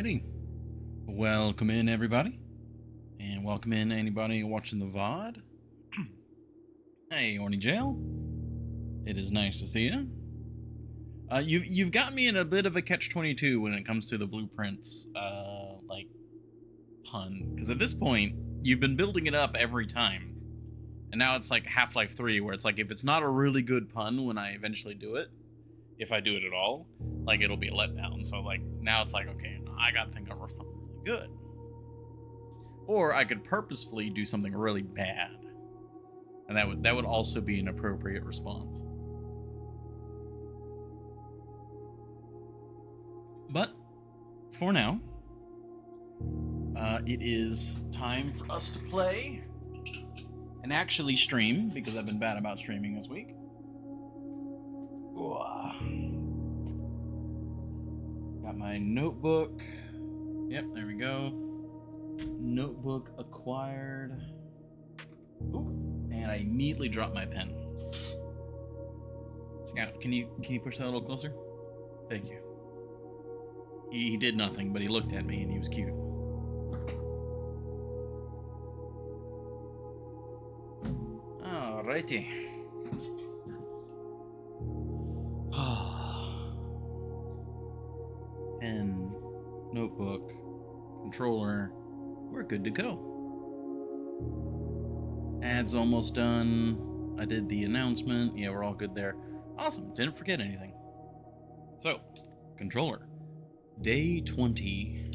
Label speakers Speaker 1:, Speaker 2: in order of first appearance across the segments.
Speaker 1: Alrighty. Welcome in, everybody. And welcome in anybody watching the VOD. Hey, Orny Jail. It is nice to see you. You've got me in a bit of a catch-22 when it comes to the blueprints, like, pun. Because at this point, you've been building it up every time. And now it's like Half-Life 3, where it's like, if it's not a really good pun when I eventually do it, if I do it at all, like, it'll be a letdown. So, like, now it's like, okay, I gotta think of something really good. Or I could purposefully do something really bad. And that would also be an appropriate response. But, for now, it is time for us to play and actually stream, because I've been bad about streaming this week. Got my notebook. Yep, there we go. Notebook acquired. Ooh, and I immediately dropped my pen. Scout, can you push that a little closer? Thank you. He did nothing, but he looked at me and he was cute. Alrighty. Pen, notebook, controller, we're good to go. Ads almost done. I did the announcement. Yeah, we're all good there. Awesome, didn't forget anything. So, controller. Day 20.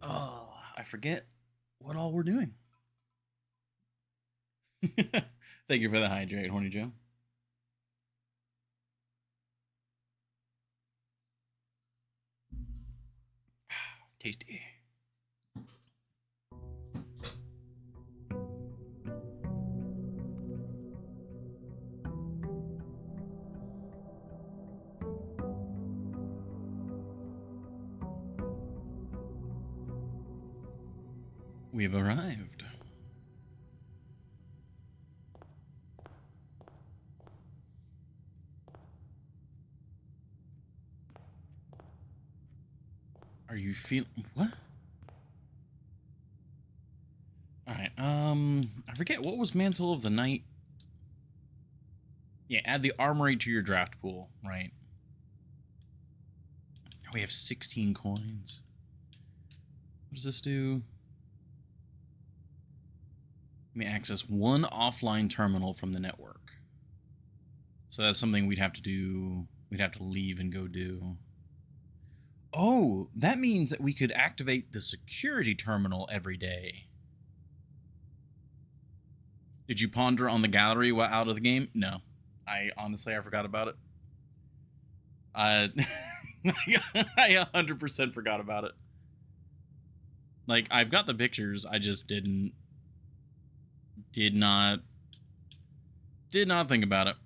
Speaker 1: Oh, I forget what all we're doing. Thank you for the hydrate, Horny Joe. Tasty. We have arrived. Are you feeling what? Alright, I forget what was Mantle of the Night. Yeah, add the armory to your draft pool, right? We have 16 coins. What does this do? Let me access one offline terminal from the network. So that's something we'd have to do. We'd have to leave and go do. Oh, that means that we could activate the security terminal every day. Did you ponder on the gallery while out of the game? No. I forgot about it. I 100% forgot about it. Like, I've got the pictures, I just did not think about it.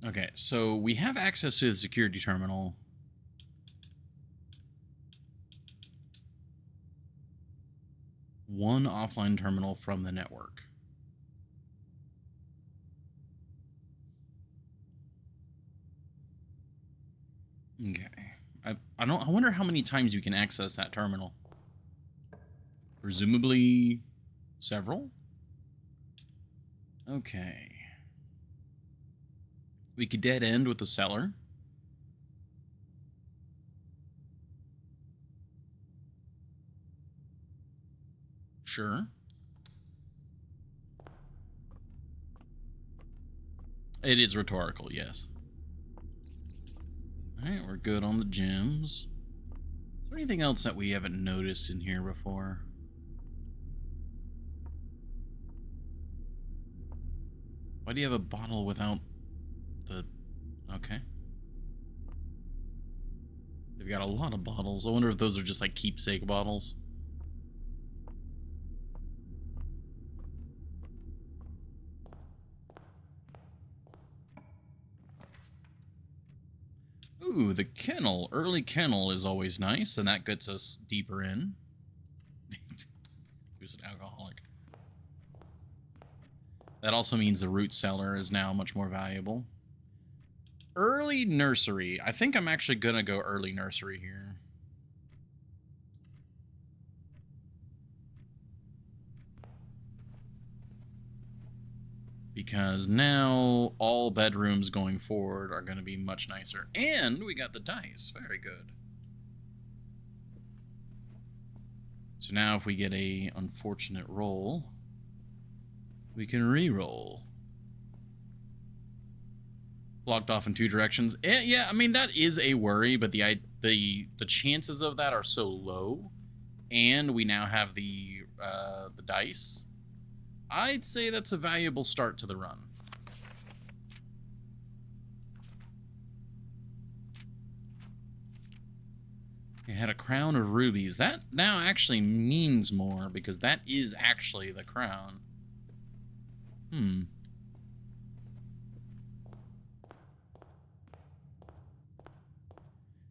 Speaker 1: Okay, so we have access to the security terminal. One offline terminal from the network. Okay. I wonder how many times you can access that terminal. Presumably several? Okay. We could dead end with the cellar. Sure. It is rhetorical, yes. Alright, we're good on the gems. Is there anything else that we haven't noticed in here before? Why do you have a bottle without the... Okay. They've got a lot of bottles. I wonder if those are just like keepsake bottles. Ooh, the kennel. Early kennel is always nice, and that gets us deeper in. He was an alcoholic. That also means the root cellar is now much more valuable. Early nursery. I think I'm actually going to go early nursery here. Because now all bedrooms going forward are going to be much nicer. And we got the dice. Very good. So now if we get a unfortunate roll, we can re-roll. Blocked off in 2 directions. Yeah, I mean, that is a worry, but the chances of that are so low. And we now have the dice. I'd say that's a valuable start to the run. It had a crown of rubies. That now actually means more, because that is actually the crown.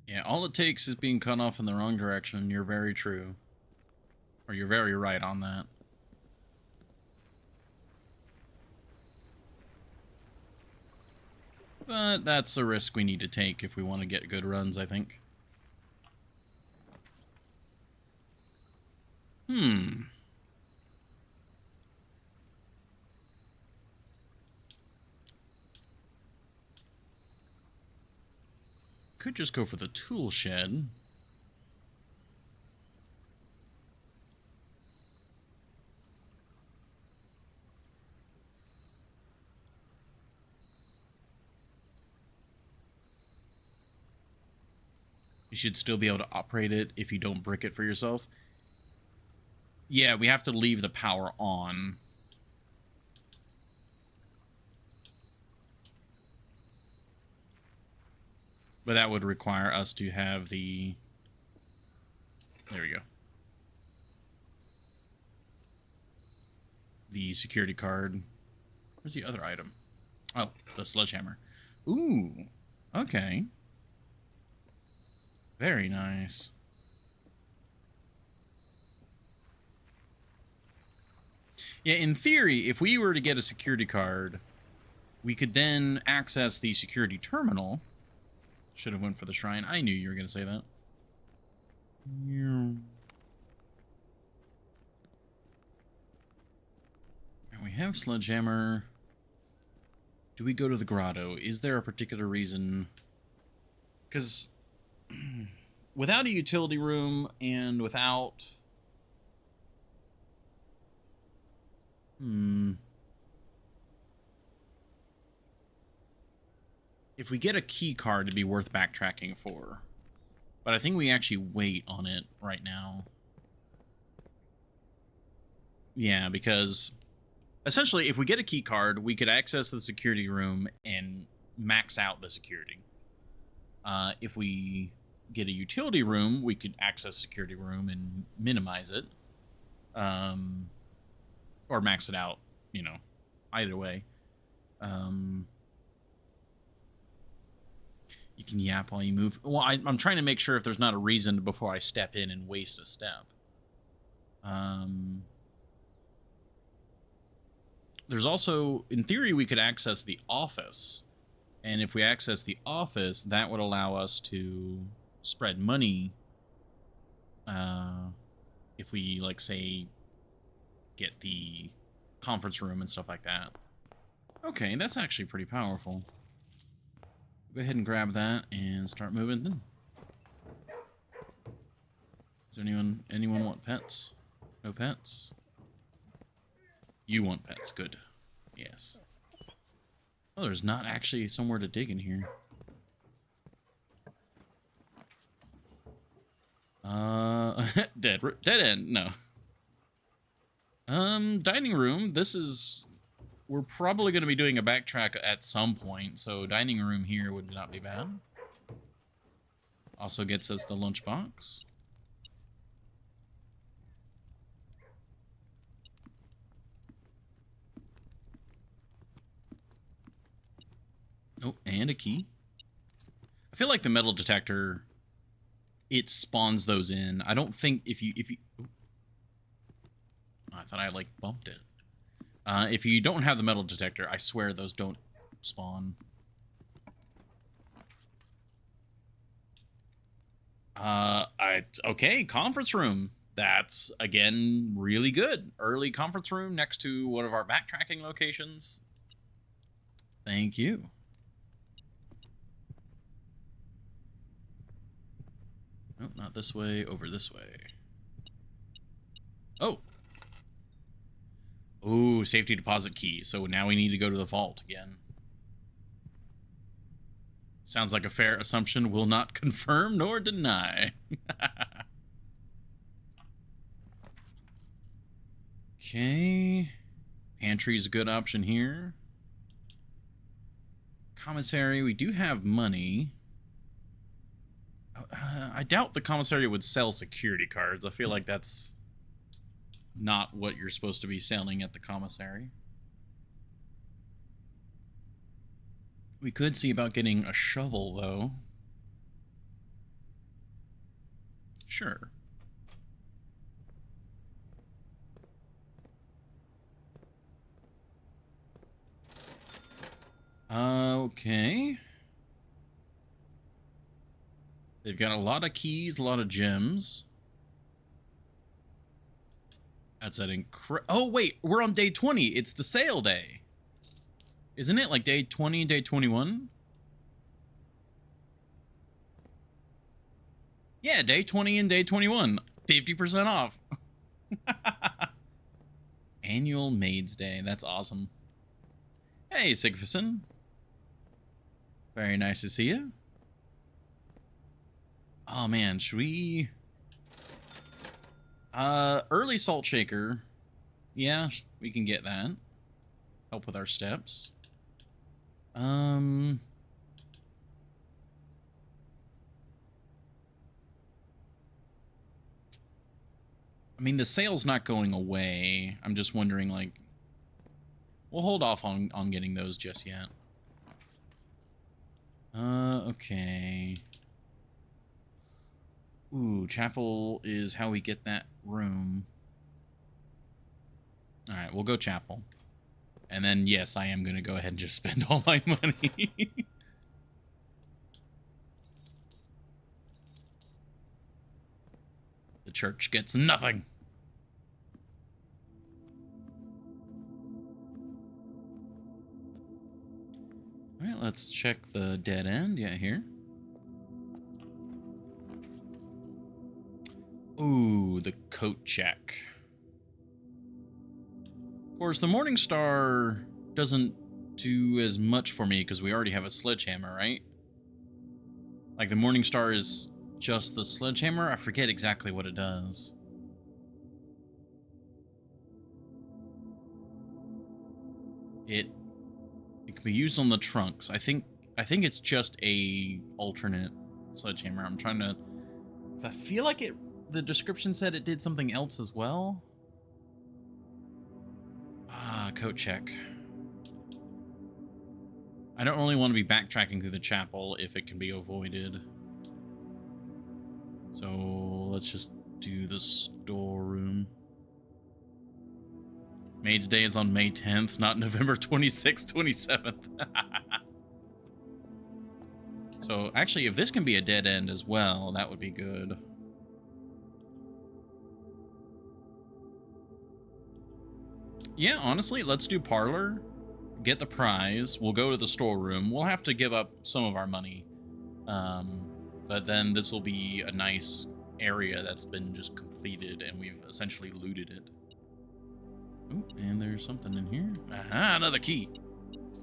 Speaker 1: Yeah, all it takes is being cut off in the wrong direction. You're very true. Or you're very right on that. But that's a risk we need to take if we want to get good runs, I think. Could just go for the tool shed. You should still be able to operate it if you don't brick it for yourself. Yeah, we have to leave the power on. But that would require us to have the... There we go. The security card. Where's the other item? Oh, the sledgehammer. Ooh, okay. Very nice. Yeah, in theory, if we were to get a security card, we could then access the security terminal. Should have went for the shrine. I knew you were going to say that. And we have sledgehammer. Do we go to the grotto? Is there a particular reason? Because without a utility room and without... If we get a key card, it'd be worth backtracking for. But I think we actually wait on it right now. Yeah, because essentially, if we get a key card, we could access the security room and max out the security. If we get a utility room, we could access security room and minimize it. Or max it out, you know, either way. You can yap while you move. Well, I'm trying to make sure if there's not a reason before I step in and waste a step. There's also, in theory, we could access the office. And if we access the office, that would allow us to spread money. If we, like, say, get the conference room and stuff like that. Okay, that's actually pretty powerful. Go ahead and grab that and start moving then. Is there anyone want pets? No pets? You want pets, good. Yes. Oh, there's not actually somewhere to dig in here. Dead end, no. Dining room, this is... We're probably going to be doing a backtrack at some point, so dining room here would not be bad. Also gets us the lunchbox. Oh, and a key. I feel like the metal detector, it spawns those in. I don't think if you... Oh, I thought I, like, bumped it. If you don't have the metal detector, I swear those don't spawn. Okay, conference room. That's, again, really good. Early conference room next to one of our backtracking locations. Thank you. Oh, not this way, over this way. Oh. Ooh, safety deposit key. So now we need to go to the vault again. Sounds like a fair assumption. Will not confirm nor deny. Okay. Pantry's a good option here. Commissary, we do have money. I doubt the commissary would sell security cards. I feel like that's not what you're supposed to be selling at the commissary. We could see about getting a shovel, though. Sure. Okay. They've got a lot of keys, a lot of gems. That's an oh, wait, we're on day 20. It's the sale day. Isn't it like day 20, day 21? Yeah, day 20 and day 21. 50% off. Annual Maids Day. That's awesome. Hey, Sigfusson. Very nice to see you. Oh, man, should we... early salt shaker. Yeah, we can get that. Help with our steps. I mean, the sale's not going away. I'm just wondering, like... We'll hold off on getting those just yet. Okay. Ooh, chapel is how we get that room. Alright, we'll go chapel. And then, yes, I am going to go ahead and just spend all my money. The church gets nothing. Alright, let's check the dead end. Yeah, here. Ooh, the coat check. Of course, the Morning Star doesn't do as much for me because we already have a sledgehammer, right? Like, the Morning Star is just the sledgehammer? I forget exactly what it does. It can be used on the trunks. I think it's just a alternate sledgehammer. I'm trying to... 'cause I feel like the description said it did something else as well. Coat check. I don't really want to be backtracking through the chapel if it can be avoided. So let's just do the storeroom. Maid's Day is on May 10th, not November 26th, 27th. So actually, if this can be a dead end as well, that would be good. Yeah, honestly, let's do parlor. Get the prize. We'll go to the storeroom. We'll have to give up some of our money. But then this will be a nice area that's been just completed and we've essentially looted it. Oh, and there's something in here. Aha, another key.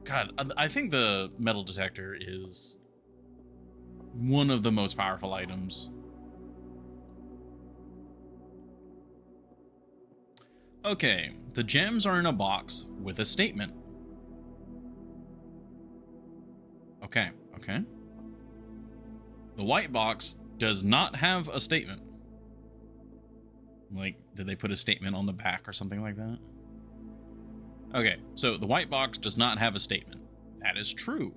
Speaker 1: God, I think the metal detector is one of the most powerful items. Okay, the gems are in a box with a statement. Okay. The white box does not have a statement. Like, did they put a statement on the back or something like that? Okay, so the white box does not have a statement. That is true.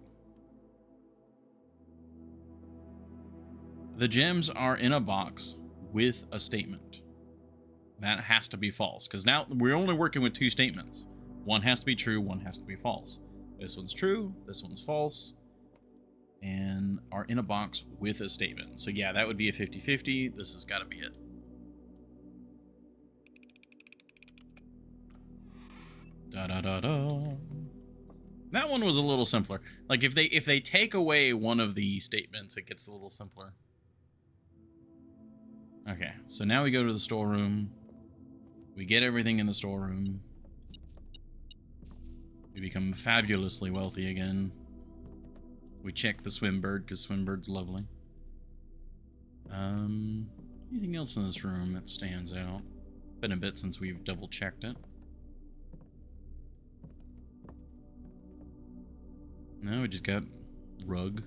Speaker 1: The gems are in a box with a statement. That has to be false, because now we're only working with two statements. One has to be true, one has to be false. This one's true, this one's false. and are in a box with a statement. So yeah, that would be a 50-50. This has got to be it. Da da da da. That one was a little simpler. Like if they take away one of the statements, it gets a little simpler. Okay, so now we go to the storeroom. We get everything in the storeroom. We become fabulously wealthy again. We check the Swimbird, because Swimbird's lovely. Anything else in this room that stands out? Been a bit since we've double-checked it. No, we just got rug.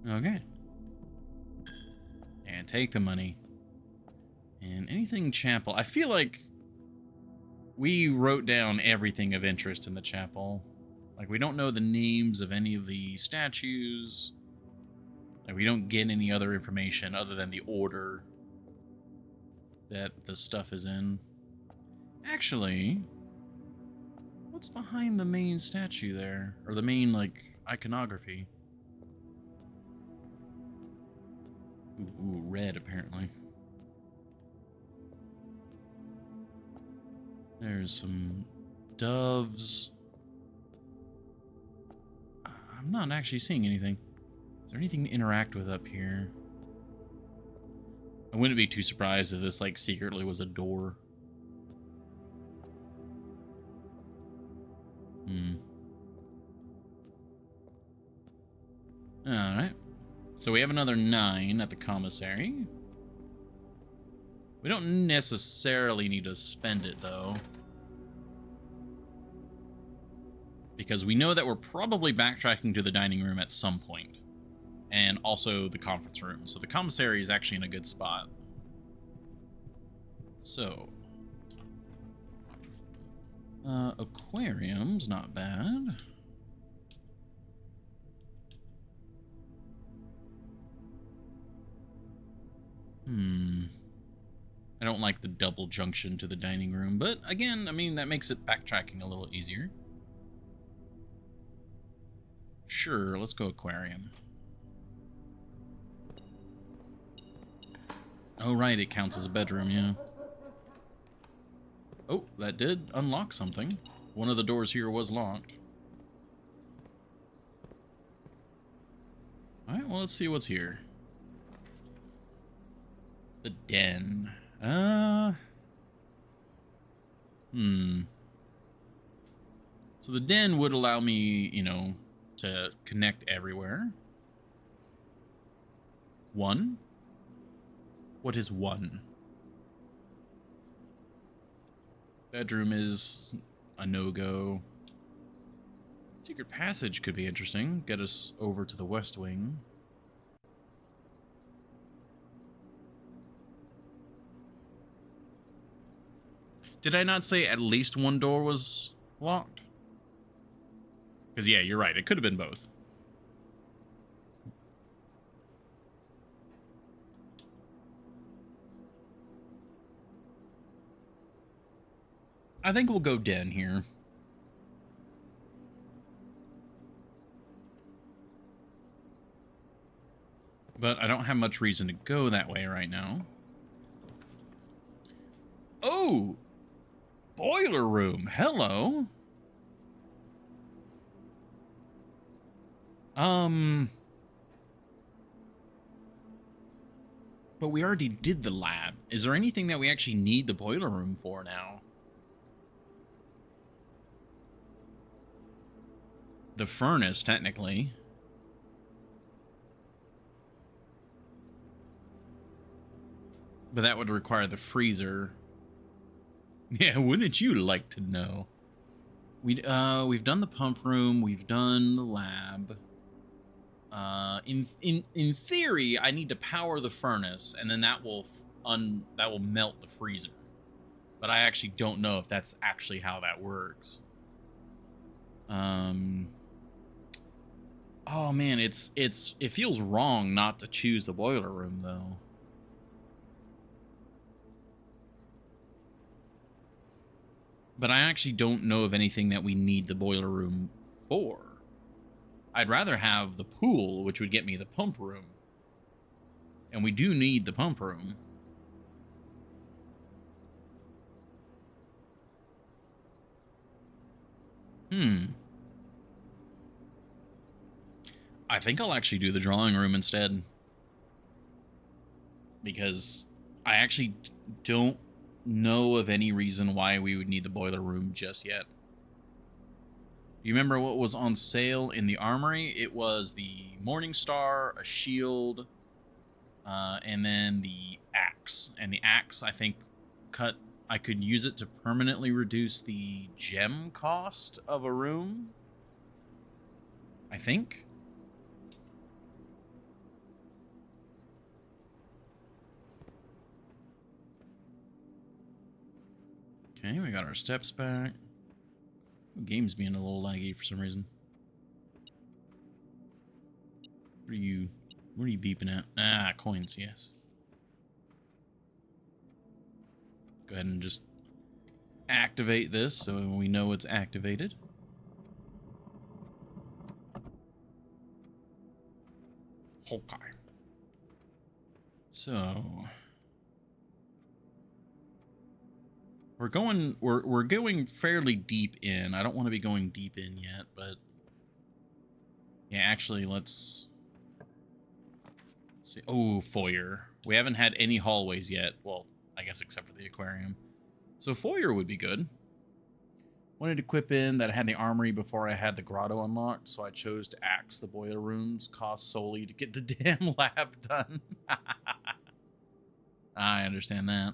Speaker 1: Okay. And take the money. And anything chapel. I feel like we wrote down everything of interest in the chapel. Like, we don't know the names of any of the statues. Like, we don't get any other information other than the order that the stuff is in. Actually, what's behind the main statue there? Or the main, like, iconography? Ooh, red, apparently. There's some doves. I'm not actually seeing anything. Is there anything to interact with up here? I wouldn't be too surprised if this, like, secretly was a door. Alright. So we have another 9 at the commissary. We don't necessarily need to spend it, though. Because we know that we're probably backtracking to the dining room at some point. And also the conference room. So the commissary is actually in a good spot. So. Aquarium's not bad. I don't like the double junction to the dining room, but again, I mean, that makes it backtracking a little easier. Sure, let's go aquarium. Oh, right, it counts as a bedroom, yeah. Oh, that did unlock something. One of the doors here was locked. Alright, well, let's see what's here. The den. So the den would allow me, you know, to connect everywhere. 1. What is 1? Bedroom is a no-go. Secret passage could be interesting. Get us over to the West Wing. Did I not say at least one door was locked? Because, yeah, you're right. It could have been both. I think we'll go den here. But I don't have much reason to go that way right now. Oh! Boiler room. Hello. But we already did the lab. Is there anything that we actually need the boiler room for now? The furnace, technically. But that would require the freezer. Yeah, wouldn't you like to know? We've done the pump room. We've done the lab. In theory, I need to power the furnace, and then that will melt the freezer. But I actually don't know if that's actually how that works. Oh man, it feels wrong not to choose the boiler room though. But I actually don't know of anything that we need the boiler room 4. I'd rather have the pool, which would get me the pump room. And we do need the pump room. I think I'll actually do the drawing room instead. Because I actually don't know of any reason why we would need the boiler room just yet. You remember what was on sale in the armory? It was the Morning Star, a shield, and then the axe. And the axe, I think, I could use it to permanently reduce the gem cost of a room. I think. Okay, we got our steps back. The game's being a little laggy for some reason. What are you beeping at? Ah, coins, yes. Go ahead and just activate this so we know it's activated. Okay. So we're going fairly deep in. I don't want to be going deep in yet, but yeah, actually let's see. Oh, foyer. We haven't had any hallways yet. Well, I guess except for the aquarium. So foyer would be good. Wanted to equip in that I had the armory before I had the grotto unlocked, so I chose to axe the boiler rooms cost solely to get the damn lab done. I understand that.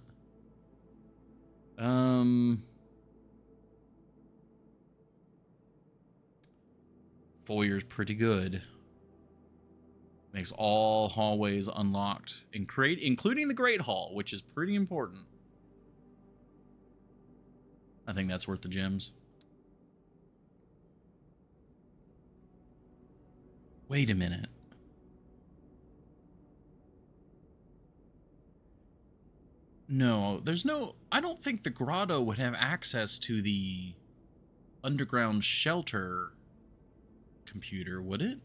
Speaker 1: Foyer's pretty good. Makes all hallways unlocked, including the Great Hall, which is pretty important. I think that's worth the gems. Wait a minute. No, there's no... I don't think the grotto would have access to the underground shelter computer, would it?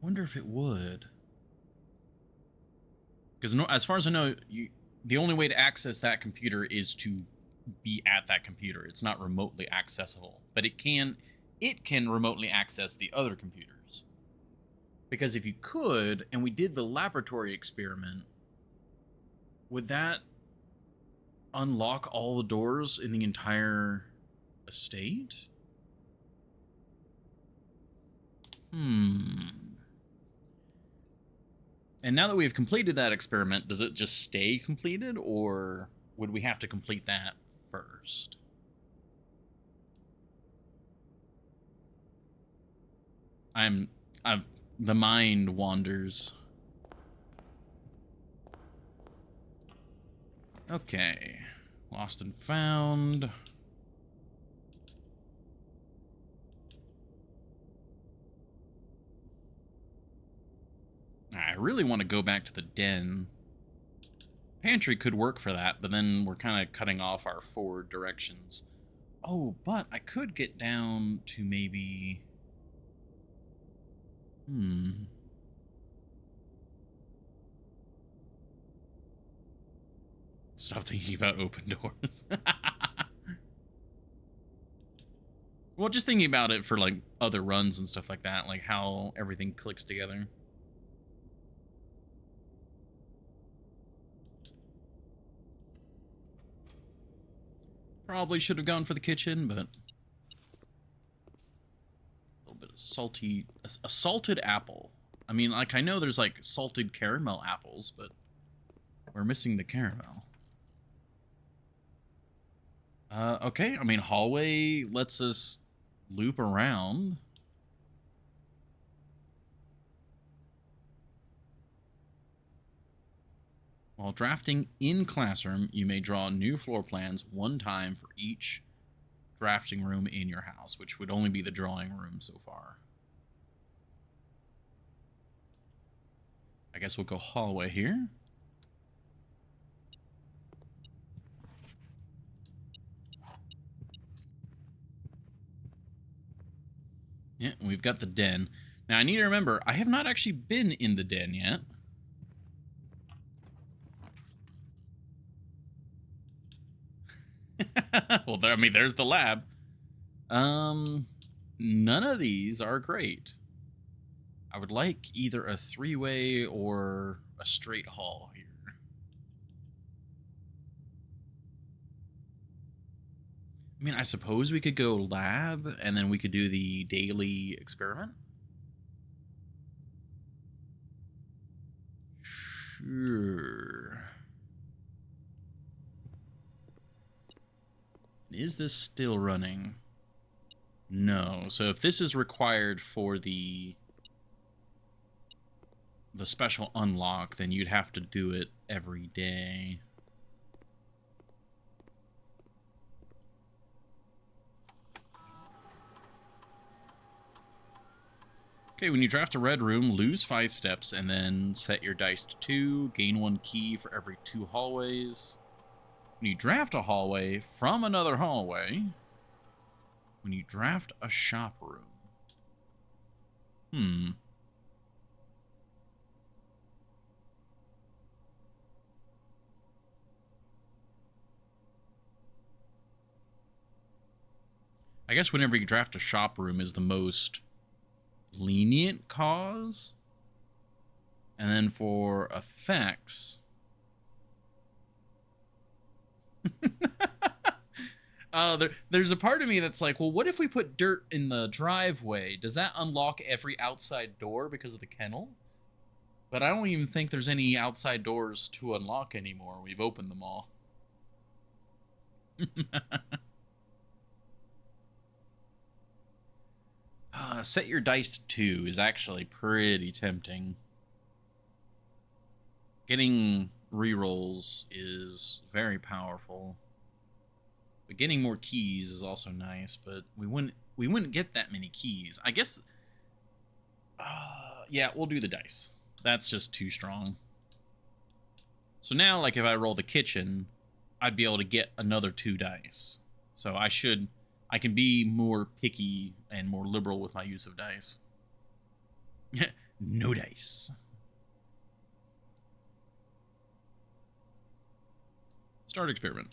Speaker 1: I wonder if it would. Because no, as far as I know, the only way to access that computer is to be at that computer. It's not remotely accessible, but it can remotely access the other computers. Because if you could, and we did the laboratory experiment, would that unlock all the doors in the entire estate? And now that we've completed that experiment, does it just stay completed, or would we have to complete that first? The mind wanders. Okay. Lost and found. I really want to go back to the den. Pantry could work for that, but then we're kind of cutting off our forward directions. Oh, but I could get down to maybe... Stop thinking about open doors. Well, just thinking about it for, like, other runs and stuff like that, like how everything clicks together. Probably should have gone for the kitchen, but... A little bit of salty... A salted apple. I mean, like, I know there's, like, salted caramel apples, but... We're missing the caramel. Okay, I mean, hallway lets us loop around. While drafting in classroom, you may draw new floor plans one time for each drafting room in your house, which would only be the drawing room so far. I guess we'll go hallway here. Yeah, we've got the den. Now, I need to remember, I have not actually been in the den yet. Well, I mean, there's the lab. None of these are great. I would like either a three-way or a straight hall here. I mean, I suppose we could go lab, and then we could do the daily experiment. Sure. Is this still running? No. So if this is required for the special unlock, then you'd have to do it every day. Okay, when you draft a red room, lose 5 steps, and then set your dice to 2, gain 1 key for every 2 hallways. When you draft a hallway from another hallway, when you draft a shop room. I guess whenever you draft a shop room is the most lenient cause. And then for effects... there's a part of me that's like, well, what if we put dirt in the driveway? Does that unlock every outside door because of the kennel? But I don't even think there's any outside doors to unlock anymore. We've opened them all. Set your dice to 2 is actually pretty tempting. Getting rerolls is very powerful. But getting more keys is also nice, but we wouldn't get that many keys. I guess yeah, we'll do the dice. That's just too strong. So now, like, if I roll the kitchen, I'd be able to get another 2 dice. So I can be more picky and more liberal with my use of dice. No dice. Start experiment.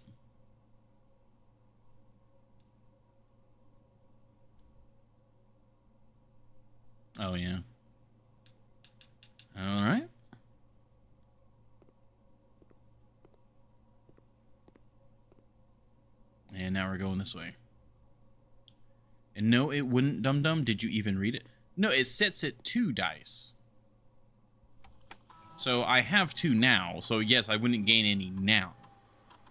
Speaker 1: Oh, yeah. All right. And now we're going this way. And no, it wouldn't, dum-dum. Did you even read it? No, it sets it 2 dice. So I have 2 now. So yes, I wouldn't gain any now.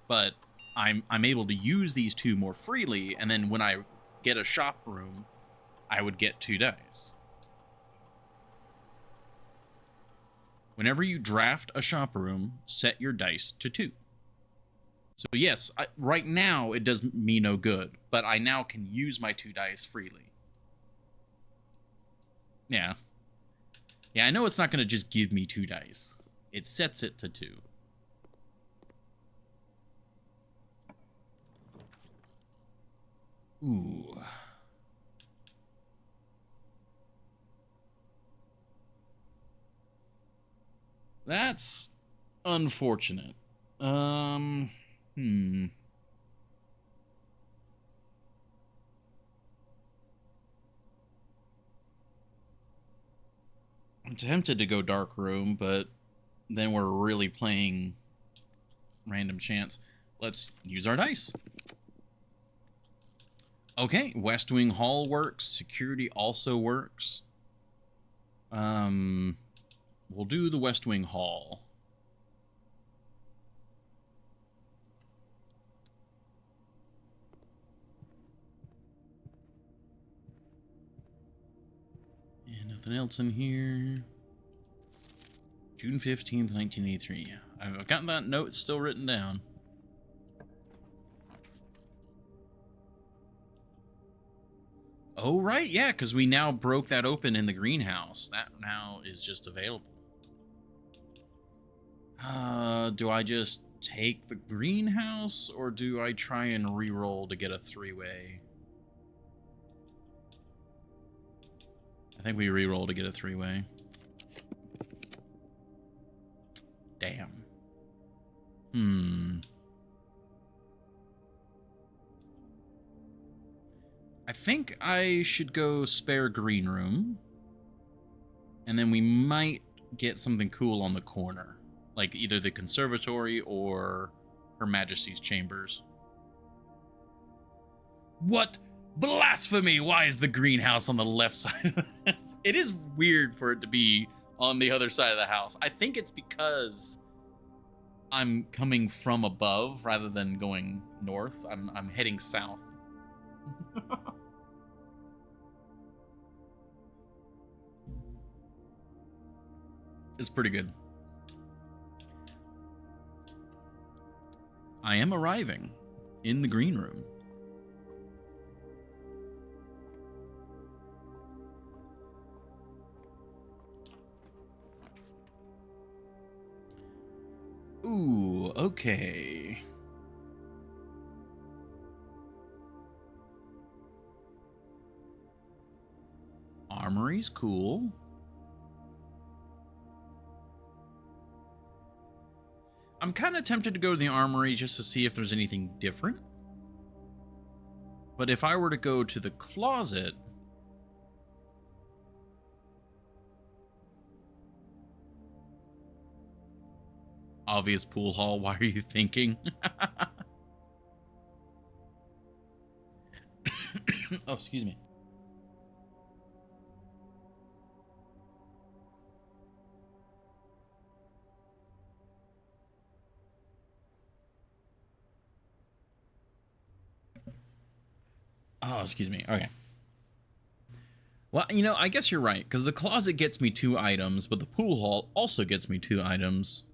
Speaker 1: But I'm able to use these 2 more freely. And then when I get a shop room, I would get 2 dice. Whenever you draft a shop room, set your dice to 2. So yes, right now it does me no good, but I now can use my 2 dice freely. Yeah. Yeah, I know it's not going to just give me 2 dice. It sets it to 2. Ooh. That's unfortunate. I'm tempted to go dark room, but then we're really playing random chance. Let's use our dice. Okay, West Wing Hall works. Security also works. We'll do the West Wing Hall. And nothing else in here. June 15th, 1983. I've got that note still written down. Oh, right, yeah, because we now broke that open in the greenhouse. That now is just available. Do I just take the greenhouse, or do I try and re-roll to get a 3-way? I think we re-roll to get a 3-way. Damn. I think I should go spare green room. And then we might get something cool on the corner. Like either the conservatory or Her Majesty's chambers. What? Blasphemy! Why is the greenhouse on the left side of the house? It is weird for it to be on the other side of the house. I think it's because I'm coming from above rather than going north. I'm heading south. It's pretty good. I am arriving in the green room. Ooh, okay. Armory's cool. I'm kind of tempted to go to the armory just to see if there's anything different. But if I were to go to the closet... Obvious pool hall, why are you thinking? Oh, excuse me. Oh, excuse me. Okay. Well, you know, I guess you're right, because the closet gets me 2 items, but the pool hall also gets me 2 items,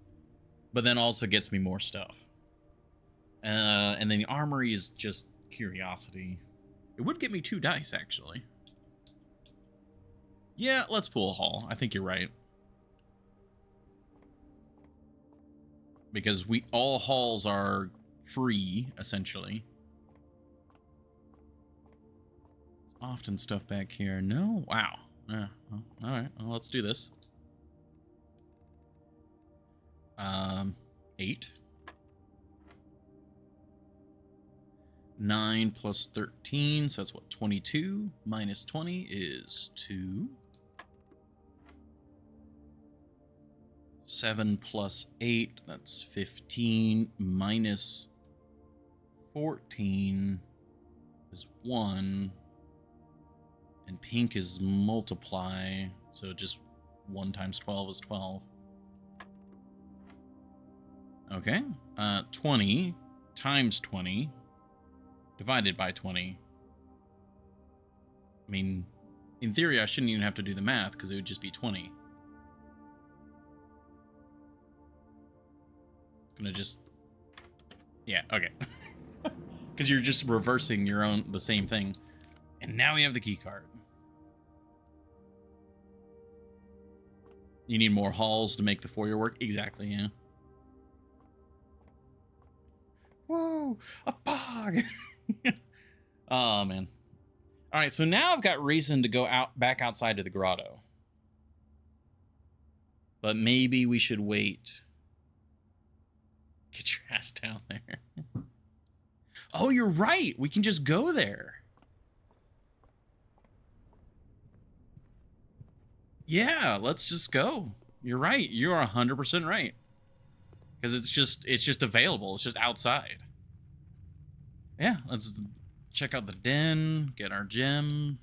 Speaker 1: but then also gets me more stuff. And then the armory is just curiosity. It would get me 2 dice, actually. Yeah, let's pool hall. I think you're right. Because all halls are free, essentially. Often stuff back here. No? Wow. Well, all right. Well, let's do this. 8. 9 plus 13, so that's what, 22? Minus 20 is 2. 7 plus 8, that's 15. Minus 14 is 1. And pink is multiply, so just 1 times 12 is 12. Okay, 20 times 20 divided by 20. I mean, in theory, I shouldn't even have to do the math because it would just be 20. Gonna just... Yeah, okay. Because you're just reversing the same thing. And now we have the key card. You need more halls to make the foyer work? Exactly, yeah. Whoa, a pog! Oh, man. All right, so now I've got reason to go back outside to the grotto. But maybe we should wait. Get your ass down there. Oh, you're right. We can just go there. Yeah, let's just go. You're right. You are 100% right. Because it's just available. It's just outside. Yeah, let's check out the den, get our gem.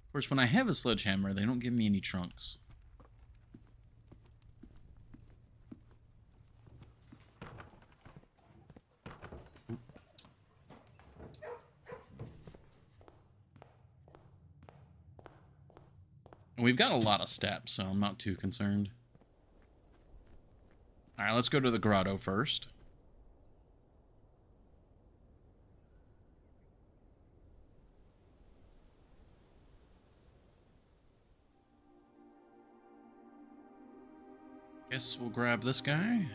Speaker 1: Of course, when I have a sledgehammer, they don't give me any trunks. We've got a lot of steps, so I'm not too concerned. All right, let's go to the grotto first. Guess we'll grab this guy.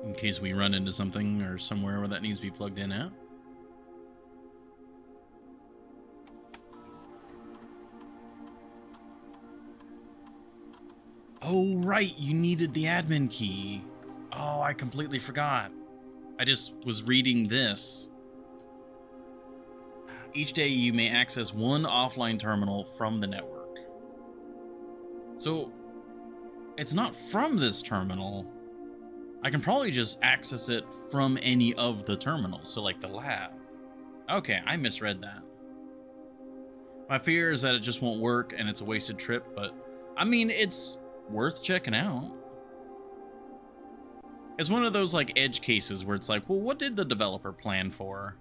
Speaker 1: In case we run into something or somewhere where that needs to be plugged in at. Oh, right, you needed the admin key. Oh, I completely forgot. I just was reading this. Each day you may access one offline terminal from the network. So, it's not from this terminal. I can probably just access it from any of the terminals, so like the lab. Okay, I misread that. My fear is that it just won't work and it's a wasted trip, but I mean, it's worth checking out. It's one of those like edge cases where it's like, well, what did the developer plan for?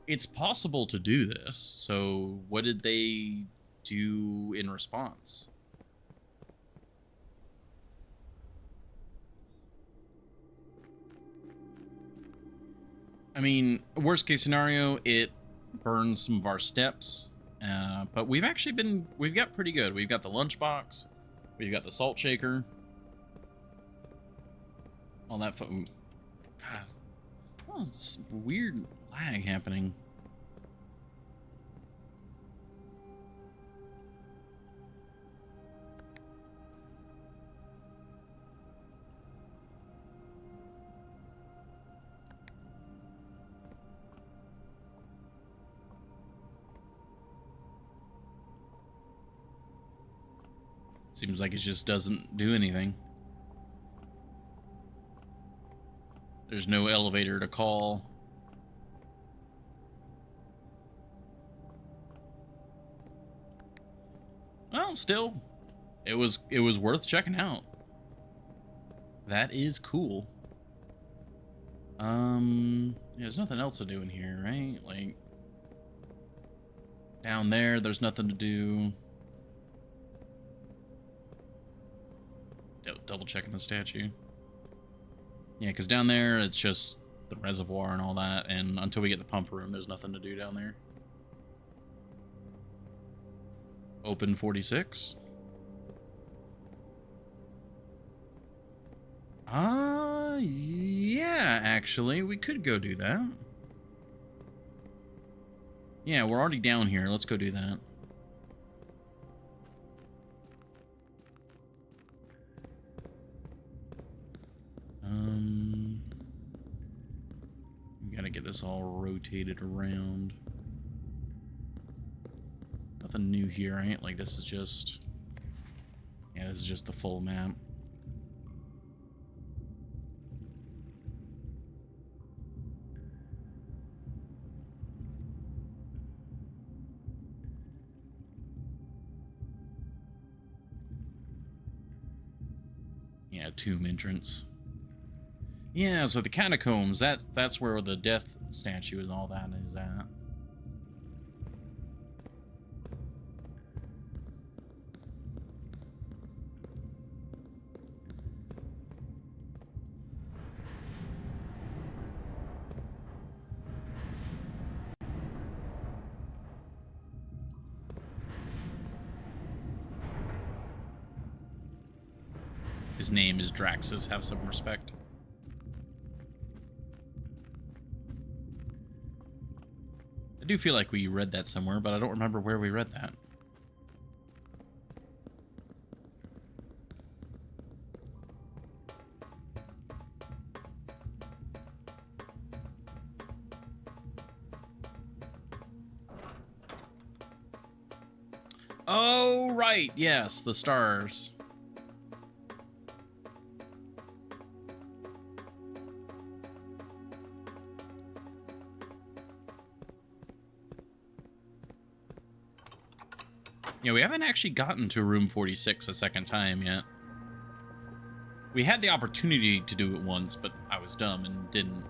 Speaker 1: It's possible to do this, so what did they do in response? I mean, worst case scenario, it burns some of our steps, but we've got pretty good. We've got the lunchbox, we've got the salt shaker, all that. God, oh, it's weird lag happening. Seems like it just doesn't do anything. There's no elevator to call. Well, still, it was worth checking out. That is cool. Yeah, there's nothing else to do in here, right? Like down there's nothing to do. Double checking the statue. Yeah, because down there it's just the reservoir and all that, and until we get the pump room, there's nothing to do down there. Open 46. Yeah, actually, we could go do that. Yeah, we're already down here. Let's go do that. We gotta get this all rotated around. Nothing new here, right? Like, this is just... Yeah, this is just the full map. Yeah, tomb entrance. Yeah, so the catacombs, that's where the death statue and all that is at. His name is Draxus, have some respect. I do feel like we read that somewhere, but I don't remember where we read that. Oh, right, yes, the stars. Yeah, we haven't actually gotten to room 46 a second time yet. We had the opportunity to do it once, but I was dumb and didn't.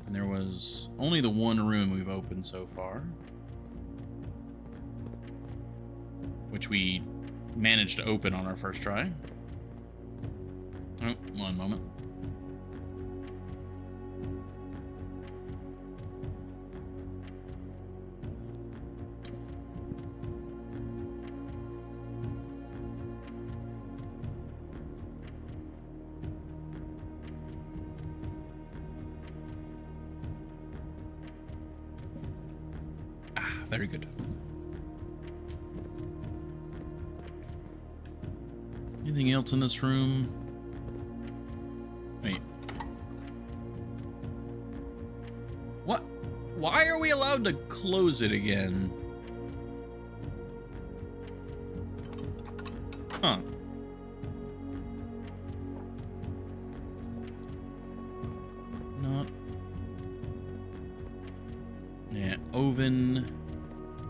Speaker 1: And there was only the one room we've opened so far, which we managed to open on our first try. Oh, one moment. Very good. Anything else in this room? Wait. What? Why are we allowed to close it again? Huh. Not. Yeah, oven.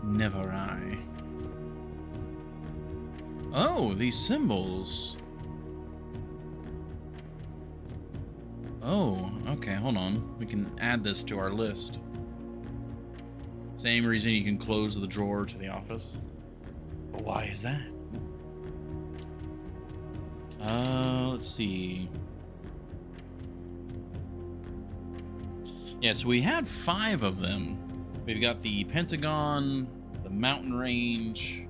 Speaker 1: Never I. Oh, these symbols. Oh, okay, hold on. We can add this to our list. Same reason you can close the drawer to the office. But why is that? Let's see. Yeah, so we had 5 of them. We've got the Pentagon, the Mountain Range,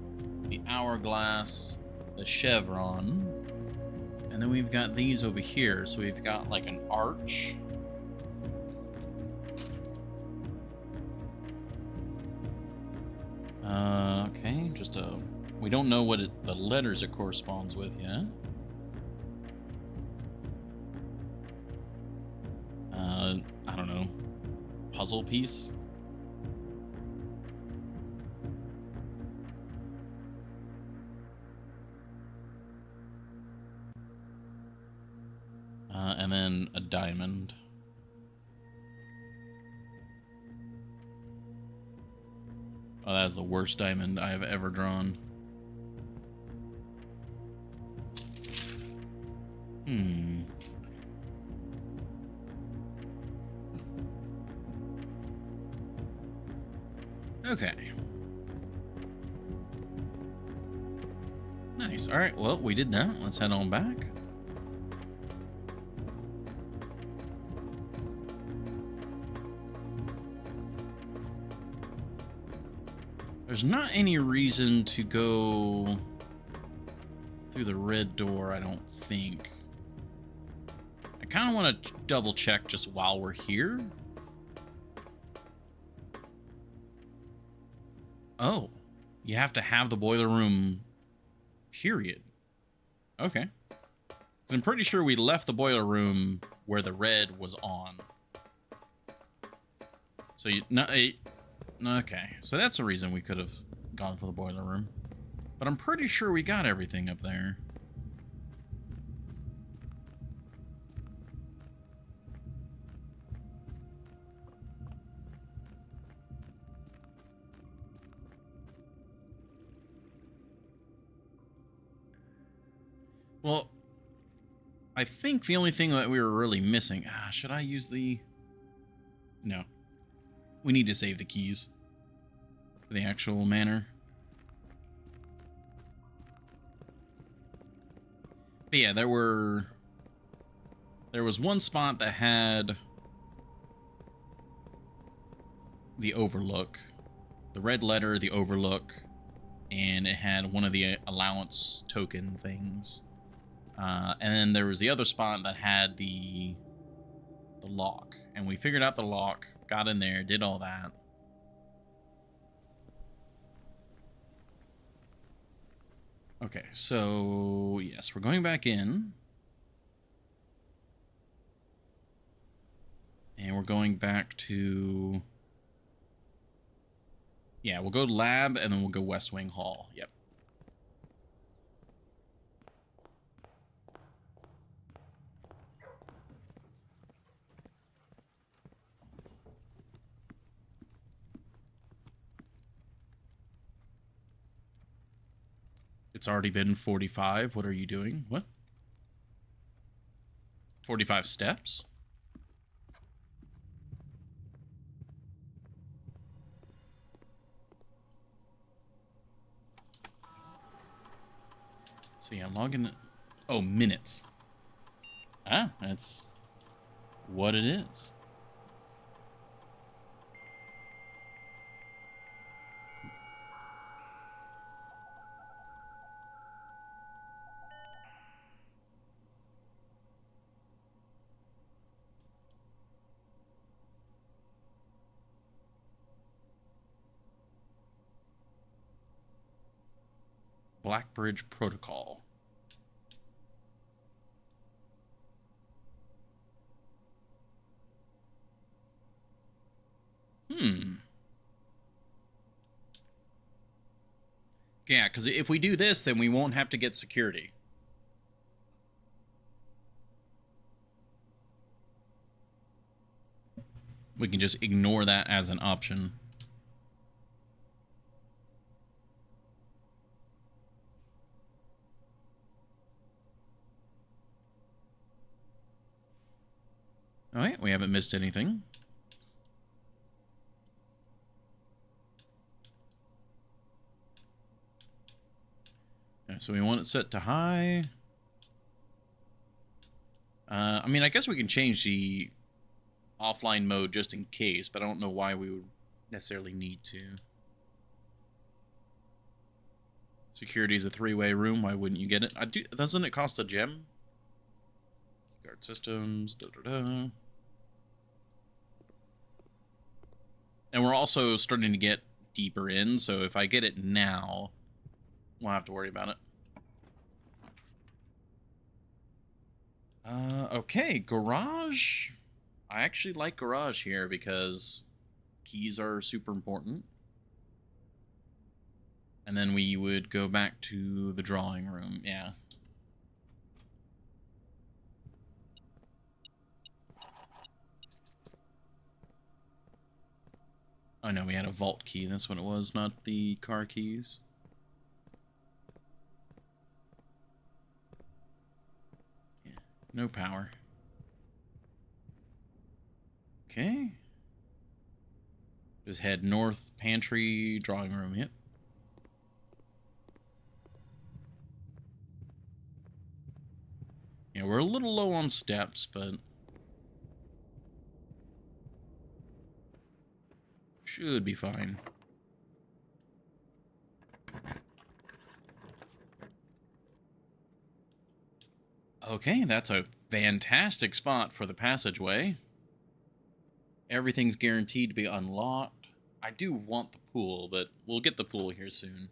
Speaker 1: the Hourglass, the Chevron, and then we've got these over here. So we've got like an arch. Okay, just a... We don't know what the letters it corresponds with yet. I don't know. Puzzle piece? And then a diamond. Oh, that is the worst diamond I have ever drawn. Okay. Nice. All right, well, we did that. Let's head on back. There's not any reason to go through the red door, I don't think. I kind of want to double check just while we're here. Oh, you have to have the boiler room, period. Okay. 'Cause I'm pretty sure we left the boiler room where the red was on. So you... Okay, so that's a reason we could have gone for the boiler room. But I'm pretty sure we got everything up there. Well, I think the only thing that we were really missing... should I use the... No. We need to save the keys for the actual manor. But yeah, there was one spot that had the overlook, the red letter, the overlook, and it had one of the allowance token things. And then there was the other spot that had the lock, and we figured out the lock, got in there, did all that. Okay, so yes, we're going back in. And we're going back to... Yeah, we'll go lab, and then we'll go West Wing Hall. Yep. It's already been 45. What are you doing? What? 45 steps? So yeah, log in. Oh, minutes. Ah, that's what it is. Blackbridge Protocol. Yeah, because if we do this, then we won't have to get security. We can just ignore that as an option. All right, we haven't missed anything. So we want it set to high. I mean, I guess we can change the offline mode just in case, but I don't know why we would necessarily need to. Security is a three-way room. Why wouldn't you get it? Doesn't it cost a gem? Guard systems. And we're also starting to get deeper in, so if I get it now, won't have to worry about it. Okay, garage. I actually like garage here because keys are super important. And then we would go back to the drawing room, yeah. Oh no, we had a vault key, that's what it was, not the car keys. Yeah, no power. Okay. Just head north, pantry, drawing room, yep. Yeah, we're a little low on steps, but should be fine. Okay, that's a fantastic spot for the passageway. Everything's guaranteed to be unlocked. I do want the pool, but we'll get the pool here soon.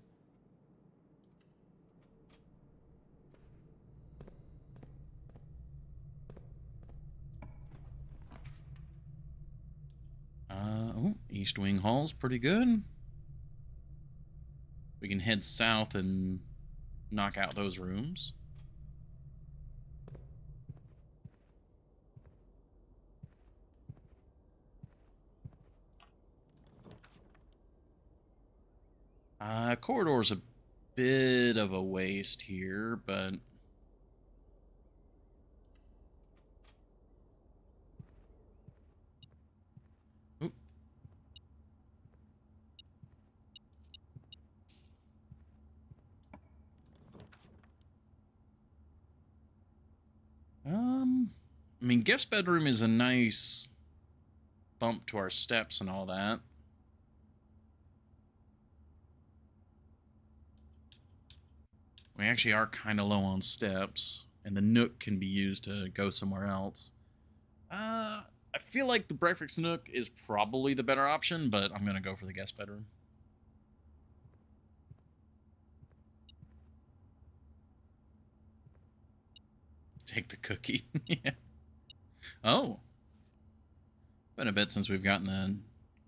Speaker 1: Oh, East Wing Hall's pretty good. We can head south and knock out those rooms. Corridor's a bit of a waste here, but oop. I mean, guest bedroom is a nice bump to our steps and all that. We actually are kind of low on steps, and the nook can be used to go somewhere else. I feel like the breakfast nook is probably the better option, but I'm gonna go for the guest bedroom. Take the cookie. Yeah. Oh. Been a bit since we've gotten the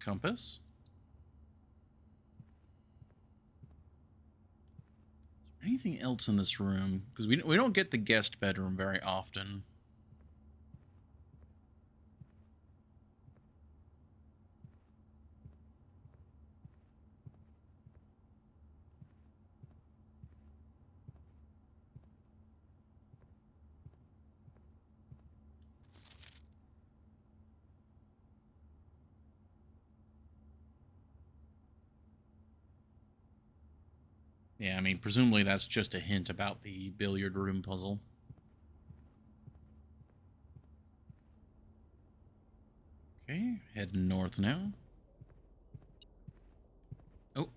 Speaker 1: compass. Anything else in this room? Because we don't get the guest bedroom very often. Yeah, I mean, presumably that's just a hint about the billiard room puzzle. Okay, heading north now. Oh.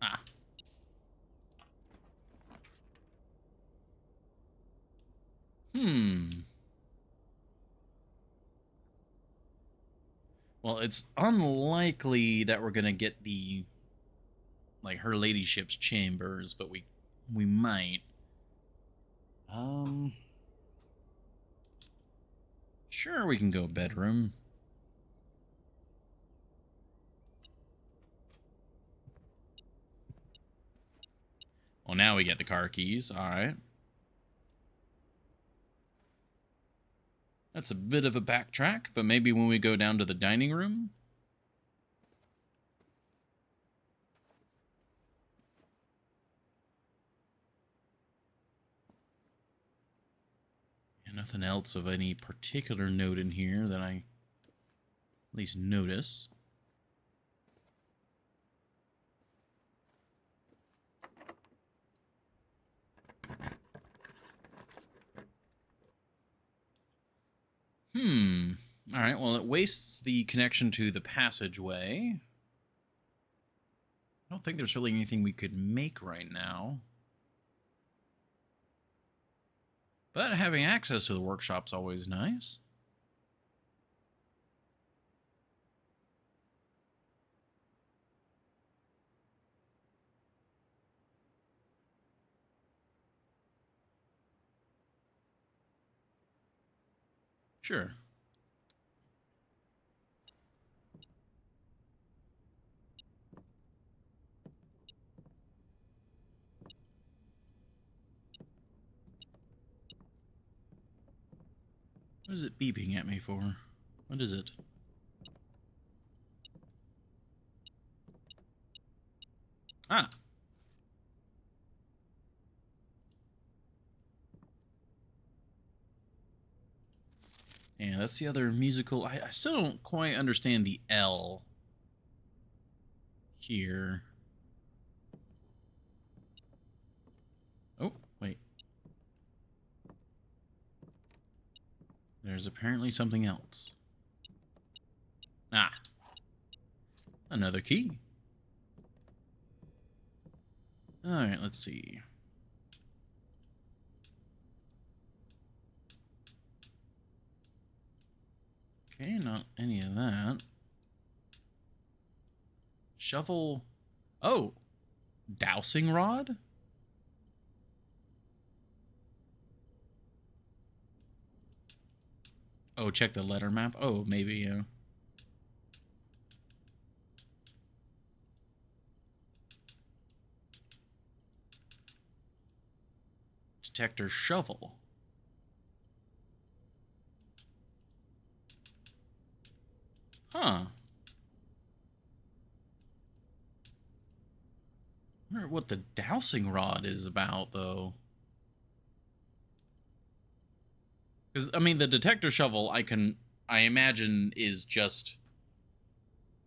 Speaker 1: Ah. Well, it's unlikely that we're gonna get the, like, her ladyship's chambers, but we might. Sure, we can go bedroom. Well, now we get the car keys. All right. That's a bit of a backtrack, but maybe when we go down to the dining room. And nothing else of any particular note in here that I at least notice. All right, well, it wastes the connection to the passageway. I don't think there's really anything we could make right now. But having access to the workshop's always nice. Sure. What is it beeping at me for? What is it? Ah. Yeah, that's the other musical. I still don't quite understand the L here. Oh, wait. There's apparently something else. Ah. Another key. Alright, let's see. Okay, not any of that. Shovel. Oh. Dowsing rod? Oh, check the letter map. Oh, maybe, yeah. Detector shovel. Huh. I wonder what the dowsing rod is about, though. Because, I mean, the detector shovel, I imagine, is just...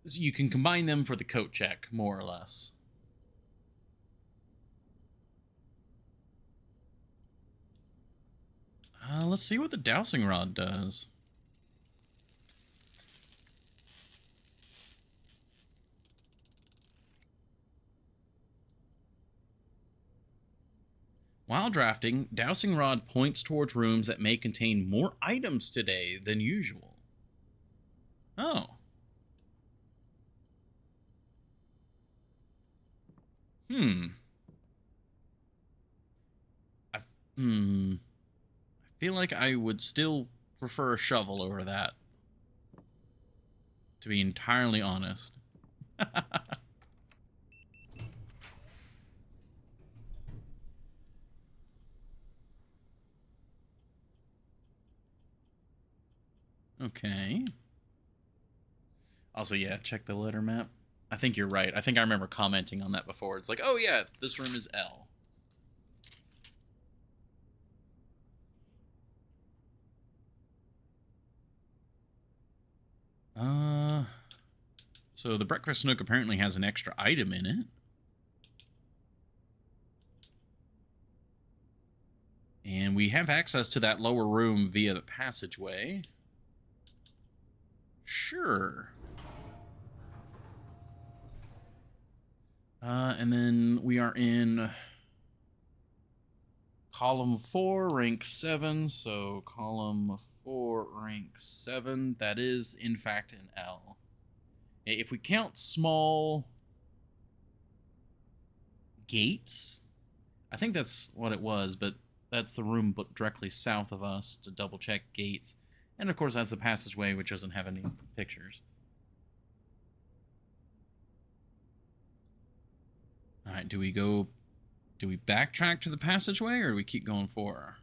Speaker 1: So you can combine them for the coat check, more or less. Let's see what the dowsing rod does. While drafting, dowsing rod points towards rooms that may contain more items today than usual. Oh. I I feel like I would still prefer a shovel over that, to be entirely honest. Okay. Also, yeah, check the letter map. I think you're right. I think I remember commenting on that before. It's like, oh yeah, this room is L. So the breakfast nook apparently has an extra item in it. And we have access to that lower room via the passageway. Sure. And then we are in column 4, rank 7. So column 4, rank 7. That is, in fact, an L. If we count small gates, I think that's what it was, but that's the room directly south of us to double check gates. And of course, that's the passageway, which doesn't have any pictures. All right, do we backtrack to the passageway, or do we keep going forward?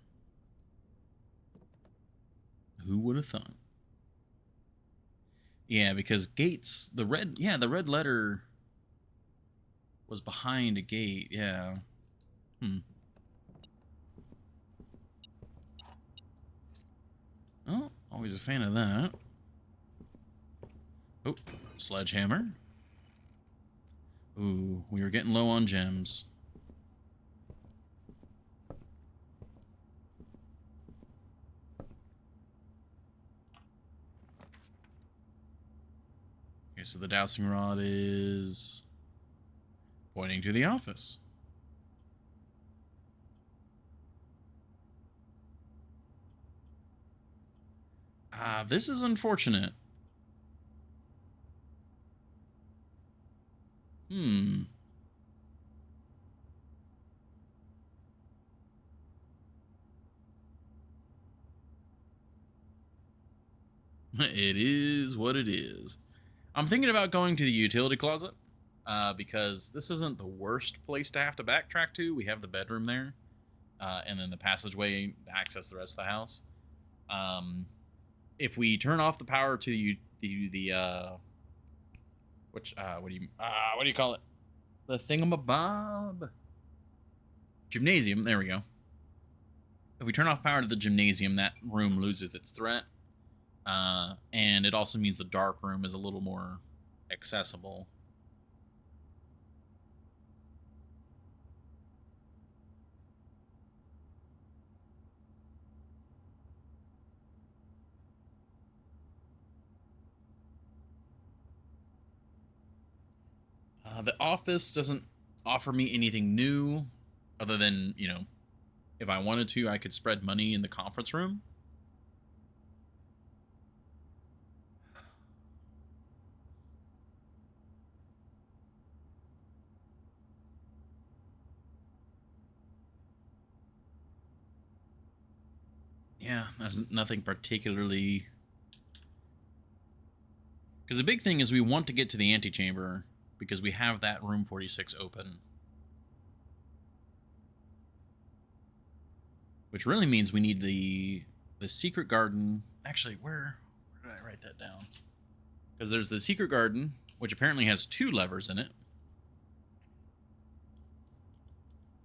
Speaker 1: Who would have thought? Yeah, because gates, the red letter was behind a gate, yeah. Oh, always a fan of that. Oh, sledgehammer. Ooh, we were getting low on gems. Okay, so the dowsing rod is pointing to the office. Ah, this is unfortunate. It is what it is. I'm thinking about going to the utility closet, because this isn't the worst place to have to backtrack to. We have the bedroom there, and then the passageway to access the rest of the house. If we turn off the power to what do you call it? The thingamabob? Gymnasium. There we go. If we turn off power to the gymnasium, that room loses its threat. And it also means the dark room is a little more accessible. The office doesn't offer me anything new, other than, if I wanted to, I could spread money in the conference room. Yeah, there's nothing particularly... Because the big thing is we want to get to the antechamber, because we have that room 46 open. Which really means we need the secret garden. Actually, where did I write that down? Because there's the secret garden, which apparently has 2 levers in it.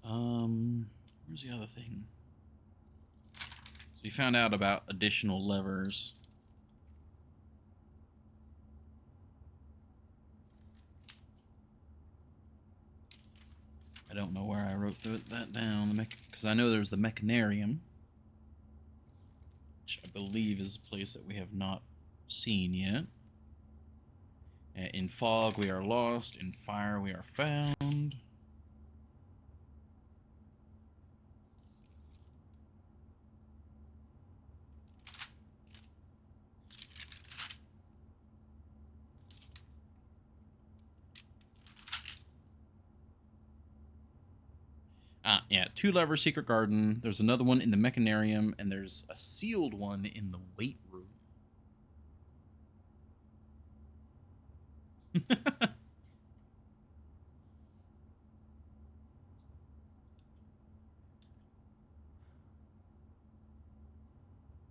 Speaker 1: Where's the other thing? So we found out about additional levers. I don't know where I wrote that down, because I know there's the mechanarium, which I believe is a place that we have not seen yet. In fog, we are lost. In fire, we are found. Yeah, 2 lever secret garden. There's another one in the mechanarium, and there's a sealed one in the weight room.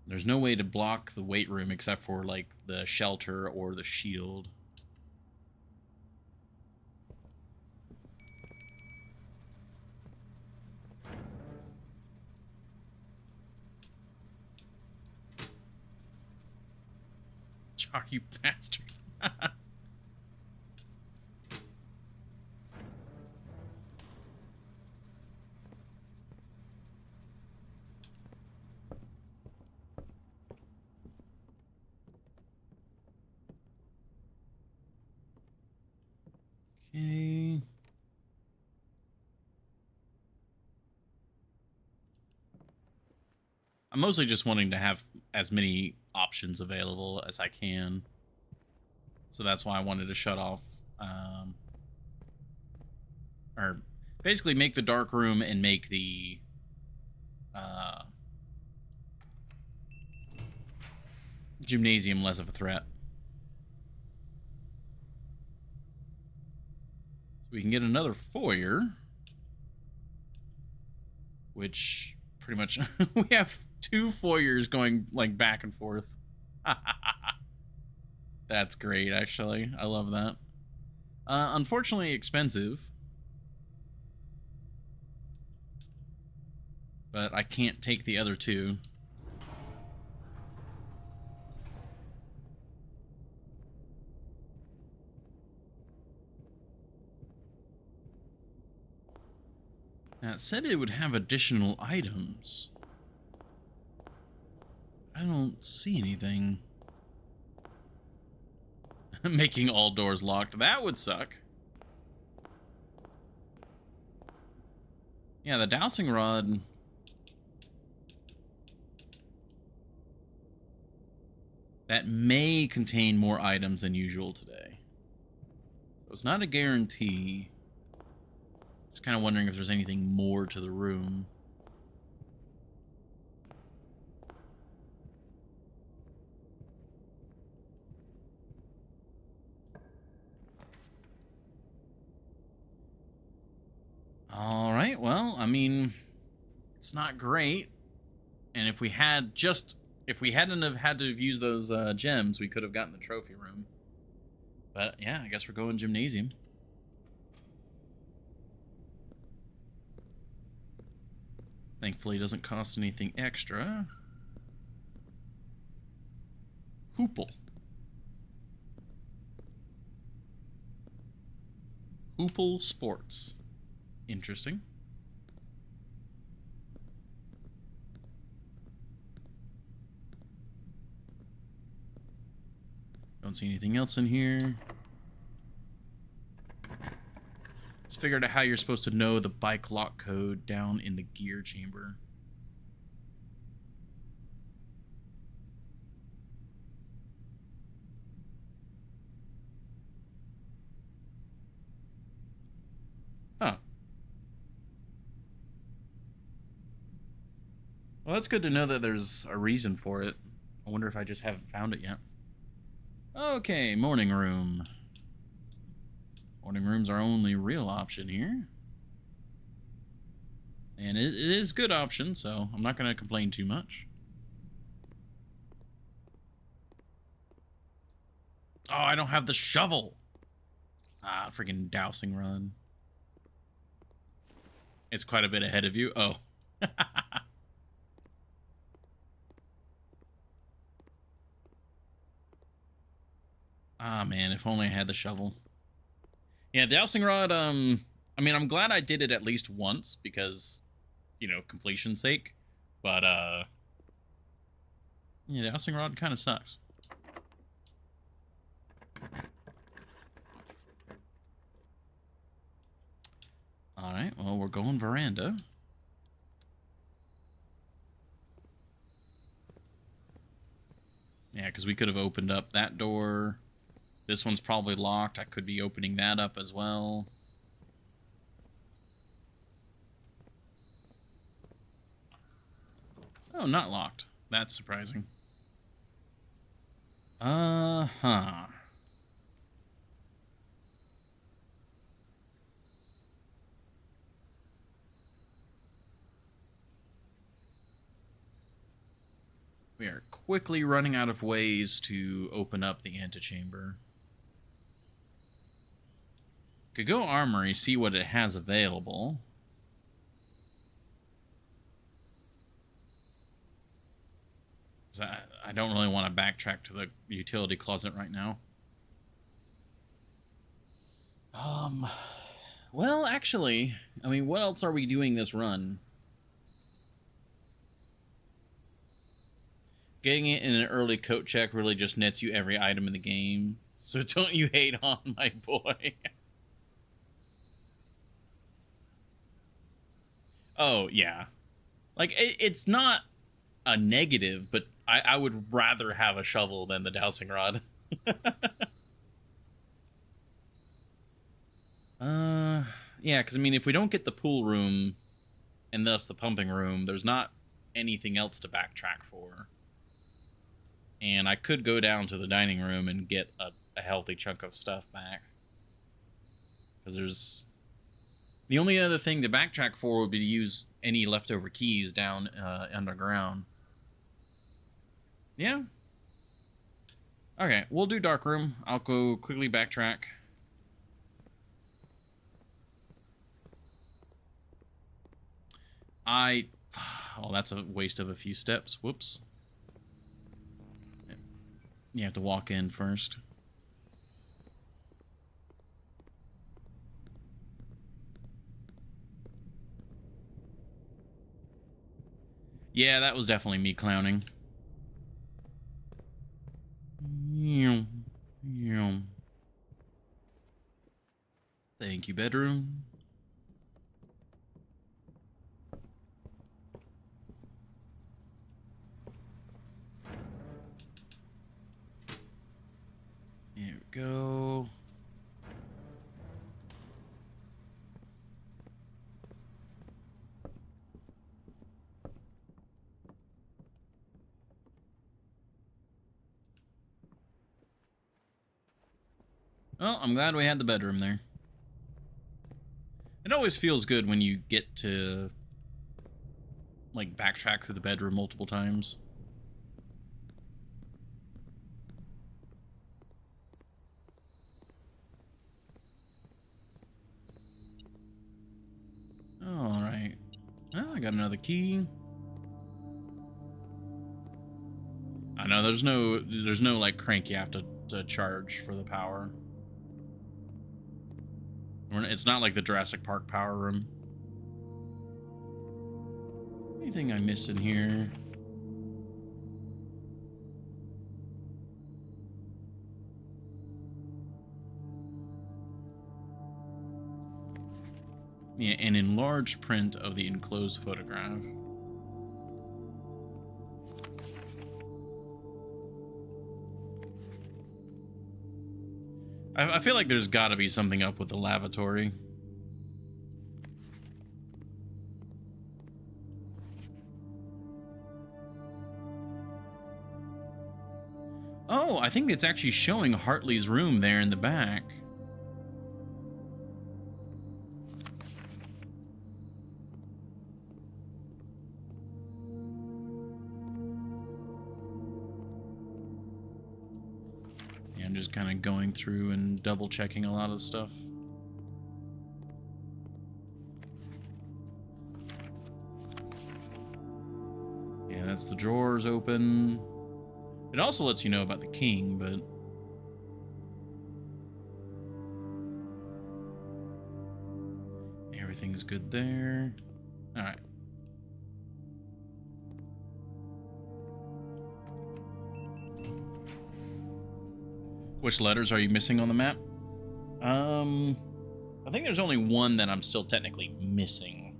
Speaker 1: There's no way to block the weight room except for, like, the shelter or the shield. Char, you bastard. Okay. I'm mostly just wanting to have as many options available as I can. So that's why I wanted to shut off, or basically make the dark room and make the Gymnasium less of a threat. We can get another foyer, which pretty much we have 2 foyers going like back and forth. That's great, actually. I love that. Unfortunately expensive, but I can't take the other 2. Now, it said it would have additional items. I don't see anything. Making all doors locked. That would suck. Yeah, the dowsing rod. That may contain more items than usual today. So it's not a guarantee. Just kind of wondering if there's anything more to the room. All right, well, I mean, it's not great. And if we hadn't have had to have used those gems, we could have gotten the trophy room. But yeah, I guess we're going gymnasium. Thankfully, it doesn't cost anything extra. Hoople. Hoople Sports. Interesting. Don't see anything else in here. Let's figure out how you're supposed to know the bike lock code down in the gear chamber. Huh. Well, that's good to know that there's a reason for it. I wonder if I just haven't found it yet. Okay, morning room. Morning room's our only real option here. And it is a good option, so I'm not going to complain too much. Oh, I don't have the shovel. Ah, freaking dowsing rod. It's quite a bit ahead of you. Oh. Ah, man, if only I had the shovel. Yeah, dowsing rod, I mean, I'm glad I did it at least once because, you know, completion's sake. But, yeah, dowsing rod kind of sucks. Alright, well, we're going veranda. Yeah, because we could have opened up that door. This one's probably locked. I could be opening that up as well. Oh, not locked. That's surprising. Uh-huh. We are quickly running out of ways to open up the antechamber. Could go armory, see what it has available. I don't really want to backtrack to the utility closet right now. Well, actually, I mean, what else are we doing this run? Getting it in an early coat check really just nets you every item in the game. So don't you hate on my boy. Oh, yeah. Like, it's not a negative, but I would rather have a shovel than the dowsing rod. Yeah, because, I mean, if we don't get the pool room, and thus the pumping room, there's not anything else to backtrack for. And I could go down to the dining room and get a healthy chunk of stuff back. Because there's... The only other thing to backtrack for would be to use any leftover keys down underground. Yeah. Okay, we'll do dark room. I'll go quickly backtrack. Oh, that's a waste of a few steps. Whoops. You have to walk in first. Yeah, that was definitely me clowning. Thank you, bedroom. There we go. Well, I'm glad we had the bedroom there. It always feels good when you get to, like, backtrack through the bedroom multiple times. Alright. Well, I got another key. I know there's no like crank you have to charge for the power. It's not like the Jurassic Park power room. Anything I miss in here? Yeah, an enlarged print of the enclosed photograph. I feel like there's got to be something up with the lavatory. Oh, I think it's actually showing Hartley's room there in the back. I'm just kind of going through and double checking a lot of stuff. Yeah, that's the drawers open. It also lets you know about the king, but... Everything's good there. Alright. Which letters are you missing on the map? I think there's only one that I'm still technically missing.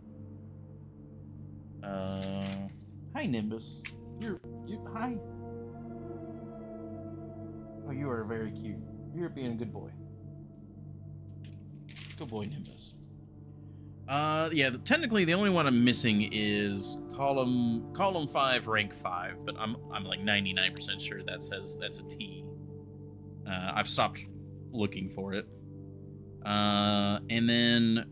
Speaker 1: Hi, Nimbus. Hi. Oh, you are very cute. You're being a good boy. Good boy, Nimbus. Yeah, technically the only one I'm missing is column 5, rank 5, but I'm like 99% sure that says that's a T. I've stopped looking for it. And then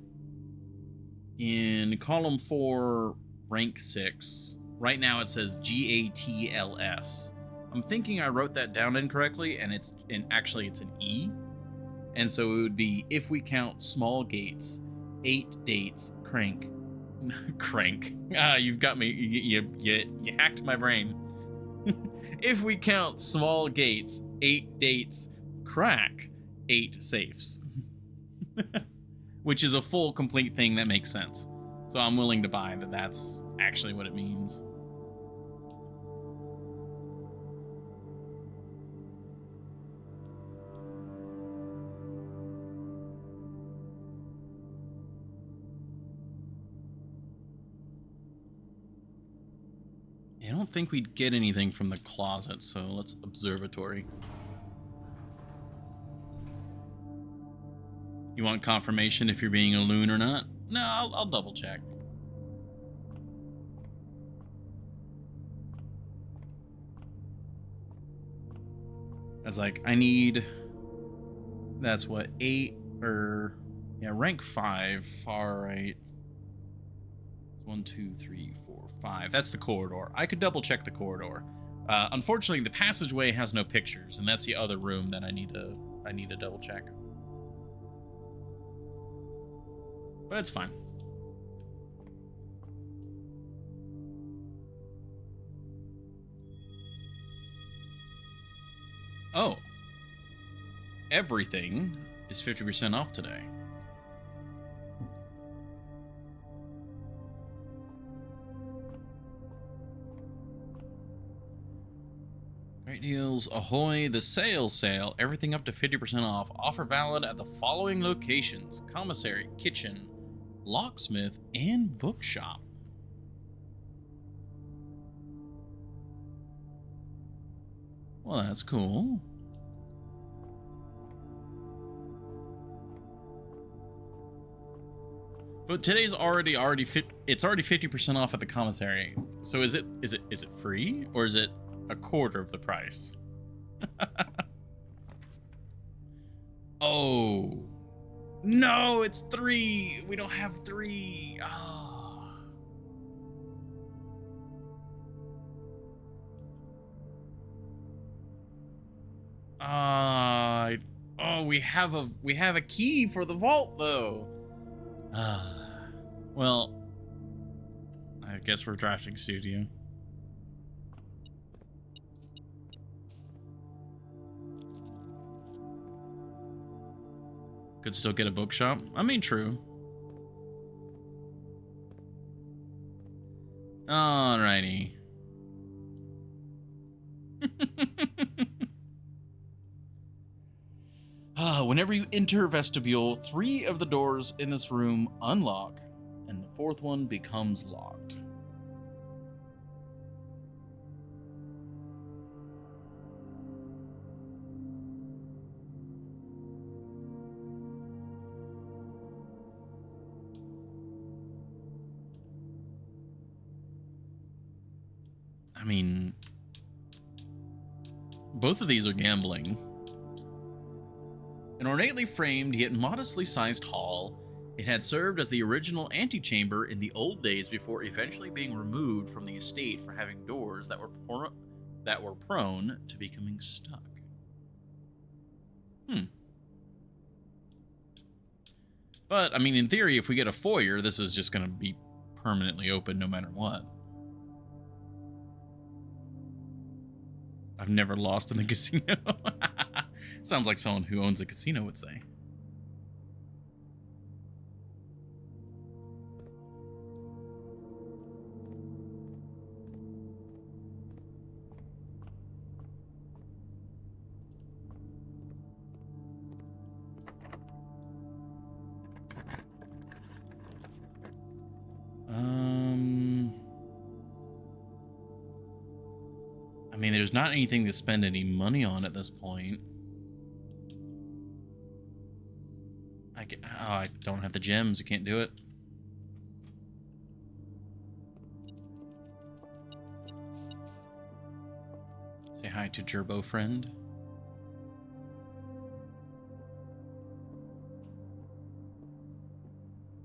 Speaker 1: in column 4, rank 6, right now it says GATLS. I'm thinking I wrote that down incorrectly, and actually it's an E. And so it would be, if we count small gates, 8 dates, crank. Crank. You've got me. You hacked my brain. If we count small gates, 8 dates, crack, 8 safes. Which is a full, complete thing that makes sense. So I'm willing to buy that that's actually what it means. I don't think we'd get anything from the closet, so let's observatory. You want confirmation if you're being a loon or not? No, I'll double check. That's like, I need, that's what, 8 or, yeah, rank 5, far right. 1, 2, 3, 4, 5. That's the corridor. I could double check the corridor. Unfortunately, the passageway has no pictures, and that's the other room that I need to double check. But it's fine. Oh. Everything is 50% off today. Great deals ahoy, the sale. Everything up to 50% off. Offer valid at the following locations: commissary, kitchen, locksmith, and bookshop. Well, that's cool. But today's already it's already 50% off at the commissary. So is it free, or is it a quarter of the price? Oh. No, it's 3. We don't have 3. Oh. We have a key for the vault though. Well, I guess we're drafting studio. Could still get a bookshop. I mean, true. Alrighty. Whenever you enter vestibule, 3 of the doors in this room unlock, and the 4th one becomes locked. I mean, both of these are gambling. An ornately framed yet modestly sized hall, it had served as the original antechamber in the old days before eventually being removed from the estate for having doors that were prone to becoming stuck. But, I mean, in theory, if we get a foyer, this is just going to be permanently open no matter what. I've never lost in the casino. Sounds like someone who owns a casino would say. I mean, there's not anything to spend any money on at this point. I don't have the gems. You can't do it. Say hi to Gerbo friend.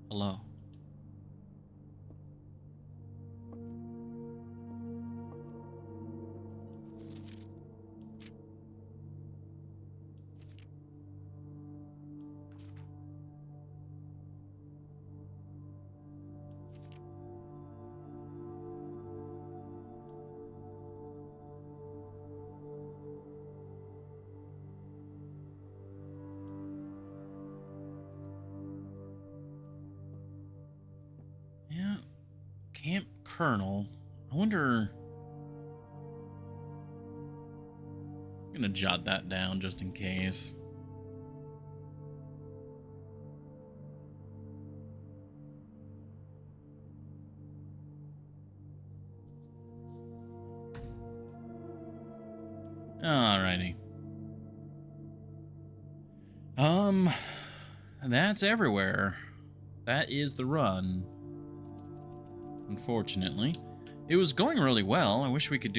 Speaker 1: Hello. Yeah, Camp Colonel. I wonder. I'm gonna jot that down just in case. Alrighty. That's everywhere. That is the run. Unfortunately, it was going really well. I wish we could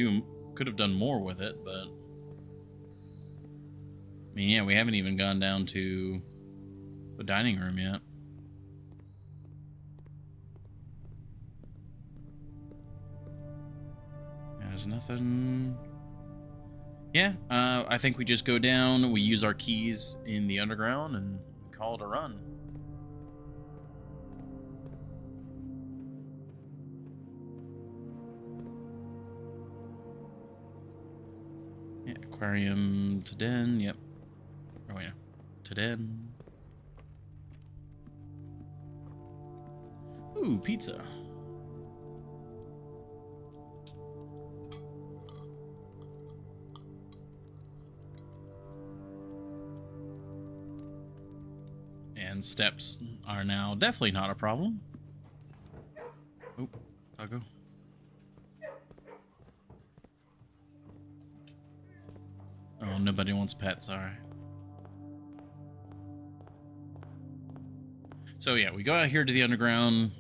Speaker 1: have done more with it, but I mean, yeah, we haven't even gone down to the dining room yet. There's nothing. Yeah, I think we just go down, we use our keys in the underground, and call it a run. Yeah, aquarium to den, yep. Oh yeah, to den. Ooh, pizza. And steps are now definitely not a problem. Oh, doggo. Oh, nobody wants pets, alright. So yeah, we go out here to the underground.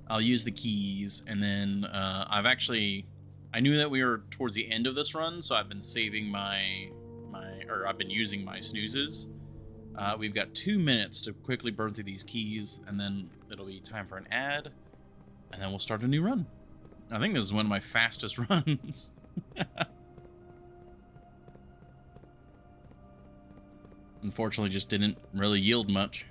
Speaker 1: I'll use the keys, and then I knew that we were towards the end of this run, so I've been saving I've been using my snoozes. We've got 2 minutes to quickly burn through these keys, and then it'll be time for an ad, and then we'll start a new run. I think this is one of my fastest runs. Unfortunately, just didn't really yield much.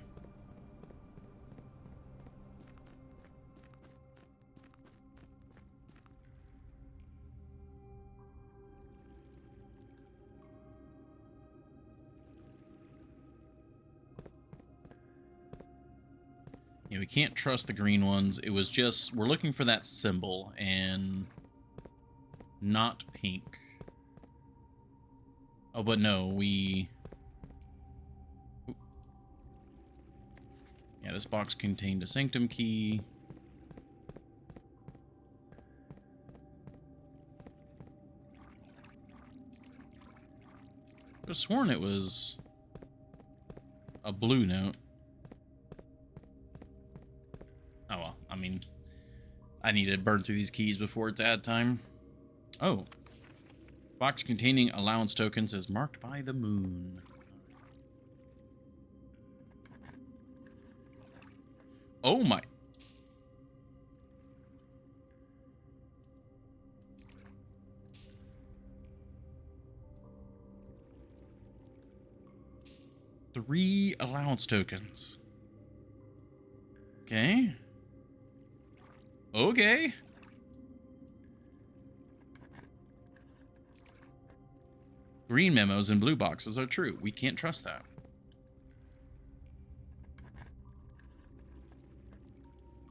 Speaker 1: Yeah, we can't trust the green ones. It was just, we're looking for that symbol, and not pink. Oh, but no, we... Yeah, this box contained a sanctum key. I could have sworn it was a blue note. Oh well, I mean, I need to burn through these keys before it's ad time. Oh. Box containing allowance tokens is marked by the moon. Oh my. Three allowance tokens. Okay. Okay. Green memos and blue boxes are true. We can't trust that.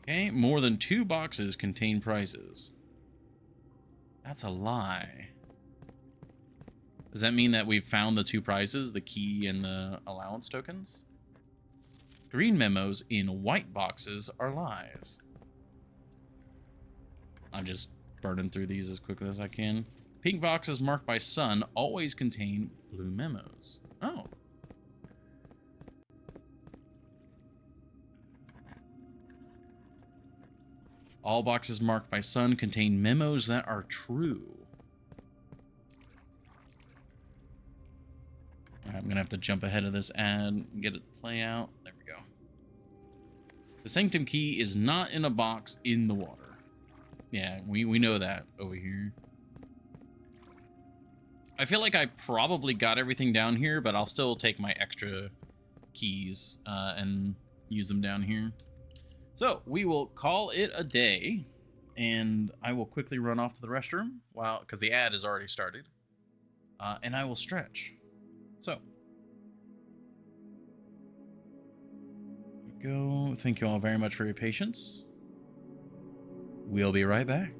Speaker 1: Okay, more than 2 boxes contain prizes. That's a lie. Does that mean that we've found the 2 prizes, the key and the allowance tokens? Green memos in white boxes are lies. I'm just burning through these as quickly as I can. Pink boxes marked by sun always contain blue memos. Oh. All boxes marked by sun contain memos that are true. All right, I'm going to have to jump ahead of this ad and get it play out. There we go. The sanctum key is not in a box in the water. Yeah, we know that over here. I feel like I probably got everything down here, but I'll still take my extra keys and use them down here. So we will call it a day, and I will quickly run off to the restroom because the ad is already started, and I will stretch. So here we go. Thank you all very much for your patience. We'll be right back.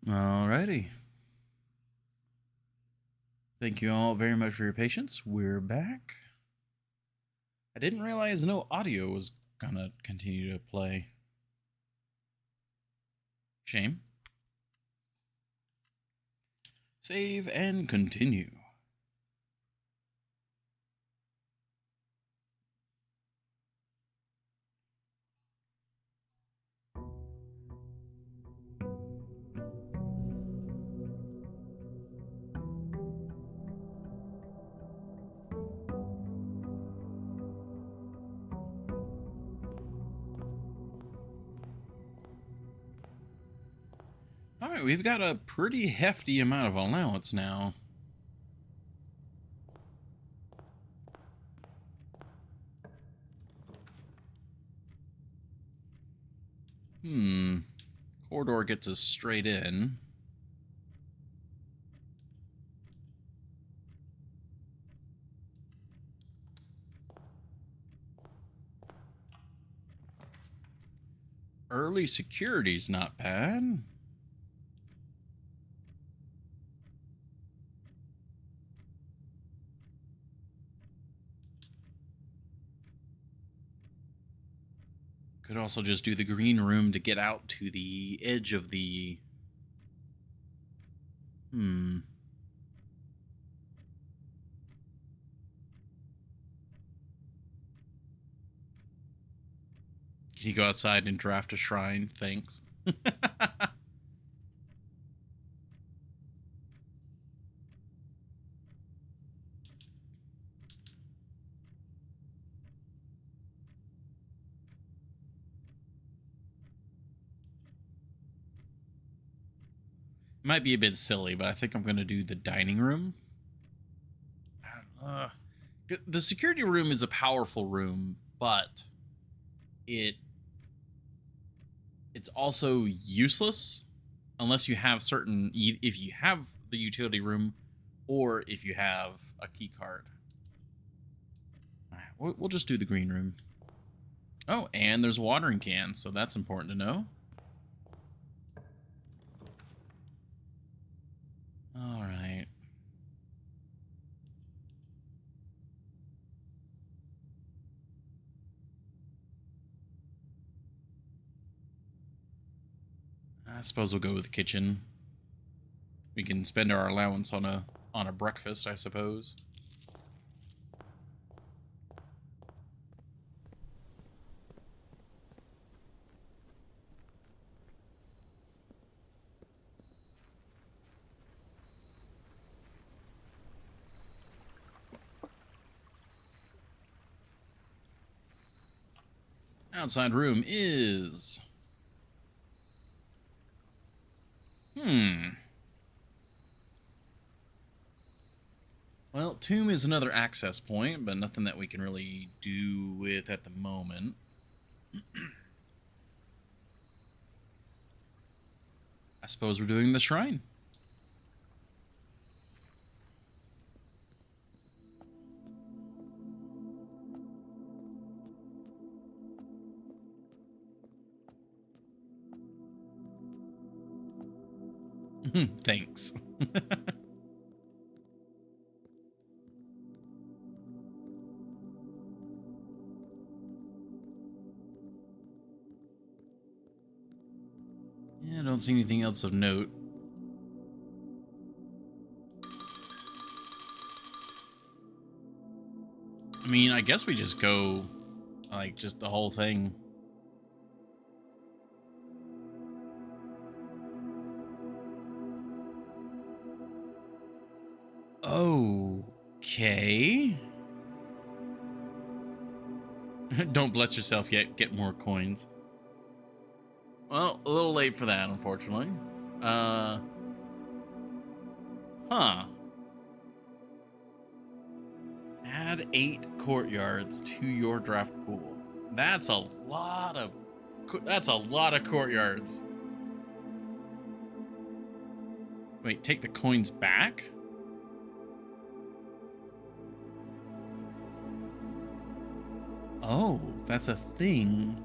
Speaker 1: Alrighty. Thank you all very much for your patience. We're back. I didn't realize no audio was gonna continue to play. Shame. Save and continue. Alright, we've got a pretty hefty amount of allowance now. Corridor gets us straight in. Early security's not bad. Could also just do the green room to get out to the edge of the... Can you go outside and draft a shrine? Thanks. Might be a bit silly, but I think I'm going to do the dining room. The security room is a powerful room, but it's also useless unless you have certain... If you have the utility room or if you have a key card. We'll just do the green room. Oh, and there's a watering can, so that's important to know. All right. I suppose we'll go with the kitchen. We can spend our allowance on a breakfast, I suppose. Outside room is... Well, tomb is another access point, but nothing that we can really do with at the moment. I suppose we're doing the shrine. Thanks. Yeah, I don't see anything else of note. I mean, I guess we just go, like, just the whole thing. Okay. Don't bless yourself yet. Get more coins. Well, a little late for that, unfortunately. Add 8 courtyards to your draft pool. That's a lot of courtyards. Wait, take the coins back? Oh, that's a thing.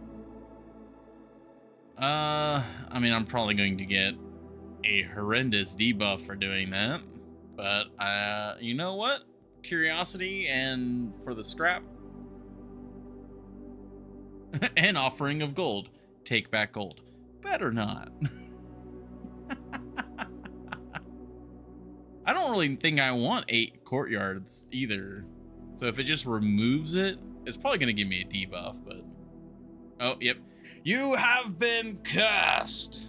Speaker 1: I mean, I'm probably going to get a horrendous debuff for doing that. But, you know what? Curiosity and for the scrap. An offering of gold. Take back gold. Better not. I don't really think I want 8 courtyards either. So if it just removes it, it's probably going to give me a debuff, but... Oh, yep. You have been cursed!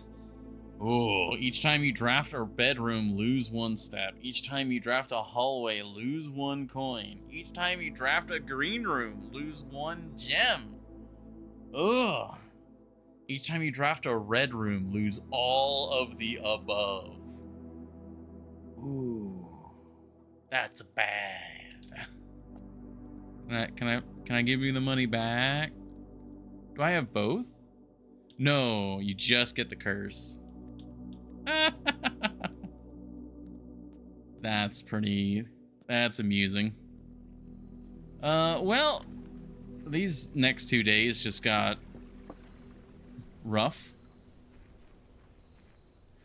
Speaker 1: Oh, each time you draft a bedroom, lose 1 step. Each time you draft a hallway, lose 1 coin. Each time you draft a green room, lose 1 gem. Ugh. Each time you draft a red room, lose all of the above. Ooh, that's bad. Can I give you the money back? Do I have both? No, you just get the curse. That's amusing. Well, these next 2 days just got rough.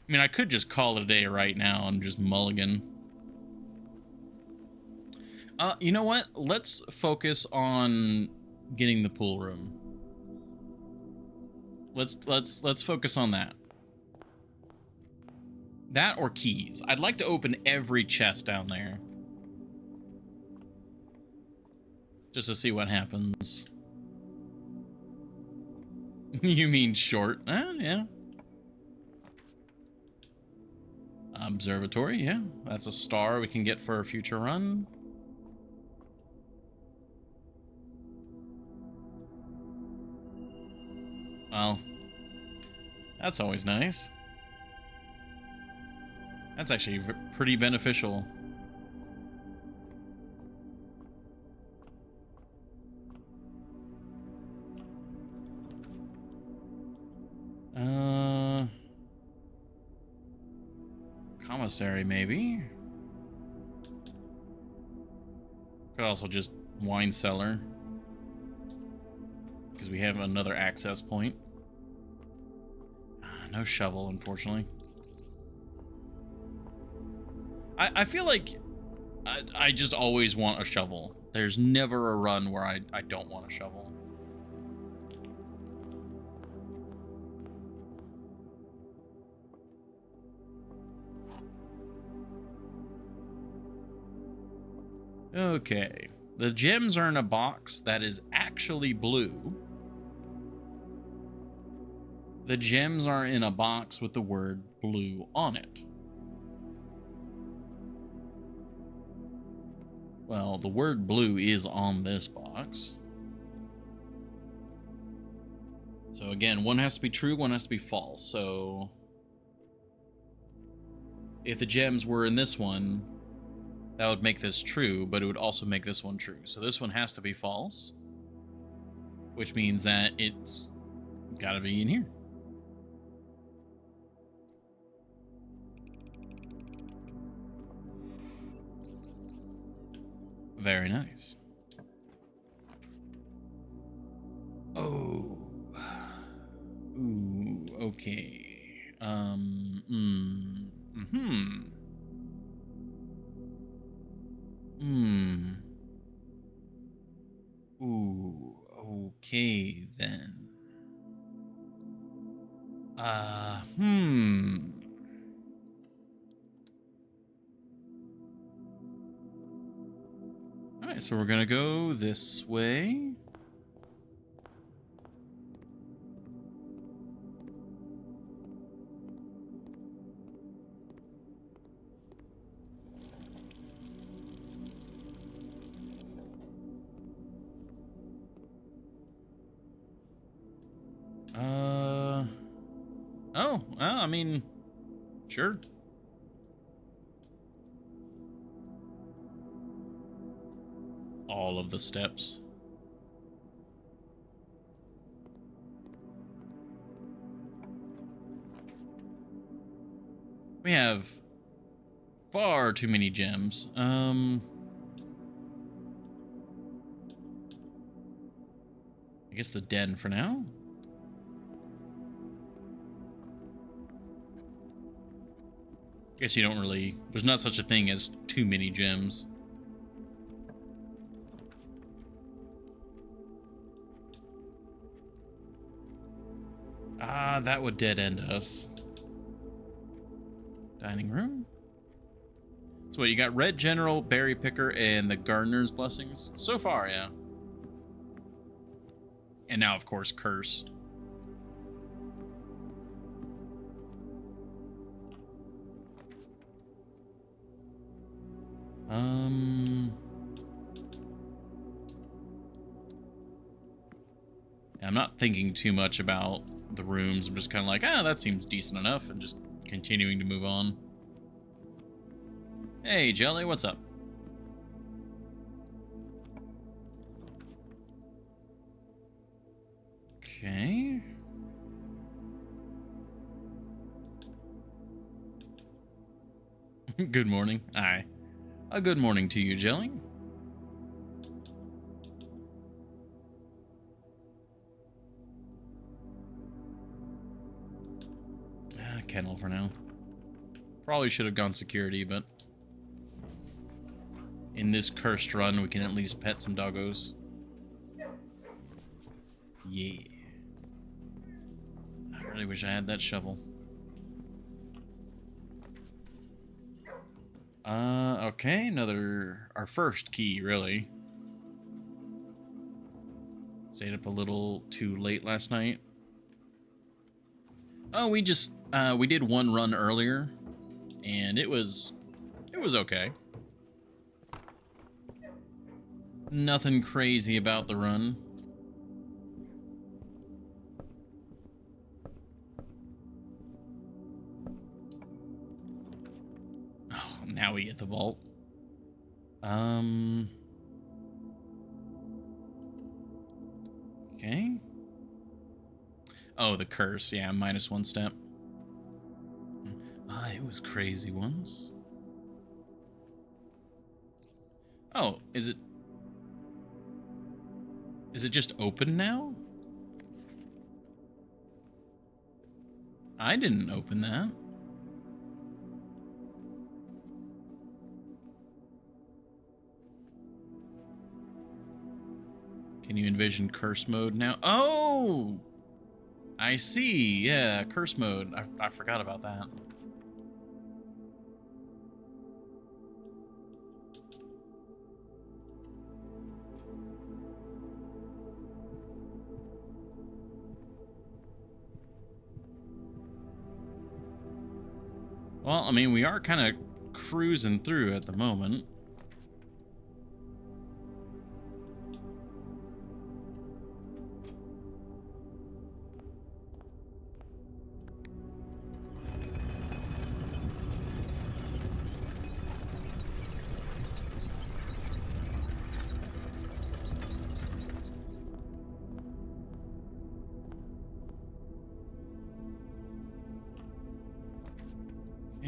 Speaker 1: I mean, I could just call it a day right now and just mulligan. You know what? Let's focus on getting the pool room. Let's focus on that. That or keys. I'd like to open every chest down there. Just to see what happens. You mean short? Yeah. Observatory, yeah. That's a star we can get for a future run. Well, that's always nice. That's actually pretty beneficial. Commissary, maybe? Could also just wine cellar. Because we have another access point. No shovel, unfortunately. I feel like I just always want a shovel. There's never a run where I don't want a shovel. Okay. The gems are in a box that is actually blue. The gems are in a box with the word blue on it. Well, the word blue is on this box. So again, one has to be true, one has to be false. So if the gems were in this one, that would make this true, but it would also make this one true. So this one has to be false, which means that it's got to be in here. Very nice. Oh. Ooh, okay. Ooh, okay then. Alright, so we're gonna go this way. Oh, well, I mean, sure. All of the steps. We have far too many gems. I guess the den for now. Guess you don't really... There's not such a thing as too many gems. Ah, that would dead end us. Dining room? So what, you got Red General, Berry Picker, and the Gardener's Blessings? So far, yeah. And now, of course, Curse. I'm not thinking too much about the rooms. I'm just kind of like, that seems decent enough, and just continuing to move on. Hey, Jelly, what's up? Okay. Good morning. Aye. A good morning to you, Jelly. Kennel for now. Probably should have gone security, but in this cursed run, we can at least pet some doggos. Yeah. I really wish I had that shovel. Okay, our first key, really. Stayed up a little too late last night. Oh, we did one run earlier, and it was okay. Nothing crazy about the run. Oh, now we get the vault. Okay. Oh, the curse. Yeah, -1 step. It was crazy once. Oh, is it just open now? I didn't open that. Can you envision curse mode now? Oh! I see. Yeah, curse mode. I forgot about that. Well, I mean, we are kind of cruising through at the moment.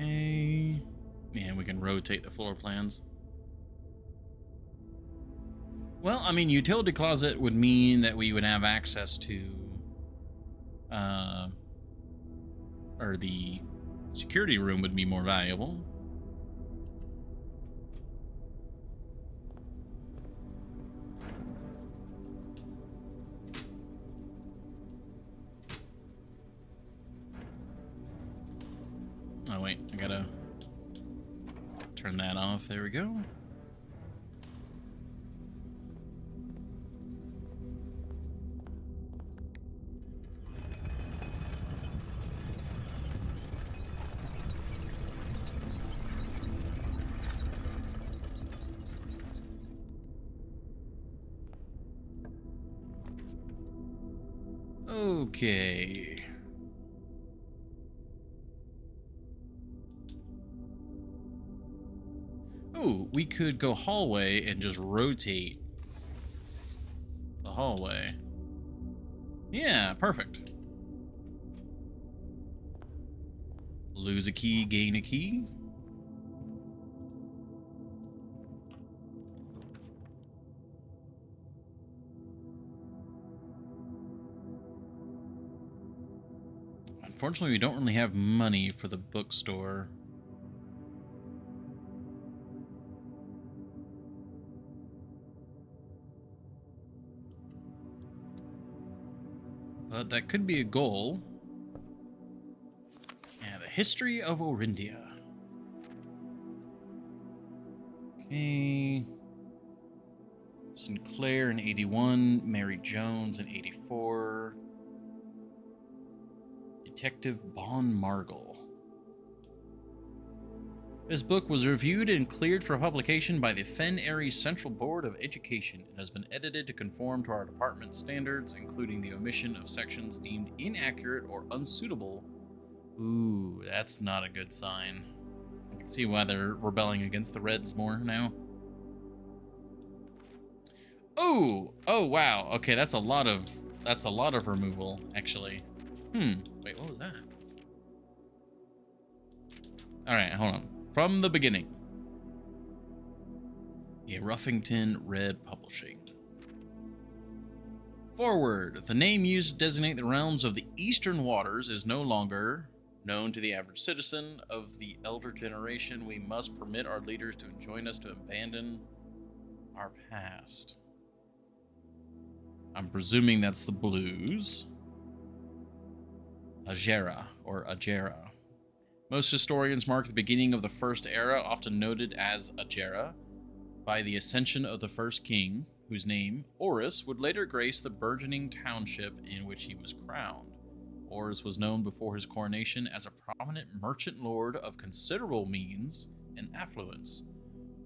Speaker 1: Okay. Yeah, we can rotate the floor plans. Well, I mean, utility closet would mean that we would have access to, or the security room would be more valuable. Oh, wait, I gotta turn that off. There we go. Okay. Oh, we could go hallway and just rotate the hallway. Yeah, perfect. Lose a key, gain a key. Unfortunately, we don't really have money for the bookstore. but that could be a goal. Yeah, the history of Orindia. Okay. Sinclair in 81, Mary Jones in 84. Detective Bon Margle. This book was reviewed and cleared for publication by the Fen Airy Central Board of Education and has been edited to conform to our department's standards, including the omission of sections deemed inaccurate or unsuitable. Ooh, that's not a good sign. I can see why they're rebelling against the Reds more now. Oh wow. Okay, that's a lot of removal, actually. Wait, what was that? All right, hold on. From the beginning. Yeah, Ruffington Red Publishing. Forward. The name used to designate the realms of the Eastern Waters is no longer known to the average citizen of the elder generation. We must permit our leaders to enjoin us to abandon our past. I'm presuming that's the Blues. Ajera, or Ajera. Most historians mark the beginning of the First Era, often noted as Ajera, by the ascension of the first king, whose name, Orus, would later grace the burgeoning township in which he was crowned. Orus was known before his coronation as a prominent merchant lord of considerable means and affluence,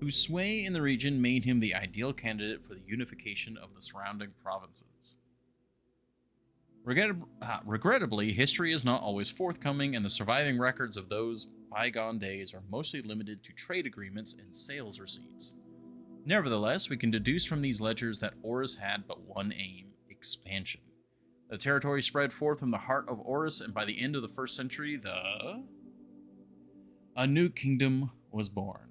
Speaker 1: whose sway in the region made him the ideal candidate for the unification of the surrounding provinces. Regrettably, history is not always forthcoming, and the surviving records of those bygone days are mostly limited to trade agreements and sales receipts. Nevertheless, we can deduce from these ledgers that Orus had but one aim: expansion. The territory spread forth from the heart of Orus, and by the end of the first century, a new kingdom was born.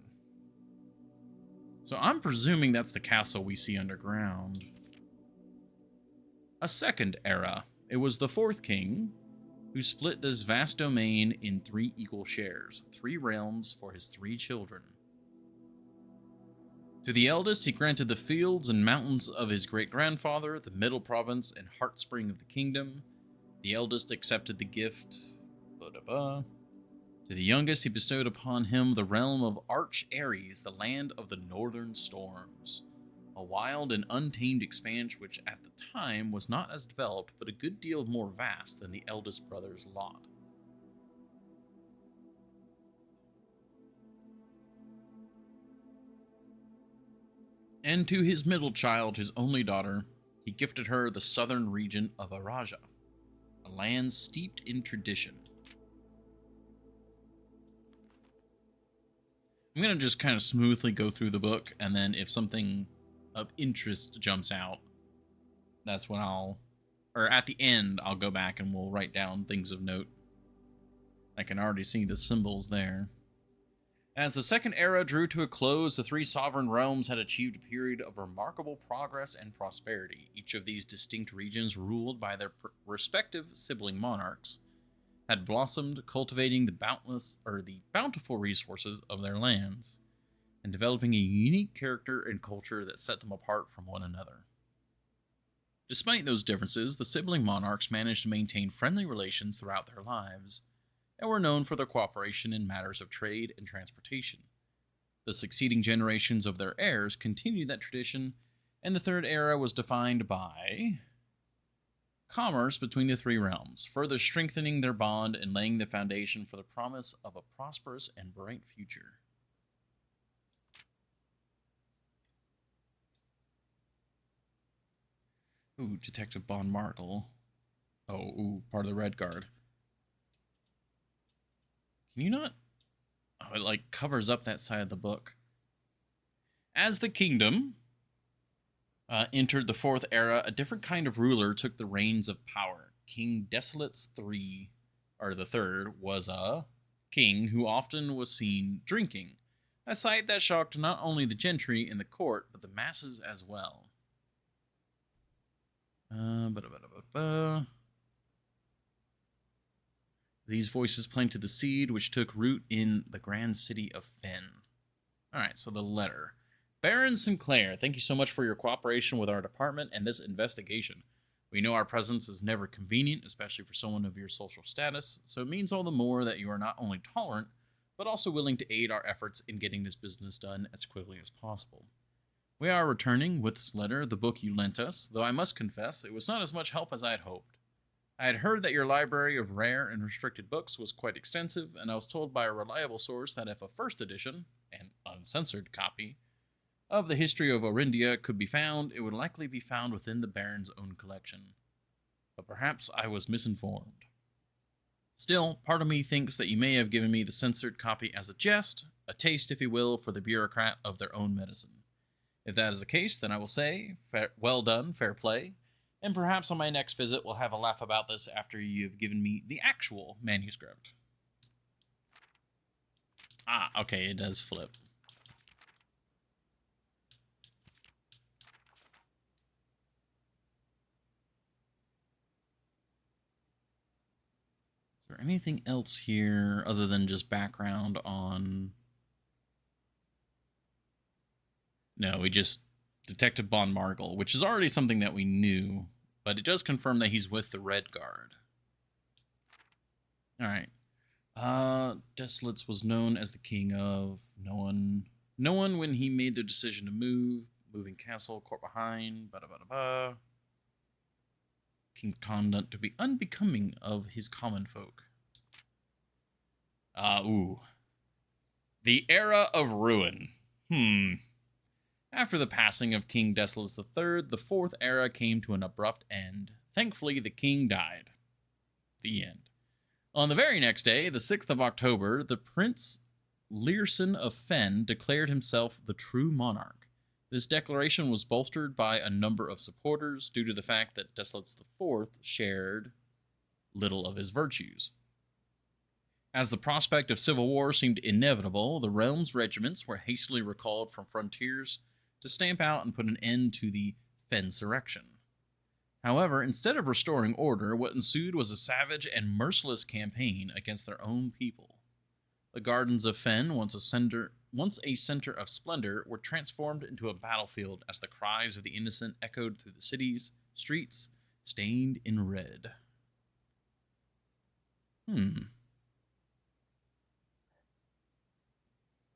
Speaker 1: So I'm presuming that's the castle we see underground. A second era. It was the fourth king who split this vast domain in 3 equal shares, 3 realms for his 3 children. To the eldest, he granted the fields and mountains of his great-grandfather, the middle province and heartspring of the kingdom. The eldest accepted the gift. To the youngest, he bestowed upon him the realm of Arch Ares, the land of the northern storms. A wild and untamed expanse which at the time was not as developed, but a good deal more vast than the eldest brother's lot. And to his middle child, his only daughter, he gifted her the southern region of Araja, a land steeped in tradition. I'm going to just kind of smoothly go through the book, and then if something of interest jumps out, that's when or at the end, I'll go back and we'll write down things of note. I can already see the symbols there. As the second era drew to a close, the 3 sovereign realms had achieved a period of remarkable progress and prosperity. Each of these distinct regions, ruled by their respective sibling monarchs, had blossomed, cultivating the bountiful resources of their lands, and developing a unique character and culture that set them apart from one another. Despite those differences, the sibling monarchs managed to maintain friendly relations throughout their lives, and were known for their cooperation in matters of trade and transportation. The succeeding generations of their heirs continued that tradition, and the third era was defined by commerce between the 3 realms, further strengthening their bond and laying the foundation for the promise of a prosperous and bright future. Ooh, Detective Bon Margle. Oh, ooh, part of the Red Guard. Can you not? Oh, it like covers up that side of the book. As the kingdom entered the 4th era, a different kind of ruler took the reins of power. King Desolates III, or the Third, was a king who often was seen drinking, a sight that shocked not only the gentry in the court, but the masses as well. These voices planted the seed which took root in the grand city of Fen. Alright, so the letter. Baron Sinclair, thank you so much for your cooperation with our department and this investigation. We know our presence is never convenient, especially for someone of your social status, so it means all the more that you are not only tolerant, but also willing to aid our efforts in getting this business done as quickly as possible. We are returning with this letter the book you lent us, though I must confess it was not as much help as I had hoped. I had heard that your library of rare and restricted books was quite extensive, and I was told by a reliable source that if a first edition, an uncensored copy, of the history of Orindia could be found, it would likely be found within the Baron's own collection. But perhaps I was misinformed. Still, part of me thinks that you may have given me the censored copy as a jest, a taste, if you will, for the bureaucrat of their own medicine. If that is the case, then I will say, well done, fair play, and perhaps on my next visit we'll have a laugh about this after you've given me the actual manuscript. Ah, okay, it does flip. Is there anything else here other than just background on... No, we just Detective Von Margel, which is already something that we knew, but it does confirm that he's with the Red Guard. All right. Desolates was known as the king of no one when he made the decision to moving castle, court behind, bada. King's conduct to be unbecoming of his common folk. The era of ruin. After the passing of King Desolates III, the fourth era came to an abrupt end. Thankfully, the king died. The end. On the very next day, the 6th of October, the Prince Learson of Fen declared himself the true monarch. This declaration was bolstered by a number of supporters due to the fact that Desolates IV shared little of his virtues. As the prospect of civil war seemed inevitable, the realm's regiments were hastily recalled from frontiers to stamp out and put an end to the Fensurrection. However, instead of restoring order, what ensued was a savage and merciless campaign against their own people. The gardens of Fen, once a center of splendor, were transformed into a battlefield as the cries of the innocent echoed through the city's streets, stained in red.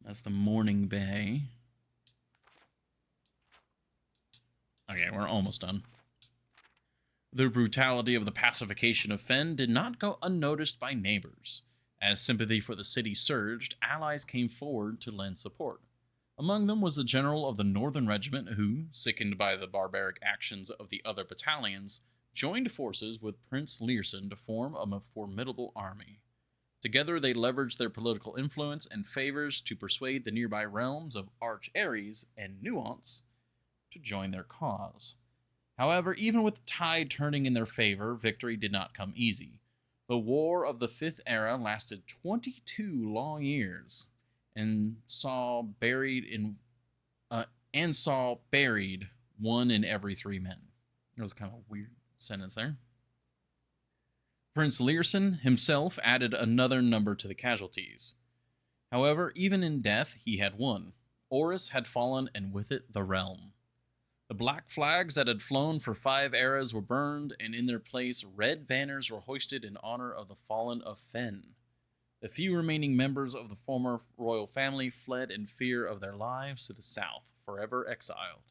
Speaker 1: That's the Morning Bay. Okay, we're almost done. The brutality of the pacification of Fen did not go unnoticed by neighbors. As sympathy for the city surged, allies came forward to lend support. Among them was the general of the Northern Regiment who, sickened by the barbaric actions of the other battalions, joined forces with Prince Learson to form a formidable army. Together they leveraged their political influence and favors to persuade the nearby realms of Arch Ares and Nuance to join their cause. However, even with the tide turning in their favor, victory did not come easy. The War of the Fifth Era lasted 22 long years and saw buried one in every 3 men. That was kind of a weird sentence there. Prince Learson himself added another number to the casualties. However, even in death, he had won. Oris had fallen, and with it, the realm. The black flags that had flown for 5 eras were burned, and in their place, red banners were hoisted in honor of the fallen of Fen. The few remaining members of the former royal family fled in fear of their lives to the south, forever exiled.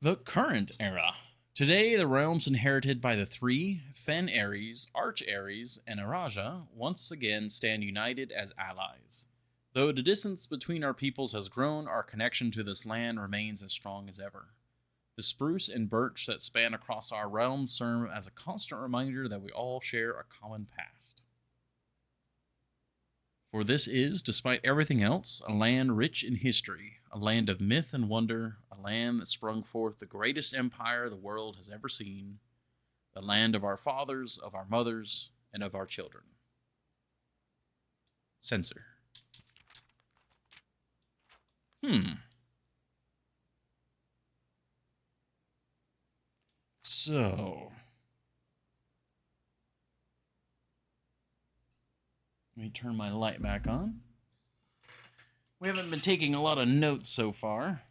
Speaker 1: The current era. Today, the realms inherited by the 3, Fen Ares, Arch Ares, and Araja, once again stand united as allies. Though the distance between our peoples has grown, our connection to this land remains as strong as ever. The spruce and birch that span across our realms serve as a constant reminder that we all share a common past. For this is, despite everything else, a land rich in history, a land of myth and wonder, a land that sprung forth the greatest empire the world has ever seen, the land of our fathers, of our mothers, and of our children. Censor. So, let me turn my light back on. We haven't been taking a lot of notes so far.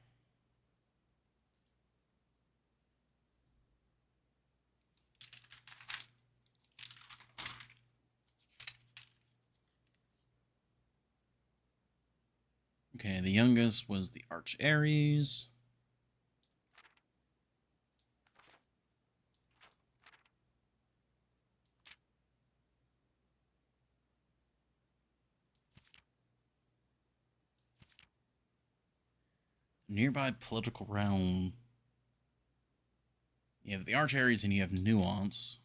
Speaker 1: Okay, the youngest was the Arch Aries. Nearby political realm. You have the Arch Aries and you have Nuance.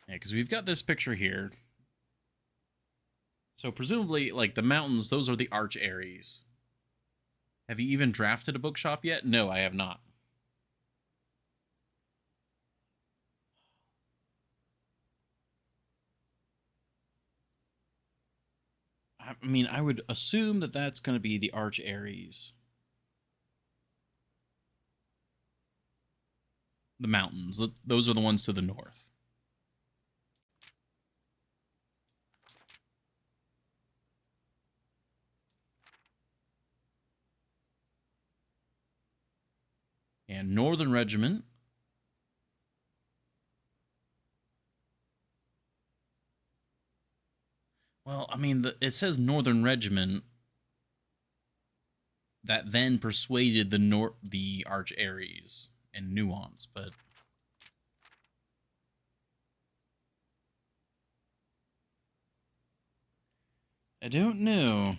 Speaker 1: Yeah, because we've got this picture here. So presumably, like, the mountains, those are the Arch Aries. Have you even drafted a bookshop yet? No, I have not. I mean, I would assume that that's going to be the Arch Aries. The mountains. Those are the ones to the north. And Northern Regiment. Well, I mean, it says Northern Regiment that then persuaded the Arch Aries and Nuance, but I don't know.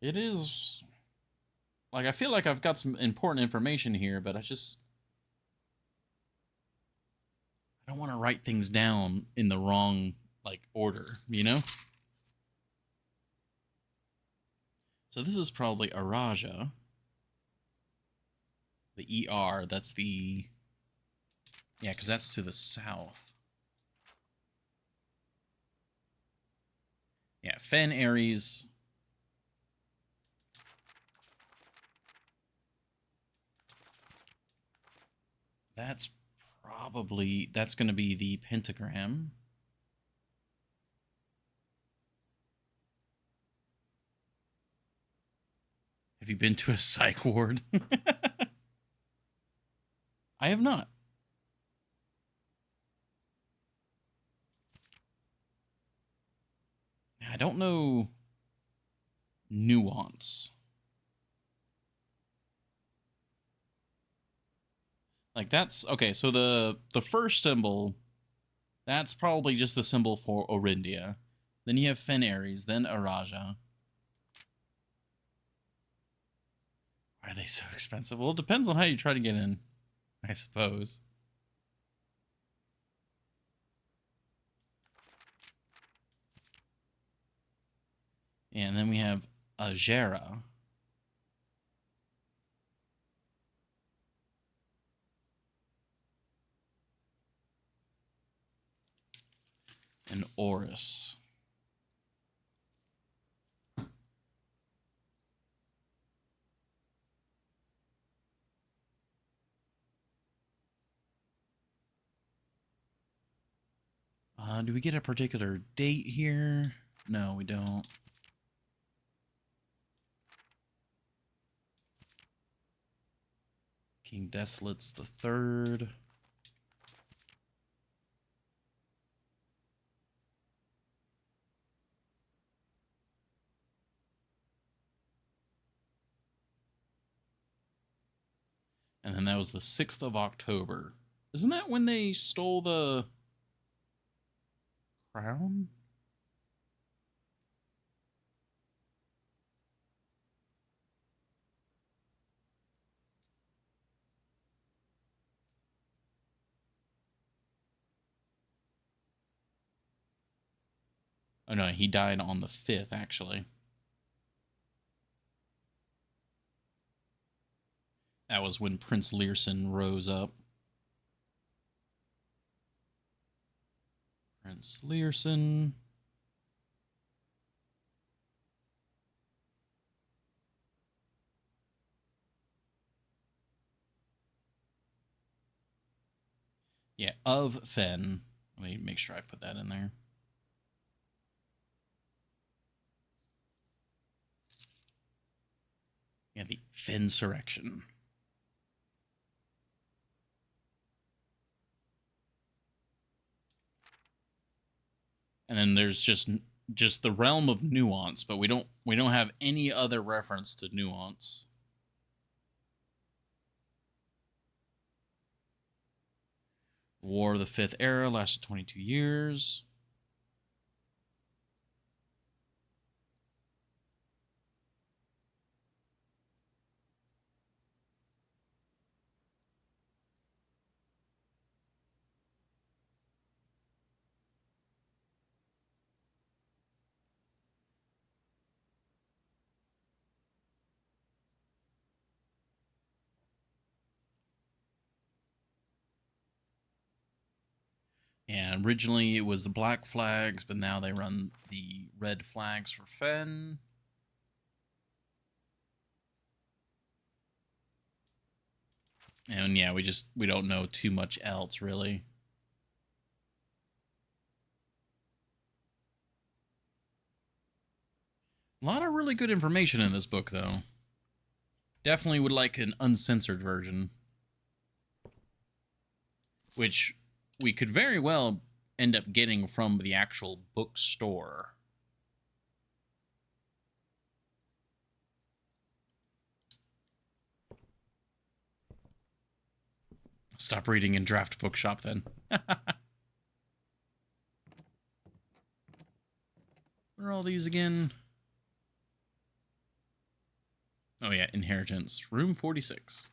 Speaker 1: It is like I feel like I've got some important information here, but I don't want to write things down in the wrong like order, you know? So this is probably Araja. The ER, that's the yeah, because that's to the south. Yeah, Fen Aries. That's going to be the pentagram. Have you been to a psych ward? I have not. I don't know Nuance. Like that's okay, so the first symbol, that's probably just the symbol for Orindia. Then you have Fen Aries, then Araja. Why are they so expensive? Well, it depends on how you try to get in, I suppose. And then we have Ajera. And Oris. Do we get a particular date here? No, we don't. King Desolate's the third. And then that was the 6th of October. Isn't that when they stole the crown? Oh no, he died on the 5th, actually. That was when Prince Learson rose up. Prince Learson. Yeah, of Fen. Let me make sure I put that in there. Yeah, the Fensurrection. And then there's just the realm of nuance, but we don't have any other reference to nuance. War of the Fifth Era lasted 22 years. And originally it was the black flags, but now they run the red flags for Fen. And yeah, we don't know too much else really. A lot of really good information in this book though. Definitely would like an uncensored version. Which we could very well end up getting from the actual bookstore. Stop reading in Draft Bookshop then. Where are all these again? Oh yeah, Inheritance. Room 46.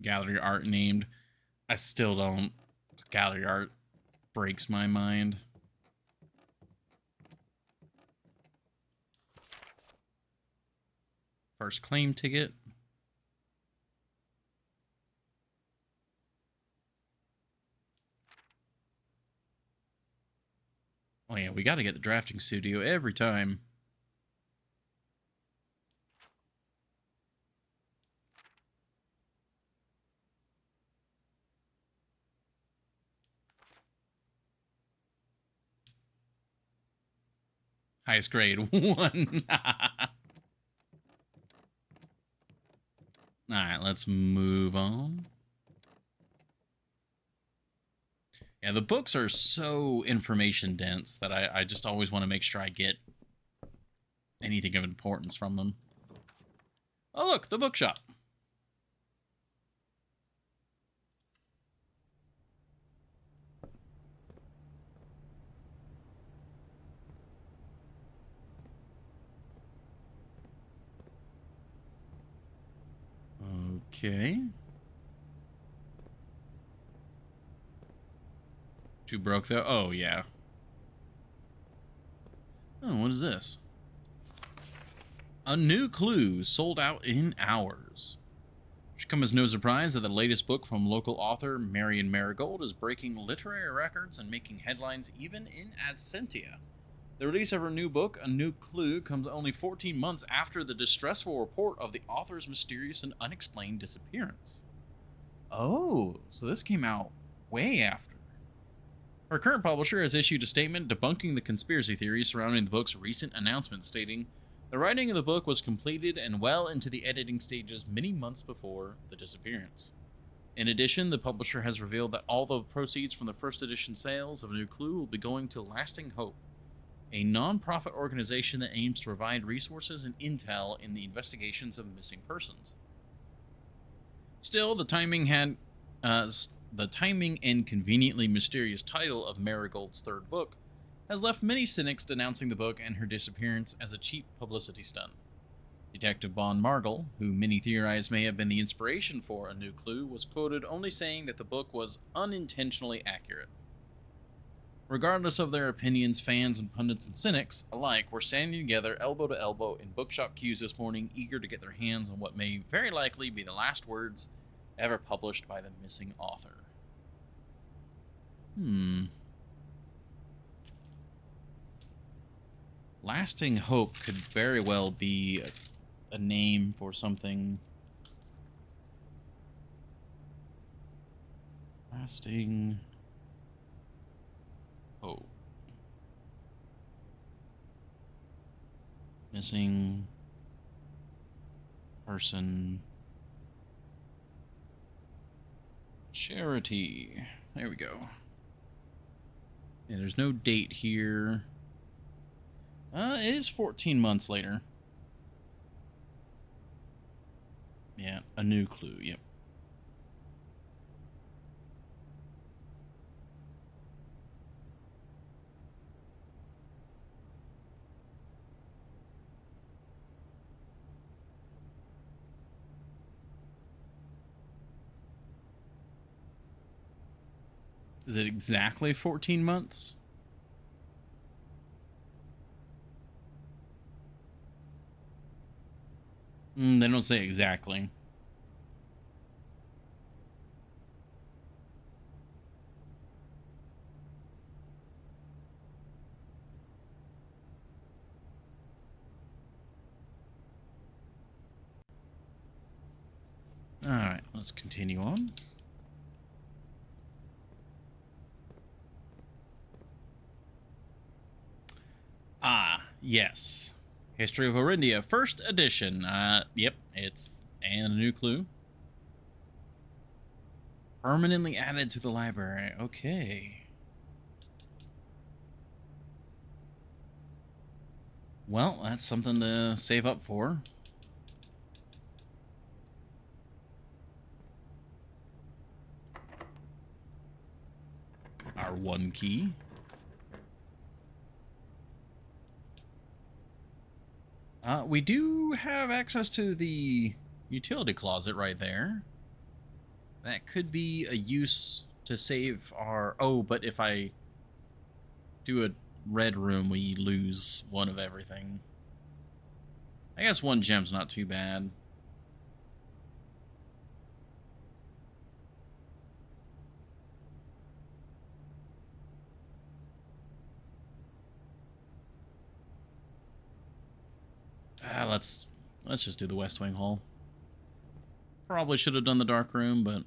Speaker 1: Gallery art named. I still don't. Gallery art breaks my mind. First claim ticket. Oh yeah, we got to get the drafting studio every time. Highest grade, 1. Alright, let's move on. Yeah, the books are so information dense that I just always want to make sure I get anything of importance from them. Oh look, the bookshop. Okay. Too broke though? Oh, yeah. Oh, what is this? A new clue sold out in hours. It should come as no surprise that the latest book from local author Marion Marigold is breaking literary records and making headlines even in Absentia. The release of her new book, A New Clue, comes only 14 months after the distressful report of the author's mysterious and unexplained disappearance. Oh, so this came out way after. Her current publisher has issued a statement debunking the conspiracy theories surrounding the book's recent announcement, stating, "The writing of the book was completed and well into the editing stages many months before the disappearance." In addition, the publisher has revealed that all the proceeds from the first edition sales of A New Clue will be going to Lasting Hope, a non-profit organization that aims to provide resources and intel in the investigations of missing persons. Still, the timing and conveniently mysterious title of Marigold's third book has left many cynics denouncing the book and her disappearance as a cheap publicity stunt. Detective Bon Margall, who many theorize may have been the inspiration for A New Clue, was quoted only saying that the book was unintentionally accurate. Regardless of their opinions, fans and pundits and cynics alike were standing together elbow to elbow in bookshop queues this morning, eager to get their hands on what may very likely be the last words ever published by the missing author. Lasting Hope could very well be a name for something. Lasting Hope. Missing person. Charity. There we go. Yeah, there's no date here. It is 14 months later. Yeah, a new clue, yep. Is it exactly 14 months? They don't say exactly. Alright, let's continue on. Ah, yes. History of Orindia, first edition. Yep, it's and a new clue. Permanently added to the library. Okay. Well, that's something to save up for. Our one key. We do have access to the utility closet right there. That could be a use to save our... Oh, but if I do a red room, we lose one of everything. I guess one gem's not too bad. Let's just do the West Wing Hall. Probably should have done the dark room, but...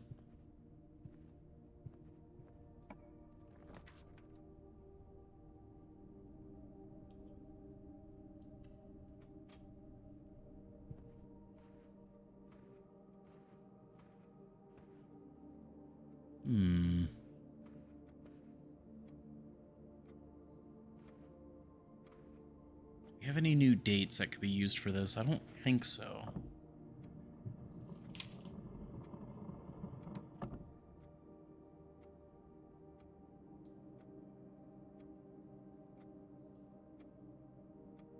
Speaker 1: Do you have any new dates that could be used for this? I don't think so.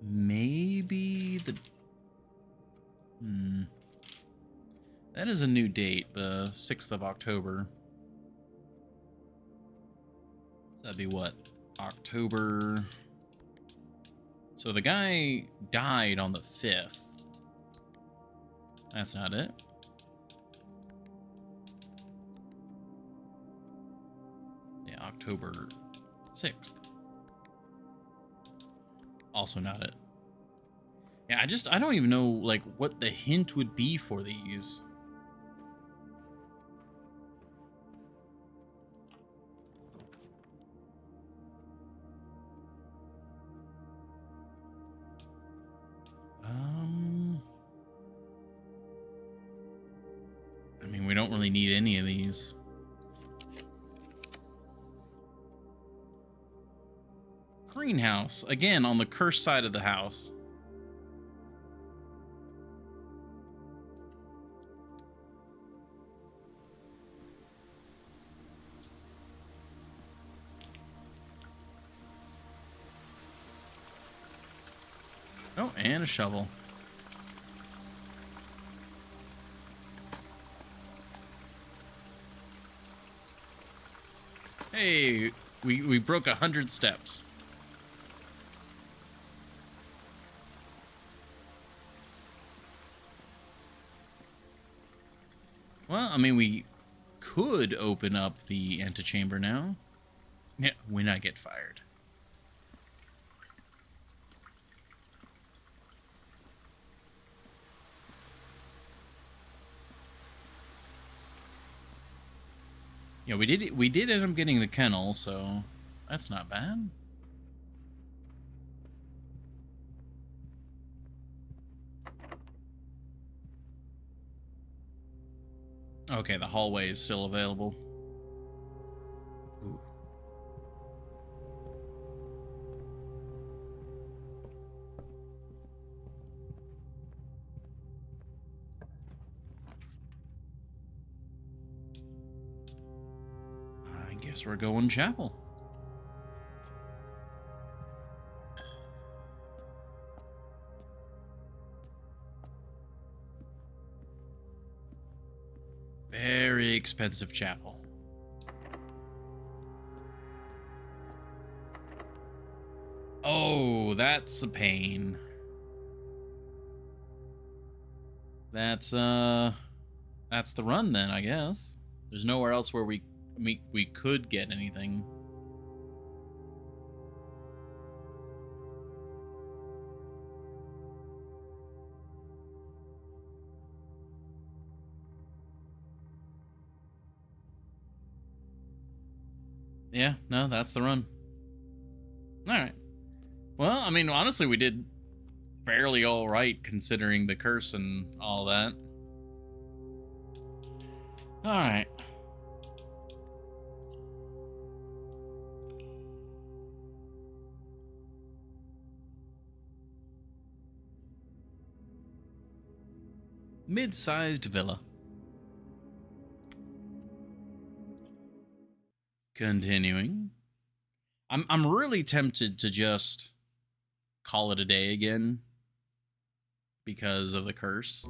Speaker 1: Maybe the... That is a new date, the 6th of October. That'd be what? October... So the guy died on the 5th. That's not it. Yeah, October 6th. Also not it. Yeah, I don't even know, like, what the hint would be for these. I mean, we don't really need any of these. Greenhouse, again, on the cursed side of the house. Oh, and a shovel. Hey, We broke 100 steps. Well, I mean, we could open up the antechamber now. Yeah, when I get fired. Yeah, we did end up getting the kennel, so that's not bad. Okay, the hallway is still available. Ooh. I guess we're going chapel. Very expensive chapel. Oh, that's a pain. That's the run then, I guess. There's nowhere else where we could get anything. Yeah, no, that's the run. All right. Well, I mean, honestly, we did fairly all right considering the curse and all that. All right. Mid-sized villa. Continuing. I'm really tempted to just call it a day again because of the curse.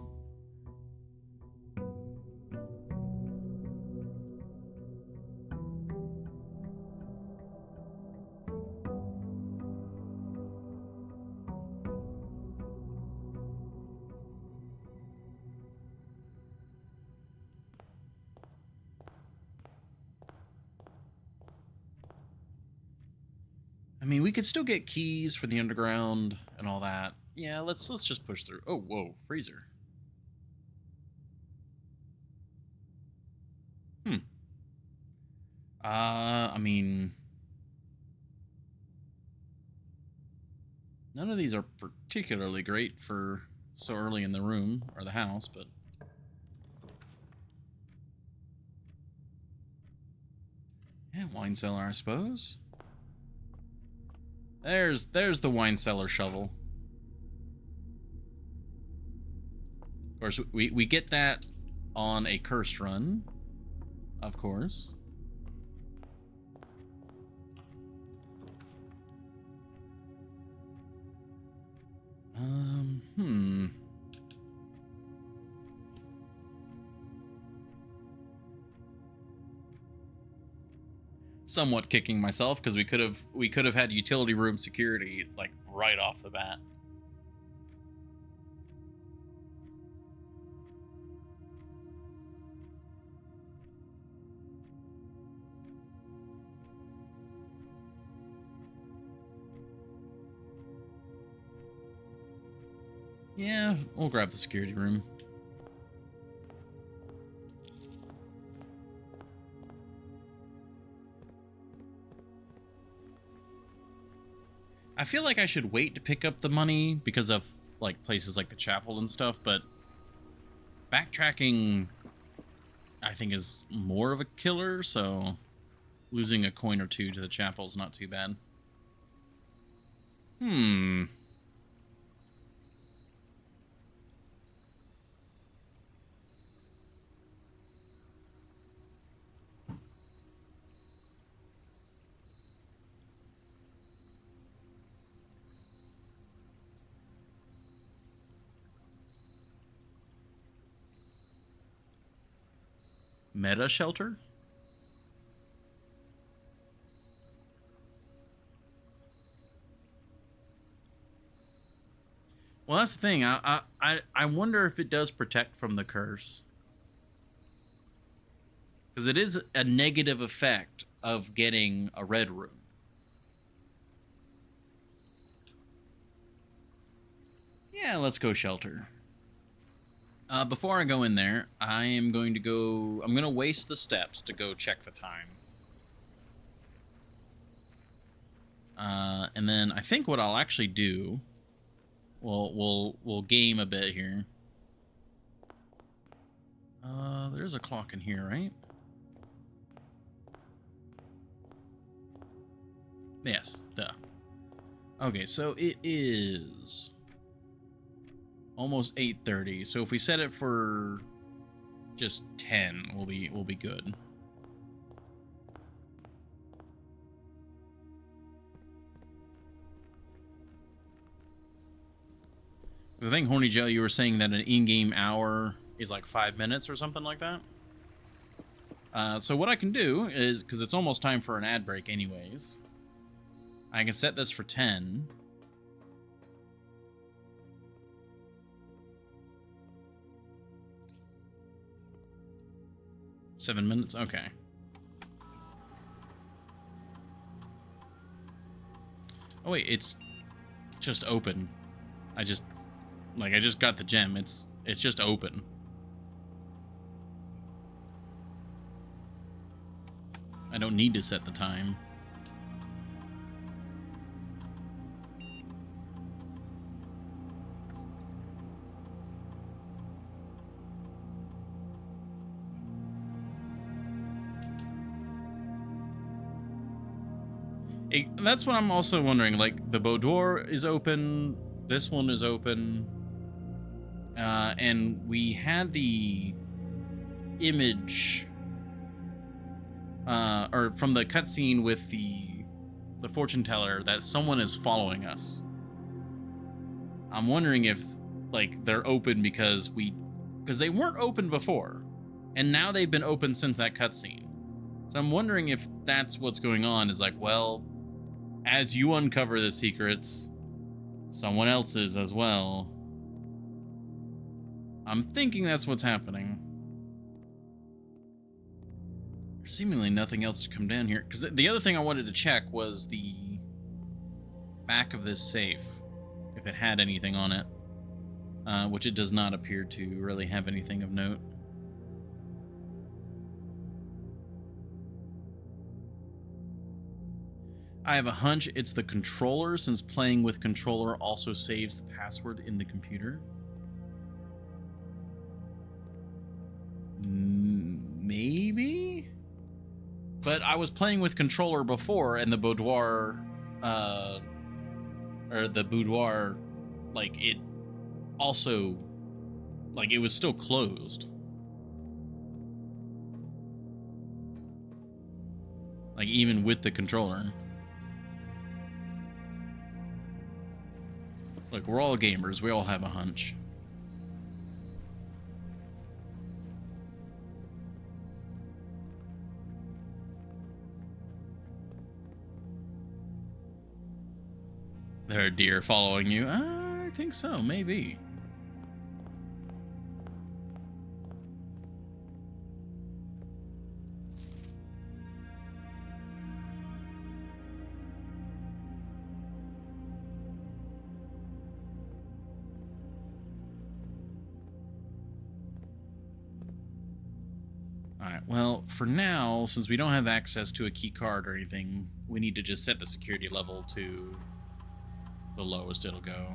Speaker 1: I mean, we could still get keys for the underground and all that. Yeah, let's just push through. Oh, whoa, freezer. I mean, none of these are particularly great for so early in the room or the house, but yeah, wine cellar, I suppose. There's the wine cellar shovel. Of course, we get that on a cursed run, of course. Somewhat kicking myself because we could have had utility room security like right off the bat. Yeah, we'll grab the security room. I feel like I should wait to pick up the money because of like places like the chapel and stuff, but backtracking I think is more of a killer, so losing a coin or two to the chapel is not too bad. Meta shelter? Well, that's the thing. I wonder if it does protect from the curse. Because it is a negative effect of getting a red room. Yeah, let's go shelter. Before I go in there, I'm going to waste the steps to go check the time. And then I think what I'll actually do, we'll game a bit here. There's a clock in here, right? Yes, duh. Okay, so it is almost 8:30. So if we set it for just 10, we'll be good. I think, Horny Joe, you were saying that an in-game hour is like 5 minutes or something like that. So what I can do is, because it's almost time for an ad break anyways, I can set this for 10. Seven minutes? Okay. Oh wait, it's just open. I just got the gem. It's just open. I don't need to set the time. That's what I'm also wondering. Like, the boudoir is open. This one is open. And we had the image, or from the cutscene with the fortune teller, that someone is following us. I'm wondering if, like, they're open because they weren't open before, and now they've been open since that cutscene. So I'm wondering if that's what's going on. Is like, well, as you uncover the secrets, someone else is as well. I'm thinking that's what's happening. There's seemingly nothing else to come down here. Because the other thing I wanted to check was the back of this safe, if it had anything on it, which it does not appear to really have anything of note. I have a hunch it's the controller, since playing with controller also saves the password in the computer. Maybe? But I was playing with controller before, and the boudoir, like, it also, like, it was still closed. Like, even with the controller. Look, we're all gamers. We all have a hunch. There are deer following you. I think so, maybe. Alright, well, for now, since we don't have access to a key card or anything, we need to just set the security level to the lowest it'll go.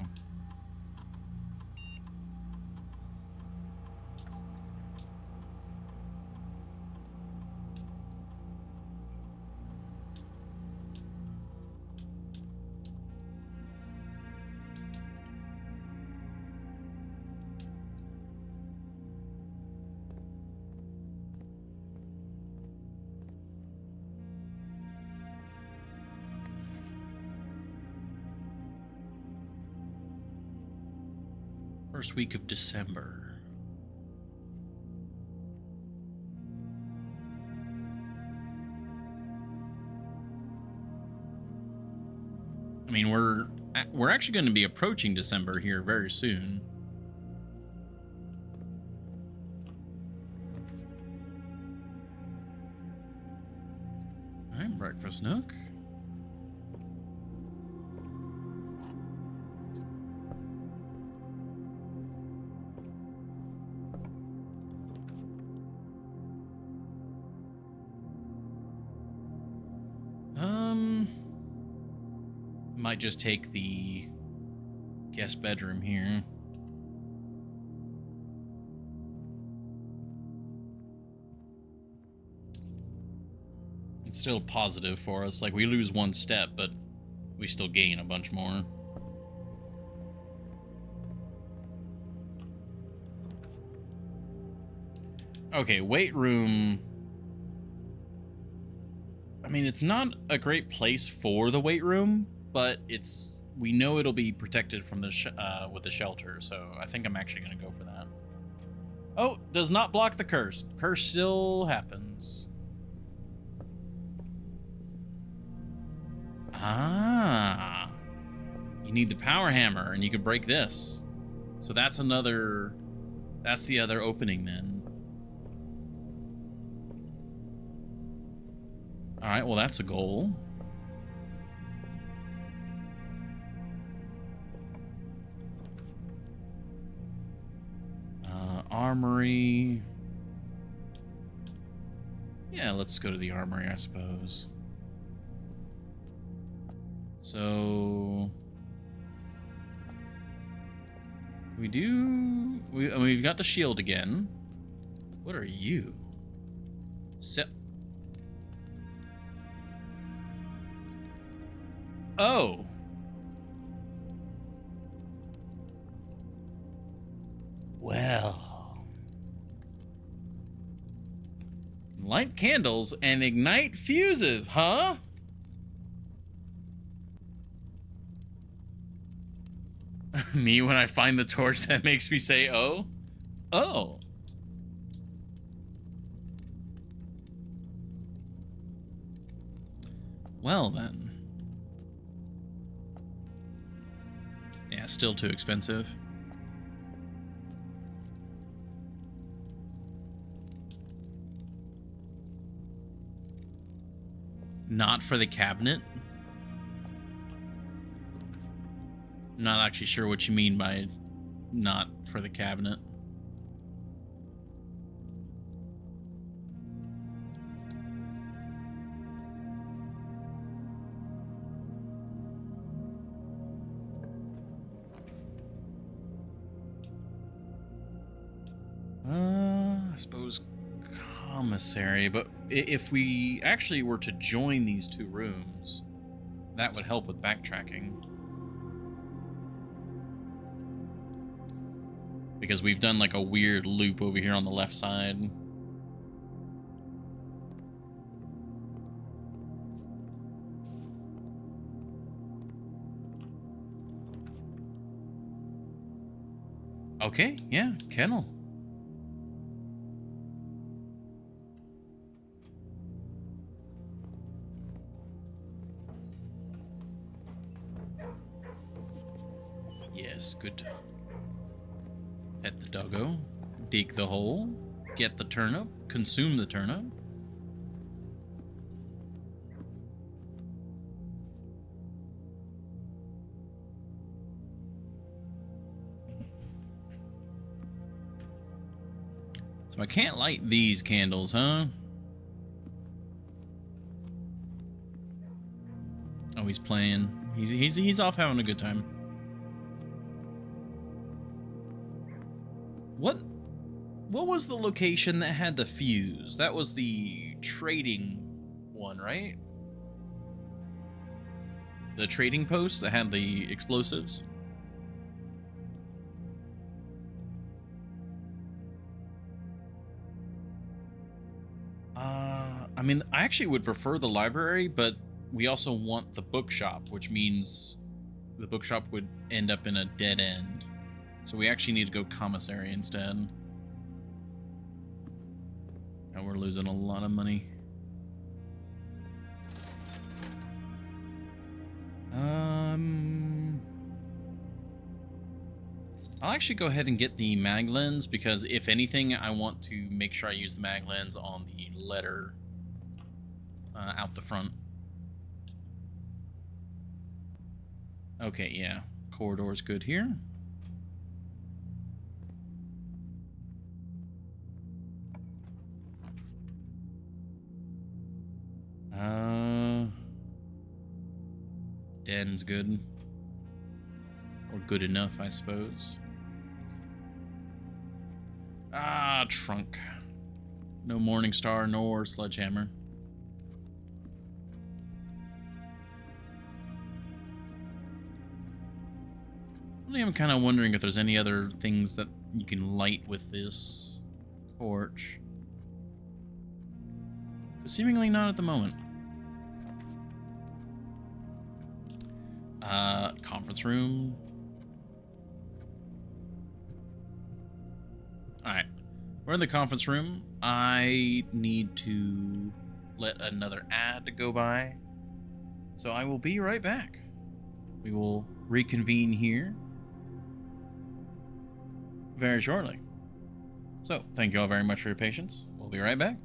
Speaker 1: First week of December. I mean, we're We're actually going to be approaching December here very soon. All right, breakfast nook. Might just take the guest bedroom here. It's still positive for us. Like, we lose one step, but we still gain a bunch more. Okay, weight room. I mean, it's not a great place for the weight room, but we know it'll be protected from the with the shelter, so I think I'm actually going to go for that. Oh, does not block the curse. Curse still happens. Ah. You need the power hammer, and you can break this. So that's the other opening then. Alright, well that's a goal. Armory. Yeah, let's go to the armory, I suppose. So we've got the shield again. What are you? Oh. Well. Light candles and ignite fuses, huh? Me when I find the torch that makes me say, oh? Oh. Well then. Yeah, still too expensive. Not for the cabinet? I'm not actually sure what you mean by not for the cabinet. I suppose commissary, but if we actually were to join these two rooms, that would help with backtracking. Because we've done like a weird loop over here on the left side. Okay, yeah, kennel. Yes, good. Pet the doggo. Dig the hole. Get the turnip. Consume the turnip. So I can't light these candles, huh? Oh, he's playing. He's off having a good time. What was the location that had the fuse? That was the trading one, right? The trading post that had the explosives? I mean, I actually would prefer the library, but we also want the bookshop, which means the bookshop would end up in a dead end. So we actually need to go commissary instead. And we're losing a lot of money. I'll actually go ahead and get the mag lens because if anything, I want to make sure I use the mag lens on the letter out the front. Okay, yeah. Corridor's good here. Den's good. Or good enough, I suppose. Ah, trunk. No Morningstar nor Sledgehammer. I'm kind of wondering if there's any other things that you can light with this torch. But seemingly not at the moment. Conference room. Alright. We're in the conference room. I need to let another ad go by. So I will be right back. We will reconvene here very shortly. So, thank you all very much for your patience. We'll be right back.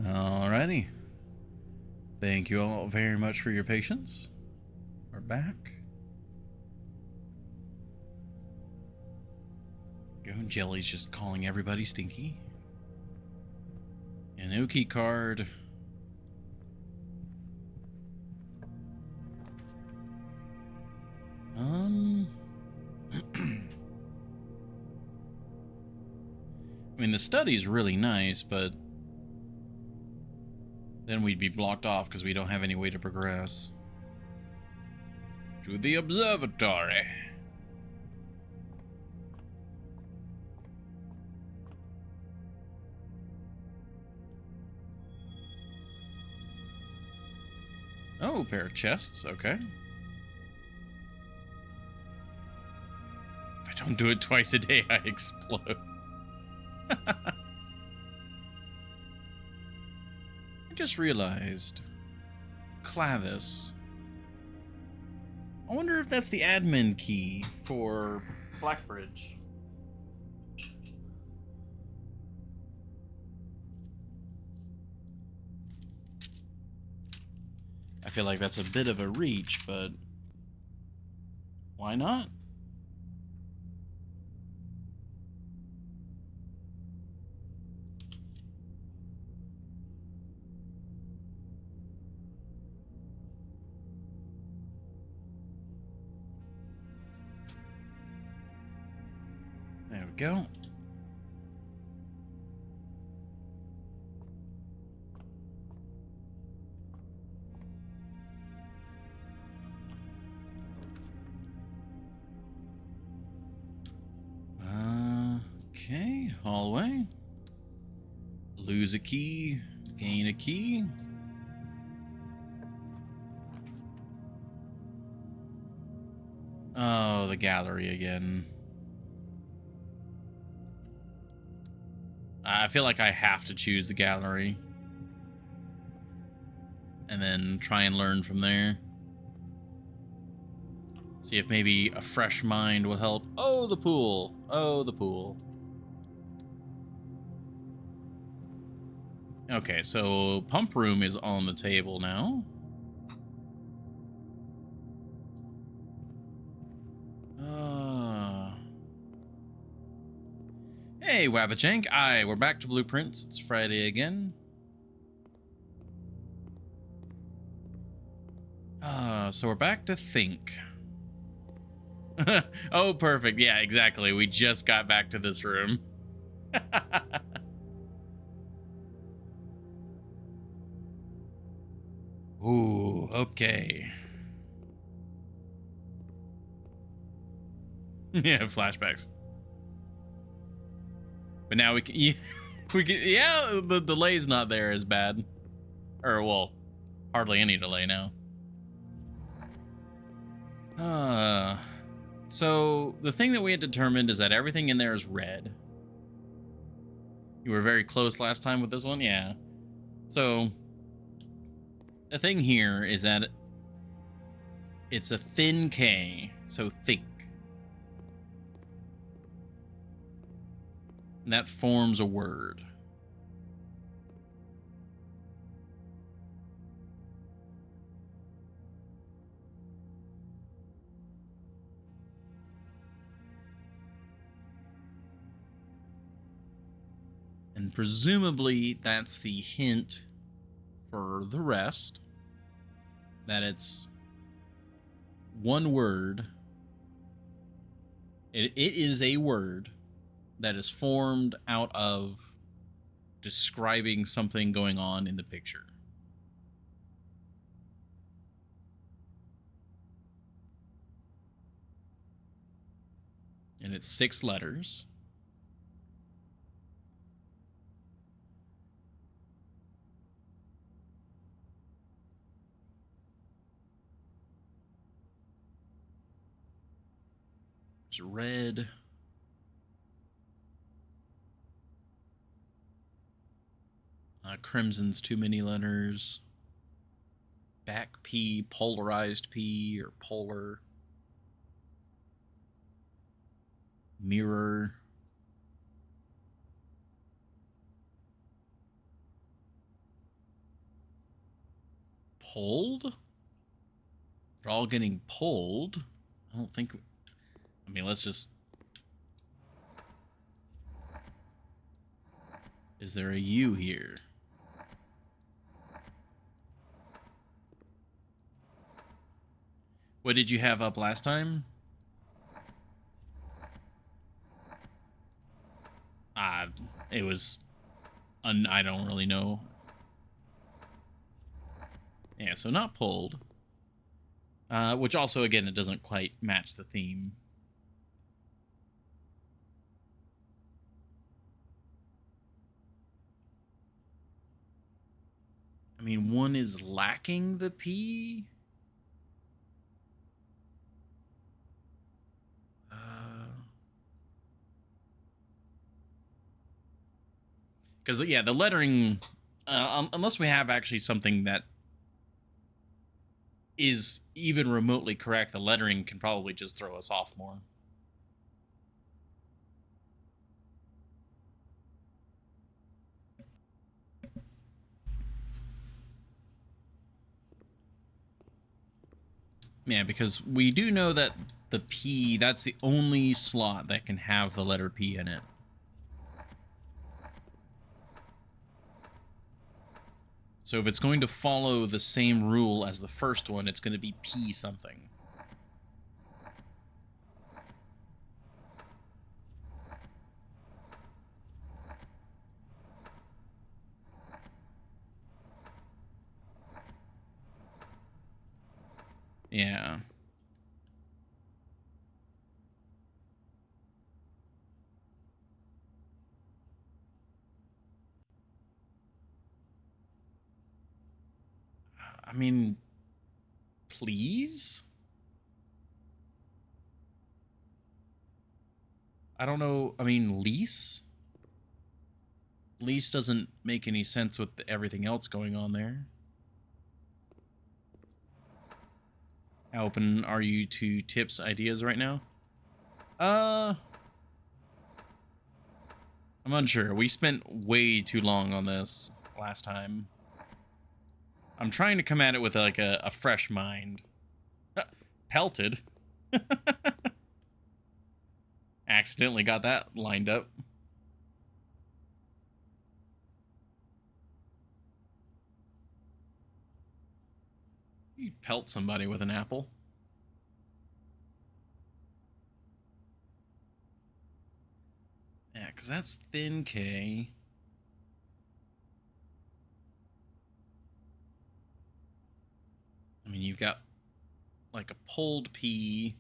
Speaker 1: Alrighty. Thank you all very much for your patience. We're back. Go. Jelly's just calling everybody stinky. And no key card. I mean, the study's really nice, but then we'd be blocked off because we don't have any way to progress. To the observatory. Oh, pair of chests, okay. If I don't do it twice a day, I explode. I just realized. Clavis. I wonder if that's the admin key for Blackbridge. I feel like that's a bit of a reach, but why not? There we go. Okay, hallway. Lose a key, gain a key. Oh, the gallery again. I feel like I have to choose the gallery. And then try and learn from there. See if maybe a fresh mind will help. Oh, the pool. Oh, the pool. Okay, so pump room is on the table now. Hey, Wabachank. Aye, we're back to Blueprints. It's Friday again. So we're back to think. Oh, perfect. Yeah, exactly. We just got back to this room. Ooh, okay. Yeah, flashbacks. But now we can, yeah, the delay's not there as bad. Or, well, hardly any delay now. So the thing that we had determined is that everything in there is red. You were very close last time with this one, yeah. So the thing here is that it's a thin K, so think. And that forms a word. And presumably that's the hint for the rest. That it's one word. It is a word that is formed out of describing something going on in the picture. And it's 6 letters. It's red. Crimson's too many letters. Back P, polarized P, or polar. Mirror. Pulled? They're all getting pulled. I don't think... I mean, let's just... Is there a U here? What did you have up last time? It was... I don't really know. Yeah, so not pulled. Which also, again, it doesn't quite match the theme. I mean, one is lacking the P. Because, yeah, the lettering, unless we have actually something that is even remotely correct, the lettering can probably just throw us off more. Yeah, because we do know that the P, that's the only slot that can have the letter P in it. So if it's going to follow the same rule as the first one, it's going to be P something. Yeah. I mean, please? I don't know. I mean, lease? Lease doesn't make any sense with everything else going on there. How open are you to tips, ideas right now? I'm unsure. We spent way too long on this last time. I'm trying to come at it with like a fresh mind. Pelted. Accidentally got that lined up. You pelt somebody with an apple. Yeah, because that's thin K. I mean, you've got like a pulled P.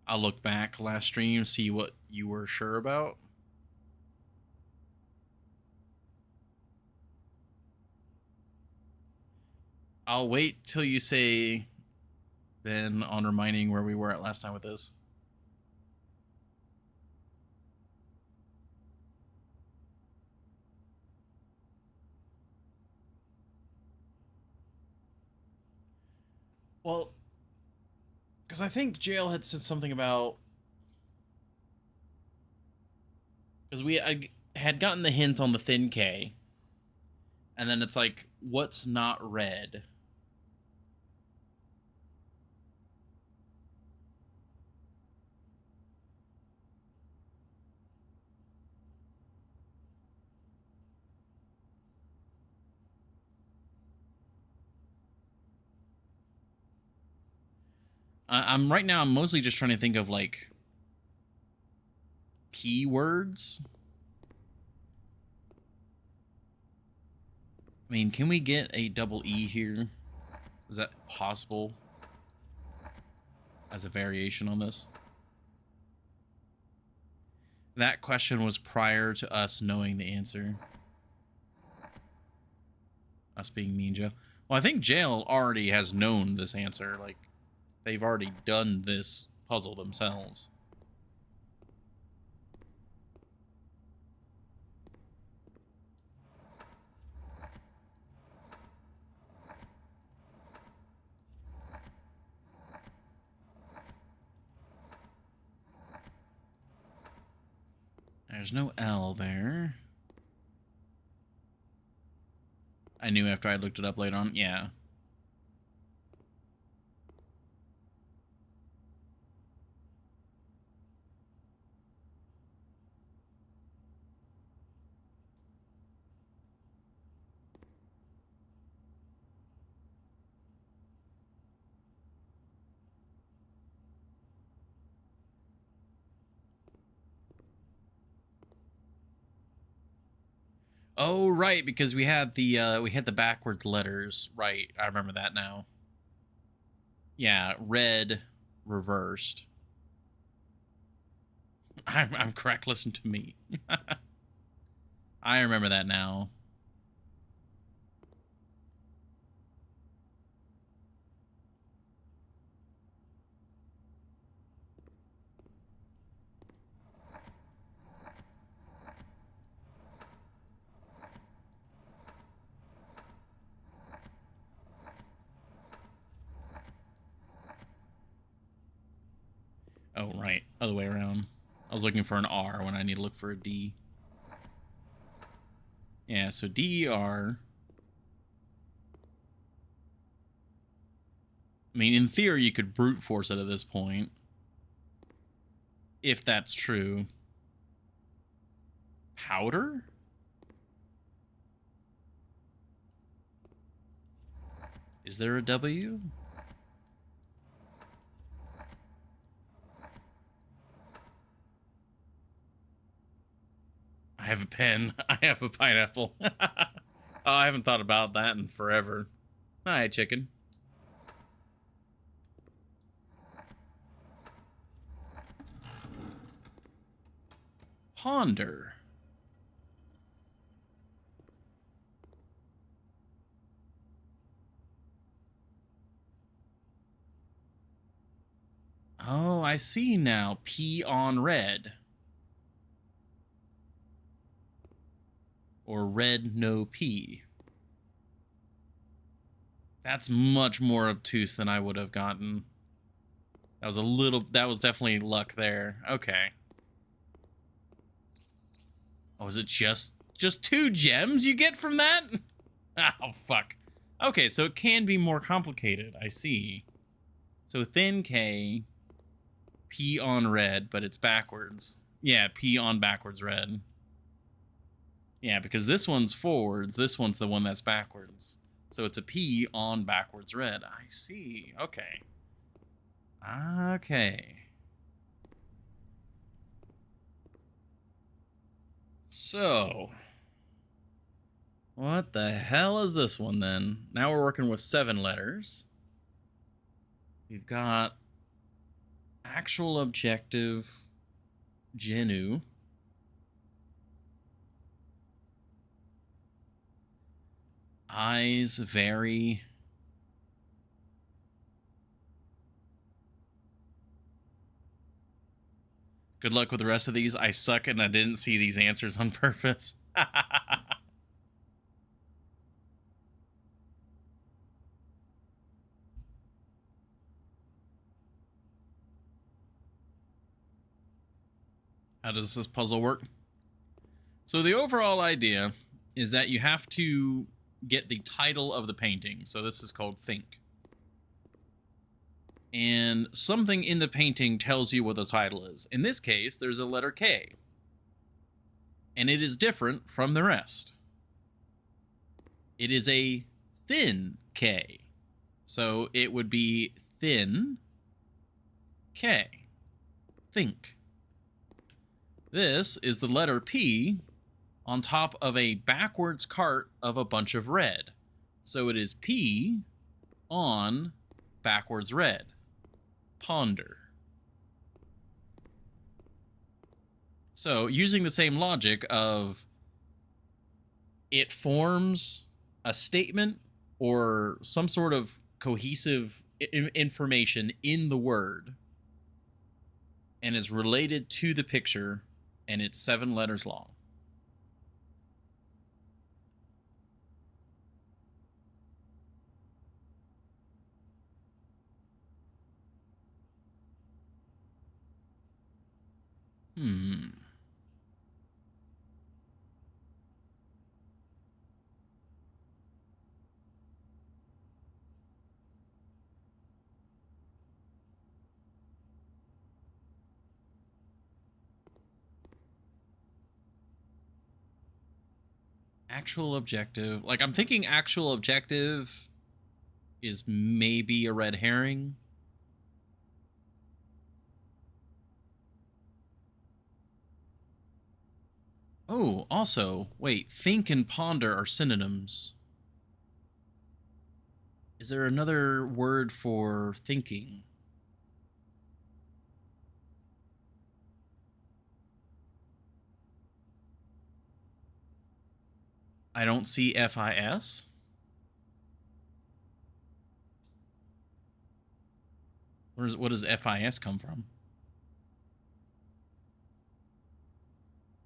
Speaker 1: I'll look back last stream, see what you were sure about. I'll wait till you say then on reminding where we were at last time with this. Well, because I think Jail had said something about... Because we had gotten the hint on the thin K. And then it's like, what's not red? I'm right now, I'm mostly just trying to think of like P words. I mean, can we get a double E here? Is that possible as a variation on this? That question was prior to us knowing the answer. Us being me and Joe. Well, I think Jail already has known this answer. Like, they've already done this puzzle themselves. There's no L there. I knew after I looked it up later on. Yeah. Oh, right, because we had the backwards letters. Right, I remember that now. Yeah, red reversed. I'm correct. Listen to me. I remember that now. Oh, right. Other way around. I was looking for an R when I need to look for a D. Yeah, so DER. I mean, in theory, you could brute force it at this point. If that's true. Powder? Is there a W? I have a pen. I have a pineapple. Oh, I haven't thought about that in forever. Hi, chicken. Ponder. Oh, I see now. P on red. Or red no P. That's much more obtuse than I would have gotten. That was definitely luck there. Okay. Oh, is it just 2 gems you get from that? Oh, fuck. Okay, so it can be more complicated. I see. So thin K, P on red, but it's backwards. Yeah, P on backwards red. Yeah, because this one's forwards. This one's the one that's backwards. So it's a P on backwards red. I see. Okay. Okay. So, what the hell is this one then? Now we're working with 7 letters. We've got actual objective genu. Eyes vary. Good luck with the rest of these. I suck and I didn't see these answers on purpose. How does this puzzle work? So the overall idea is that you have to get the title of the painting. So this is called Think. And something in the painting tells you what the title is. In this case, there's a letter K. And it is different from the rest. It is a thin K. So it would be thin K. Think. This is the letter P on top of a backwards cart of a bunch of red. So it is P on backwards red. Ponder. So using the same logic of it forms a statement or some sort of cohesive information in the word and is related to the picture, and it's 7 letters long. Actual objective. Like, I'm thinking actual objective is maybe a red herring. Oh, also, wait, think and ponder are synonyms. Is there another word for thinking? I don't see FIS. What does FIS come from?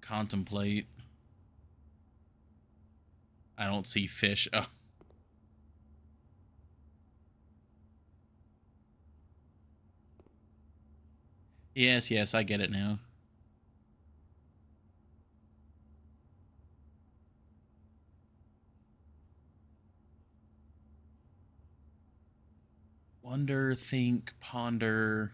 Speaker 1: Contemplate. I don't see fish. Oh. Yes, yes, I get it now. Wonder, think, ponder.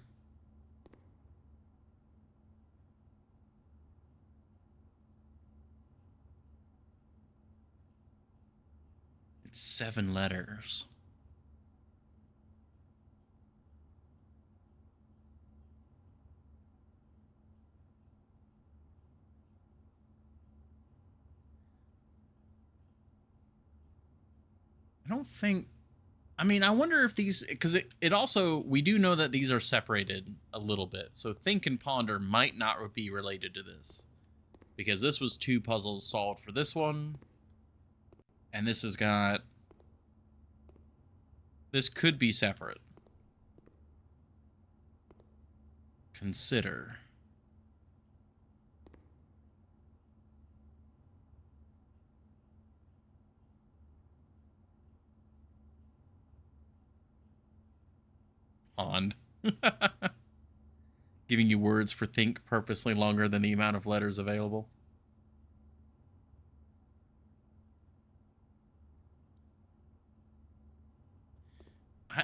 Speaker 1: It's 7 letters. I don't think. I mean, I wonder if these, because it also, we do know that these are separated a little bit. So think and ponder might not be related to this. Because this was 2 puzzles solved for this one. And this has got. This could be separate. Consider. Pond. Giving you words for think purposely longer than the amount of letters available. I,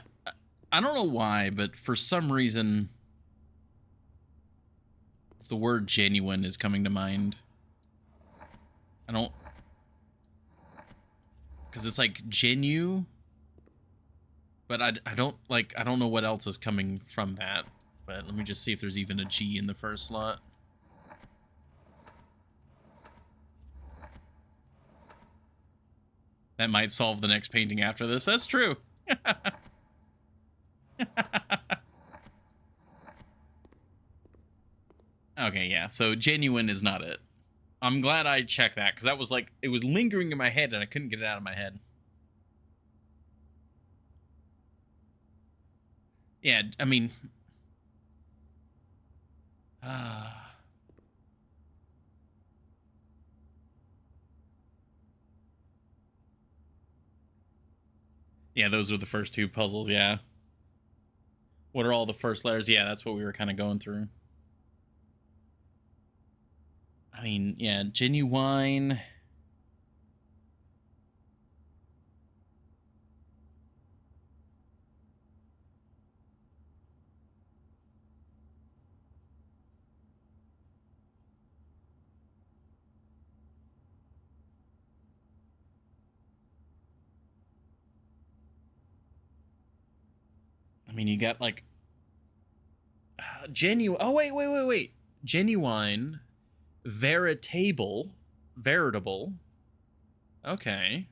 Speaker 1: I don't know why, but for some reason, the word genuine is coming to mind. I don't... Because it's like genu, but I don't know what else is coming from that. But let me just see if there's even a G in the first slot. That might solve the next painting after this. That's true. Okay, yeah. So genuine is not it. I'm glad I checked that, because that was like, it was lingering in my head and I couldn't get it out of my head. Yeah, I mean... Yeah, those were the first 2 puzzles, yeah. What are all the first letters? Yeah, that's what we were kind of going through. I mean, yeah, genuine. I mean, you got like genuine. Oh wait. Genuine, veritable. Okay.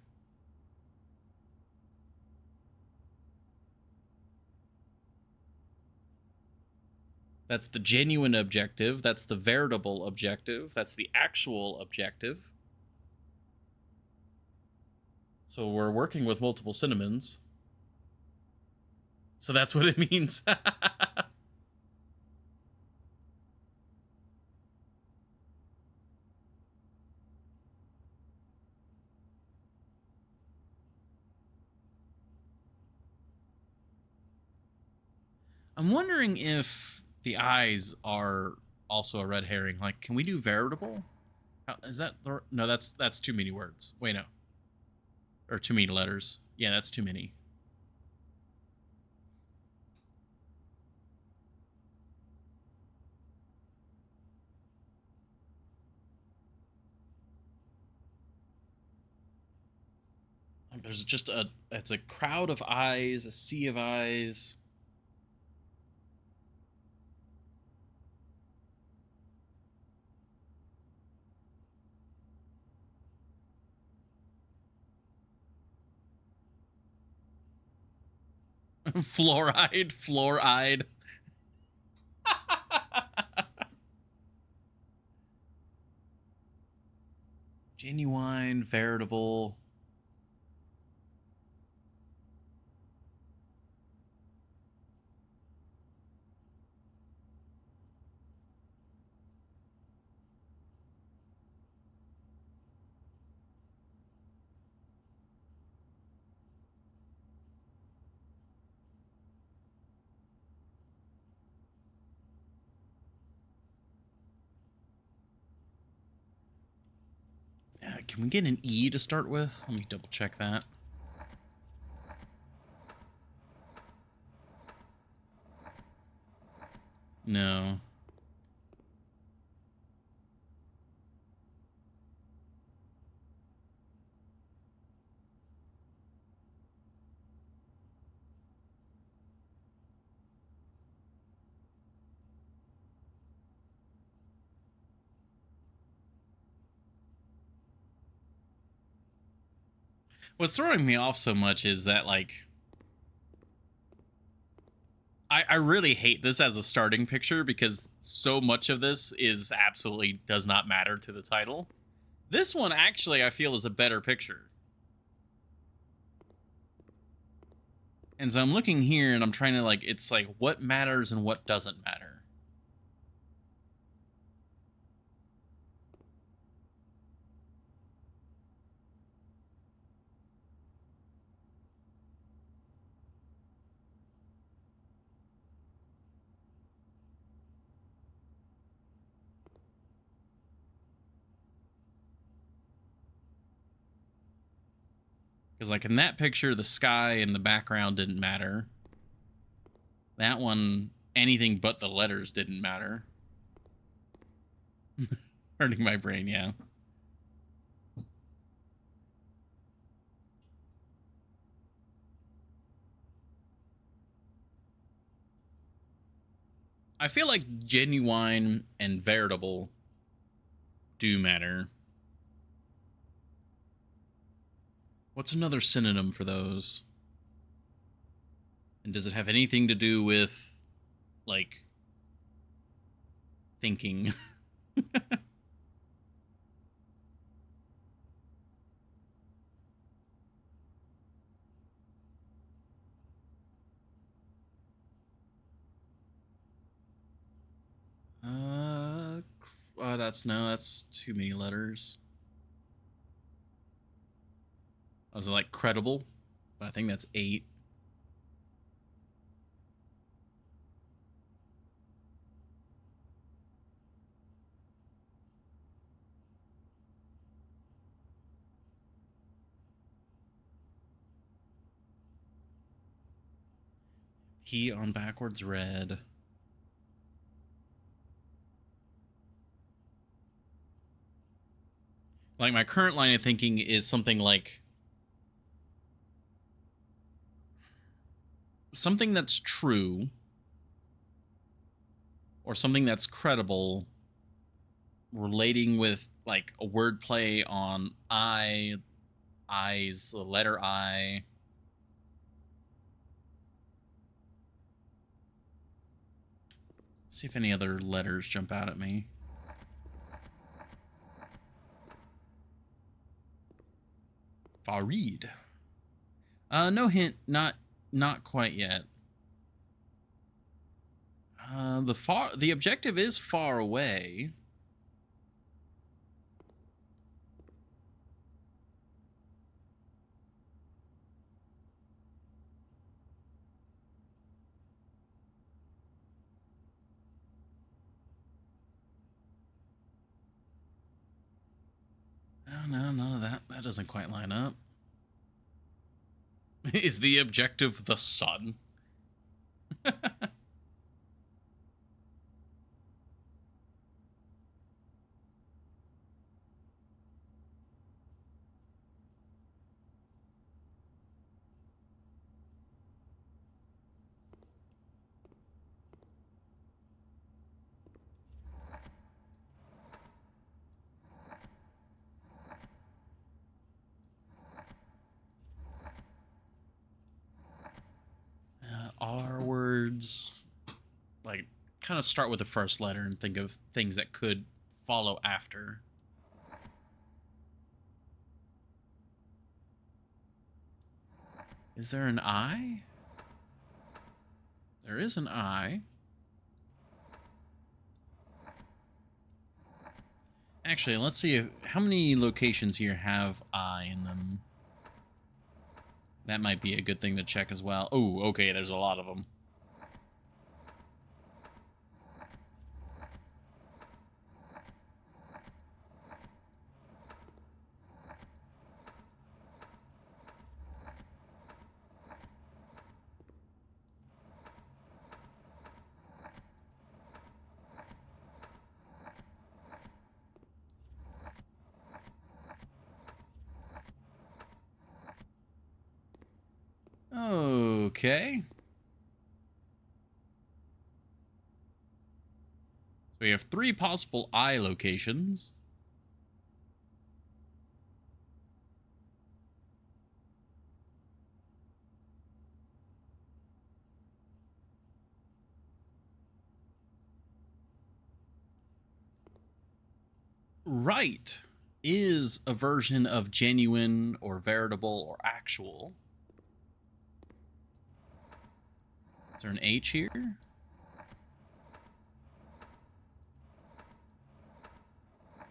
Speaker 1: That's the genuine objective. That's the veritable objective. That's the actual objective. So we're working with multiple synonyms. So that's what it means. I'm wondering if the eyes are also a red herring. Like, can we do veritable? Is that the... No, that's too many words. Wait, no. Or too many letters. Yeah, that's too many. Like, there's just it's a crowd of eyes, a sea of eyes. Fluoride. Genuine, veritable. Can we get an E to start with? Let me double check that. No. What's throwing me off so much is that, like, I really hate this as a starting picture because so much of this is absolutely does not matter to the title. This one, actually, I feel is a better picture. And so I'm looking here and I'm trying to, like, it's like, what matters and what doesn't matter. Because, like, in that picture, the sky and the background didn't matter. That one, anything but the letters didn't matter. Hurting my brain, yeah. I feel like genuine and veritable do matter. What's another synonym for those? And does it have anything to do with, like, thinking? That's too many letters. I was like credible, but I think that's 8. P on backwards red. Like, my current line of thinking is something like something that's true or something that's credible relating with, like, a wordplay on eyes, the letter I. Let's see if any other letters jump out at me. Farid. No hint. Not quite yet. The objective is far away. No, none of that. That doesn't quite line up. Is the objective the sun? words, like, kind of start with the first letter and think of things that could follow after. Is there an I? There is an I. Actually, let's see how many locations here have I in them. That might be a good thing to check as well. Oh, okay, there's a lot of them. Okay. So we have 3 possible I locations. Right is a version of genuine or veritable or actual. Is there an H here?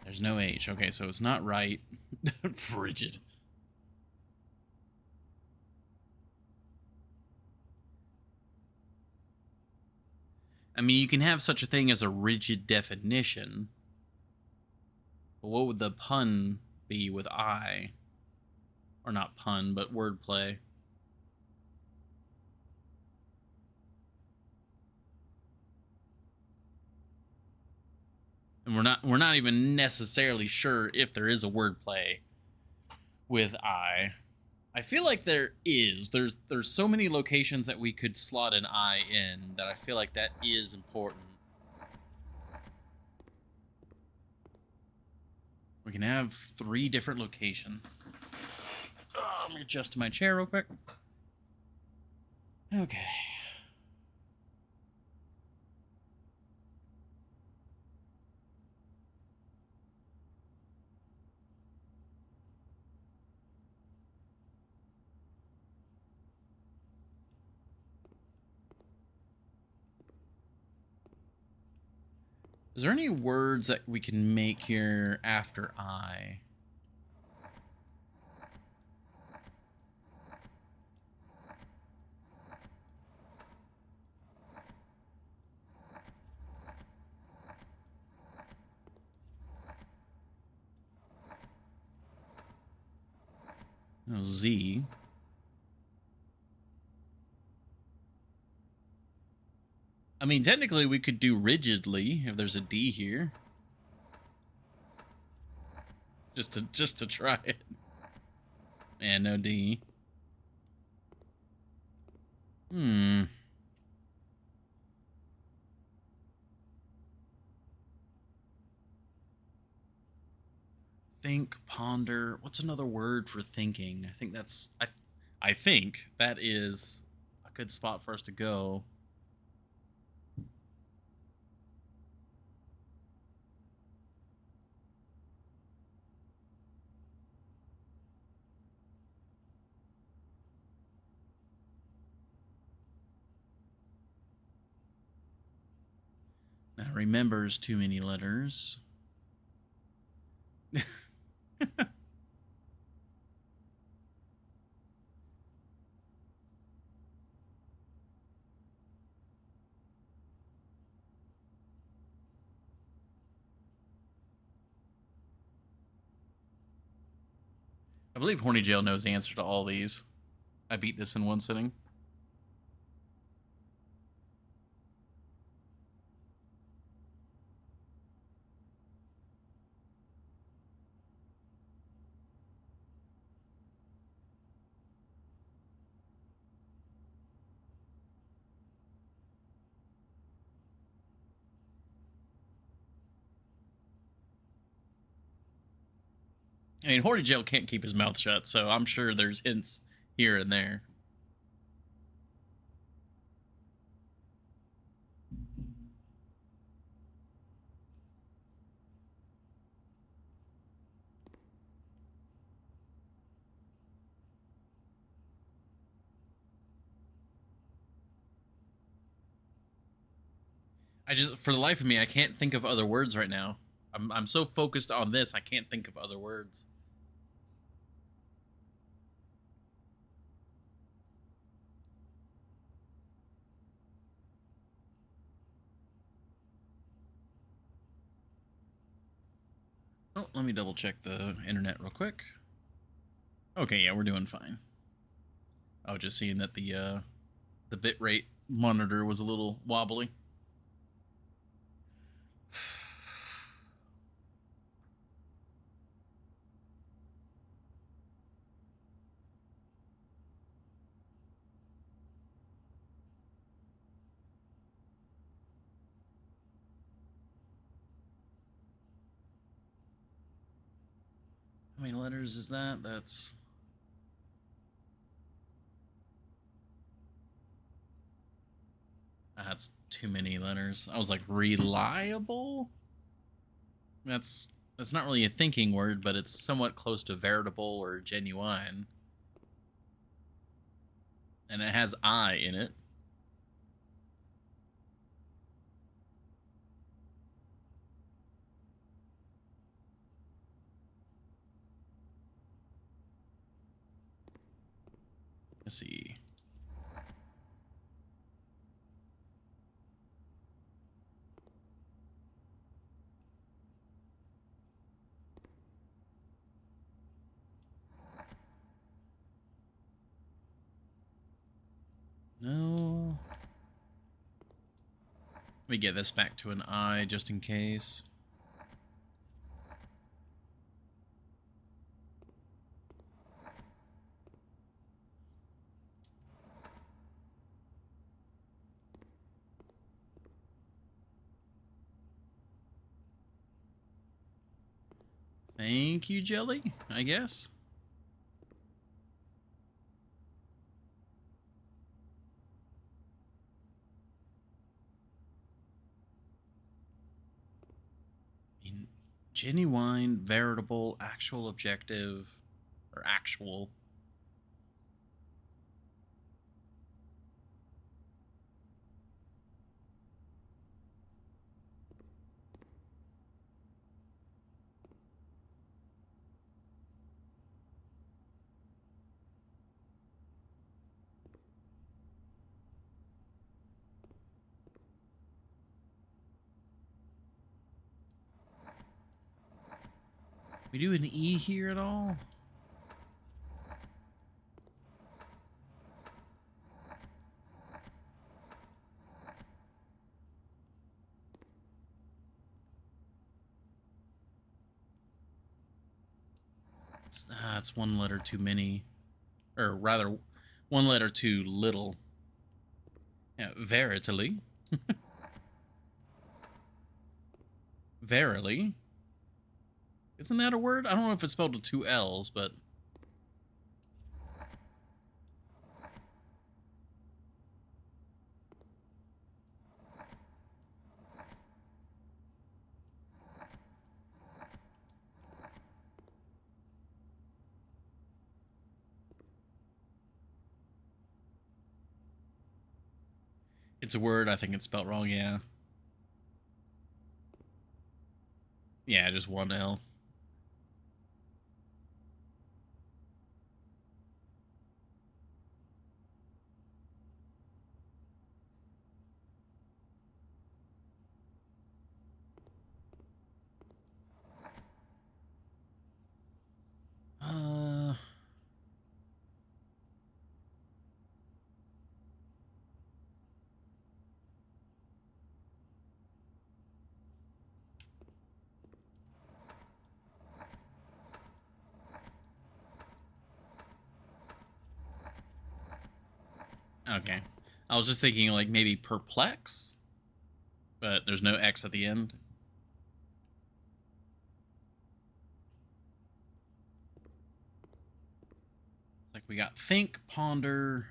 Speaker 1: There's no H. Okay, so it's not right. Frigid. I mean, you can have such a thing as a rigid definition. But what would the pun be with I? Or not pun, but wordplay. And we're not even necessarily sure if there is a wordplay with I. I feel like there is. There's so many locations that we could slot an I in that I feel like that is important. We can have 3 different locations. Oh, let me adjust to my chair real quick. Okay. Is there any words that we can make here after I? No, Z. I mean, technically we could do rigidly if there's a D here. Just to try it. And no D. Think, ponder. What's another word for thinking? I think that's I think that is a good spot for us to go. Now remembers too many letters. I believe Horny Jail knows the answer to all these. I beat this in one sitting. I mean, Horny Jail can't keep his mouth shut, so I'm sure there's hints here and there. I just, for the life of me, I can't think of other words right now. I'm so focused on this, I can't think of other words. Oh, let me double check the internet real quick. Okay, yeah, we're doing fine. I was just seeing that the bitrate monitor was a little wobbly. How many letters is that? That's too many letters. I was like, reliable? That's not really a thinking word, but it's somewhat close to veritable or genuine. And it has I in it. Let's see. No. Let me get this back to an I just in case. Thank you, Jelly, I guess. I mean, genuine, veritable, actual, objective, or actual. We do an E here at all? It's one letter too many. Or rather, one letter too little. Yeah, veritally. Verily. Isn't that a word? I don't know if it's spelled with two L's, but... It's a word. I think it's spelled wrong, yeah. Yeah, just one L. Uh... Okay. I was just thinking, like, maybe perplex? But there's no X at the end. It's like we got think, ponder...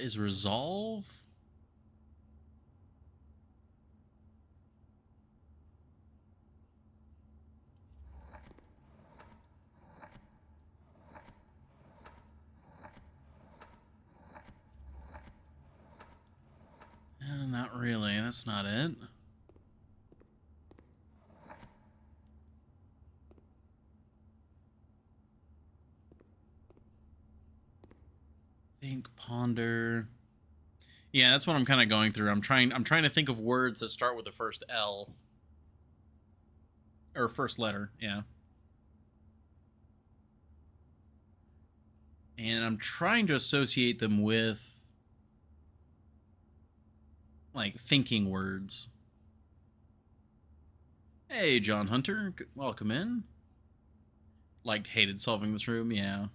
Speaker 1: Is resolve? Not really. That's not it. Think, ponder. Yeah, that's what I'm kind of going through. I'm trying to think of words that start with the first L. Or first letter, yeah. And I'm trying to associate them with like thinking words. Hey, John Hunter, welcome in. Liked, hated solving this room, yeah.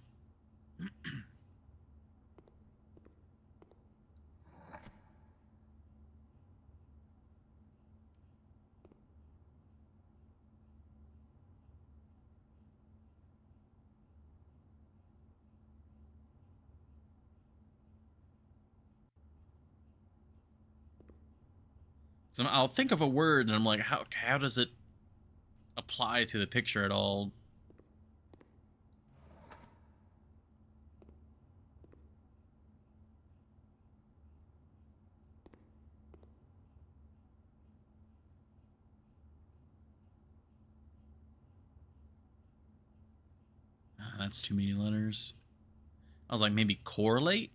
Speaker 1: So I'll think of a word and I'm like, how does it apply to the picture at all? That's too many letters. I was like, maybe correlate?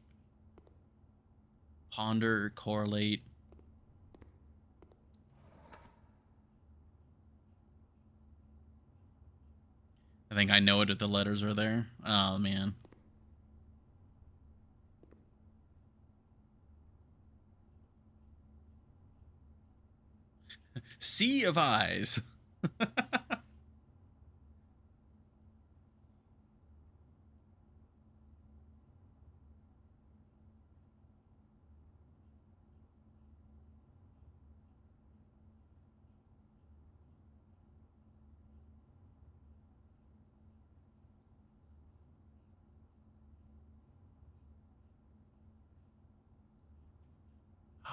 Speaker 1: Ponder, correlate. I think I know it if the letters are there. Oh, man. Sea of eyes.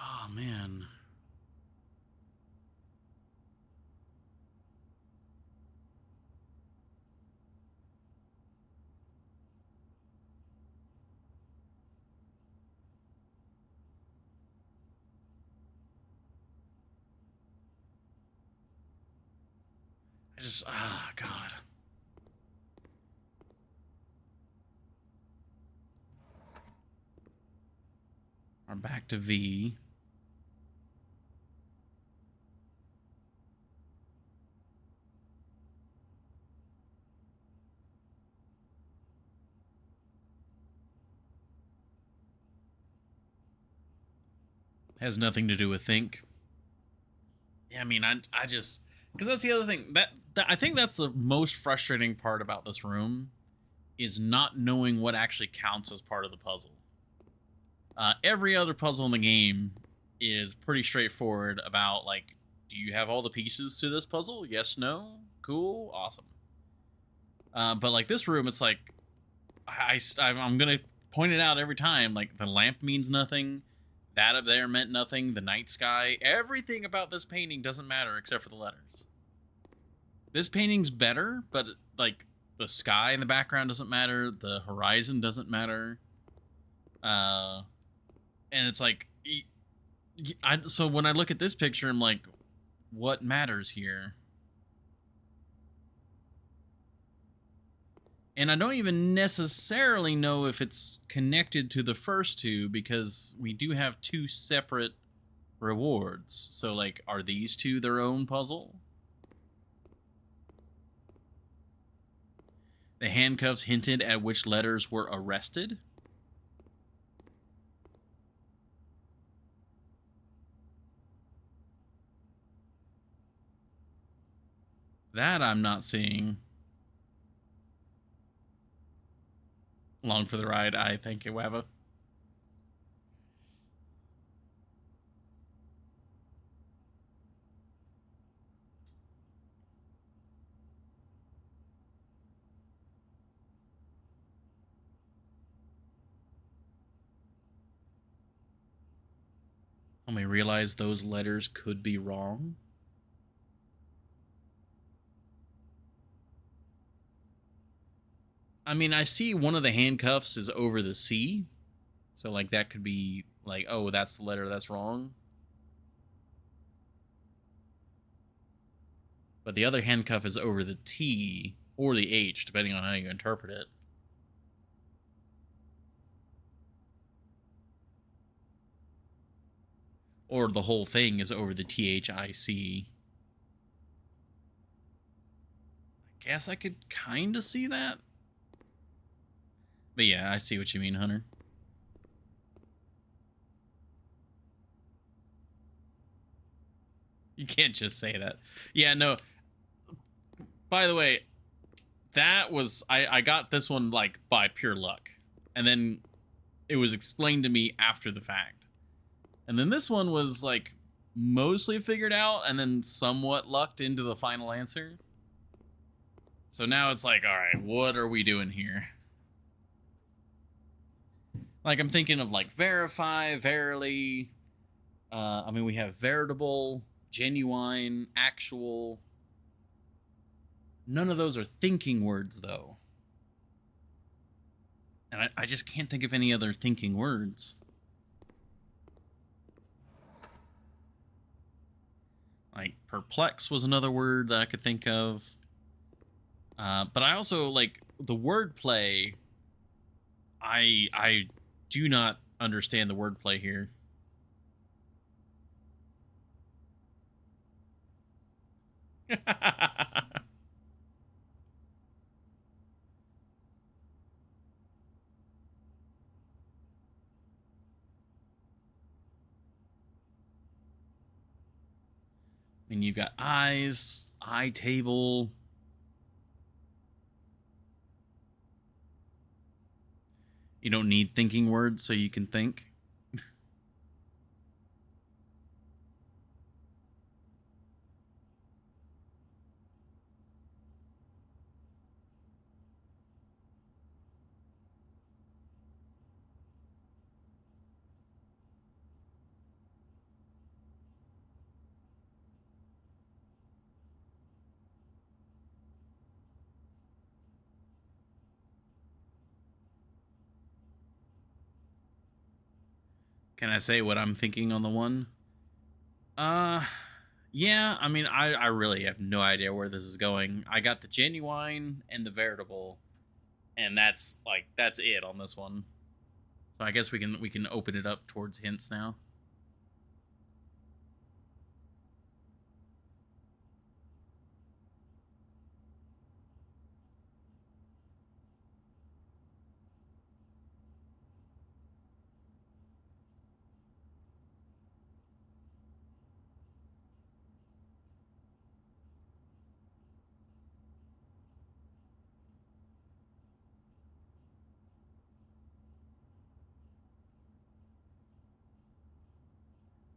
Speaker 1: Oh, man. God. We're back to V. Has nothing to do with think. Yeah, I mean, I just, because that's the other thing that I think that's the most frustrating part about this room is not knowing what actually counts as part of the puzzle. Every other puzzle in the game is pretty straightforward about like, do you have all the pieces to this puzzle? Yes, no, cool, awesome. But like this room, it's like I'm gonna point it out every time. Like the lamp means nothing. That up there meant nothing. The night sky, everything about this painting doesn't matter except for the letters. This painting's better, but like the sky in the background doesn't matter. The horizon doesn't matter. And it's like, so when I look at this picture, I'm like, what matters here? And I don't even necessarily know if it's connected to the first two because we do have two separate rewards. So, like, are these two their own puzzle? The handcuffs hinted at which letters were arrested. That I'm not seeing. Long for the ride. I thank you, Wava. me realize those letters could be wrong. I mean, I see one of the handcuffs is over the C. So, like, that could be like, oh, that's the letter that's wrong. But the other handcuff is over the T or the H, depending on how you interpret it. Or the whole thing is over the THIC. I guess I could kind of see that. But yeah, I see what you mean, Hunter. You can't just say that. Yeah, no. By the way, that was... I got this one, like, by pure luck. And then it was explained to me after the fact. And then this one was, like, mostly figured out and then somewhat lucked into the final answer. So now it's like, all right, what are we doing here? Like, I'm thinking of, like, verify, verily. I mean, we have veritable, genuine, actual. None of those are thinking words, though. And I just can't think of any other thinking words. Like, perplex was another word that I could think of. But I also, like, the wordplay. I do not understand the wordplay here. I mean, you've got eyes, eye table. You don't need thinking words so you can think. Can I say what I'm thinking on the one? Yeah, I mean, I really have no idea where this is going. I got the genuine and the veritable, and that's it on this one. So I guess we can open it up towards hints now.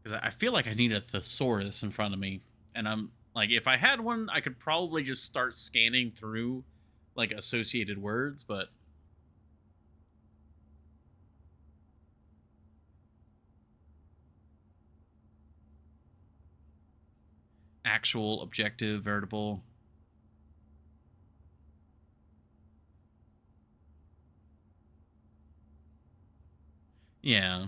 Speaker 1: Because I feel like I need a thesaurus in front of me, and I'm like, if I had one, I could probably just start scanning through like associated words, but actual, objective, veritable. Yeah.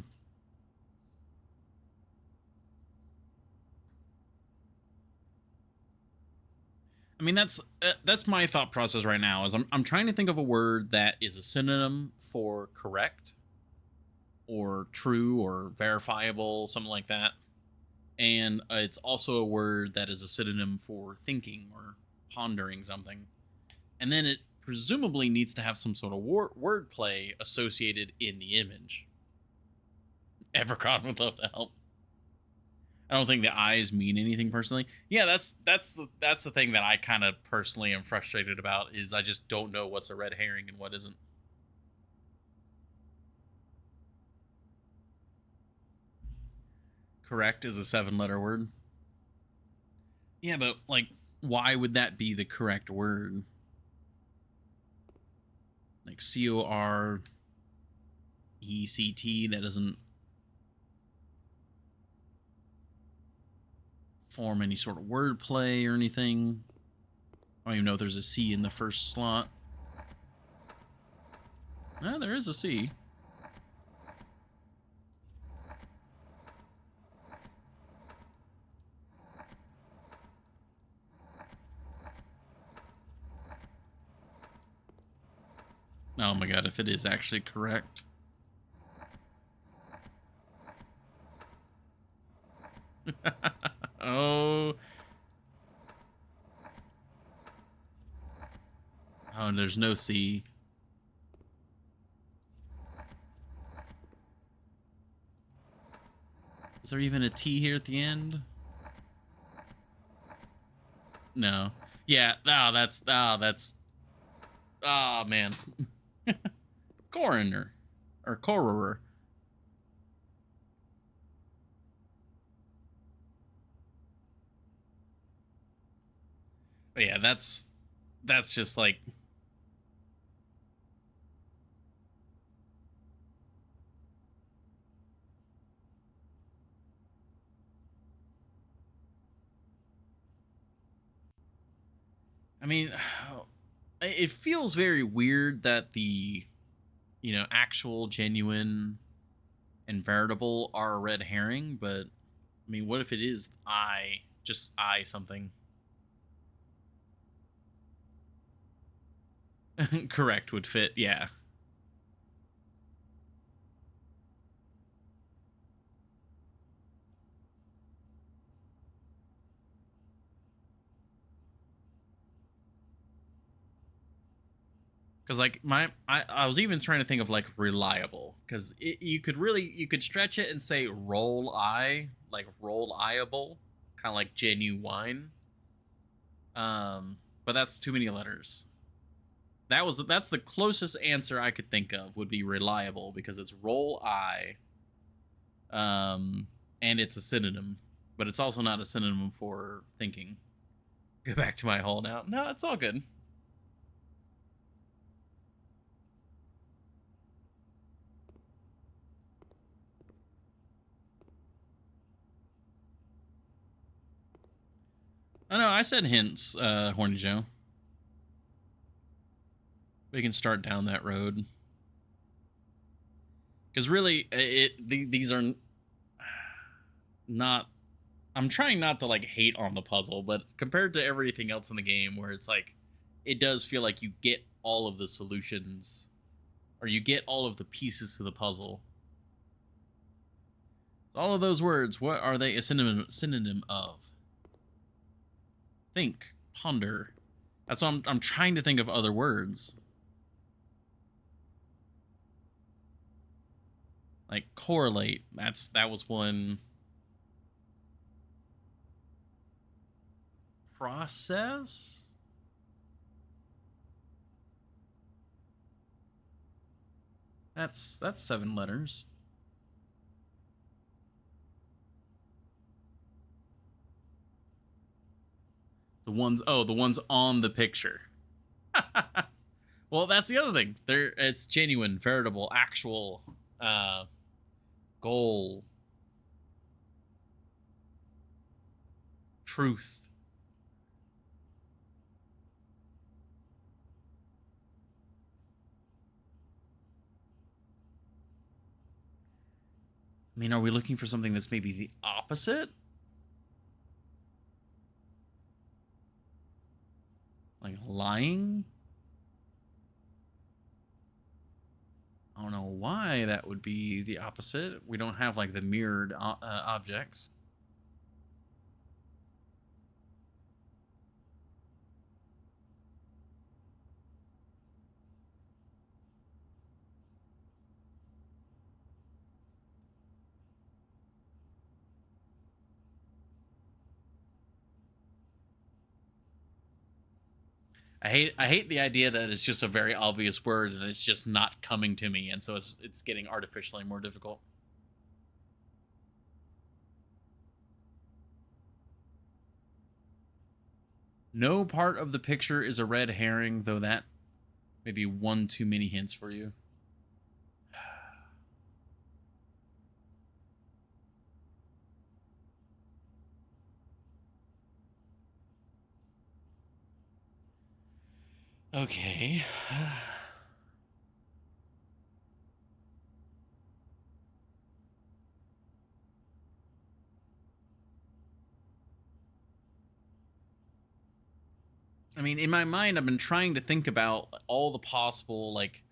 Speaker 1: I mean, that's my thought process right now. Is I'm trying to think of a word that is a synonym for correct, or true, or verifiable, something like that. And it's also a word that is a synonym for thinking or pondering something. And then it presumably needs to have some sort of wordplay associated in the image. Evercon would love to help. I don't think the eyes mean anything personally. Yeah, that's the thing that I kind of personally am frustrated about, is I just don't know what's a red herring and what isn't. Correct is a 7-letter word. Yeah, but like, why would that be the correct word? Like CORECT, that doesn't. form any sort of wordplay or anything. I don't even know if there's a C in the first slot. No, there is a C. Oh my god, if it is actually correct. Oh. Oh, and there's no C. Is there even a T here at the end? No. Yeah. Oh, man. Coroner. Or coroner. But yeah, that's just like... I mean, it feels very weird that the, actual, genuine, and veritable are a red herring, but, I mean, what if it is just something? Correct would fit, yeah. Because like I was even trying to think of like reliable, because you could stretch it and say roll I, like roll-iable, kind of like genuine. But that's too many letters. That's the closest answer I could think of, would be reliable, because it's roll I, and it's a synonym, but it's also not a synonym for thinking. Go back to my hole now. No, it's all good. Oh no, I said hints, Horny Joe. We can start down that road. Because really, these are not... I'm trying not to like hate on the puzzle, but compared to everything else in the game, where it's like, it does feel like you get all of the solutions, or you get all of the pieces to the puzzle. All of those words, what are they a synonym of? Think, ponder. That's what I'm trying to think of other words. Like correlate. That was one. Process? That's 7 letters. The ones on the picture. Well, that's the other thing. It's genuine, veritable, actual, goal, truth. I mean, are we looking for something that's maybe the opposite? Like lying? I don't know why that would be the opposite. We don't have like the mirrored objects. I hate the idea that it's just a very obvious word and it's just not coming to me, and so it's getting artificially more difficult. No part of the picture is a red herring, though that may be one too many hints for you. Okay. I mean, in my mind, I've been trying to think about all the possible, like,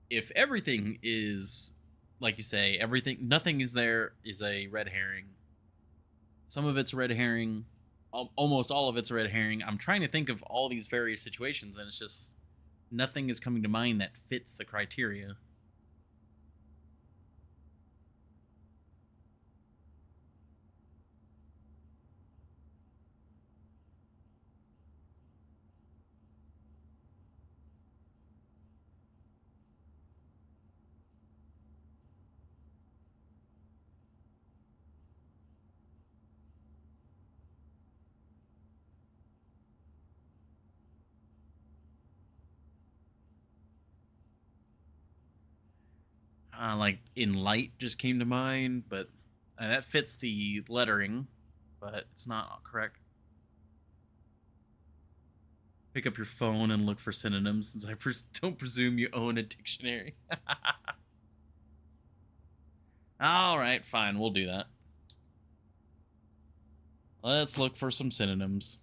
Speaker 1: if everything is, like you say, everything, nothing is there is a red herring. Some of it's red herring. Almost all of it's red herring. I'm trying to think of all these various situations, and it's just nothing is coming to mind that fits the criteria. Like in light just came to mind, but that fits the lettering, but it's not correct. Pick up your phone and look for synonyms, since I don't presume you own a dictionary. All right, fine, we'll do that. Let's look for some synonyms.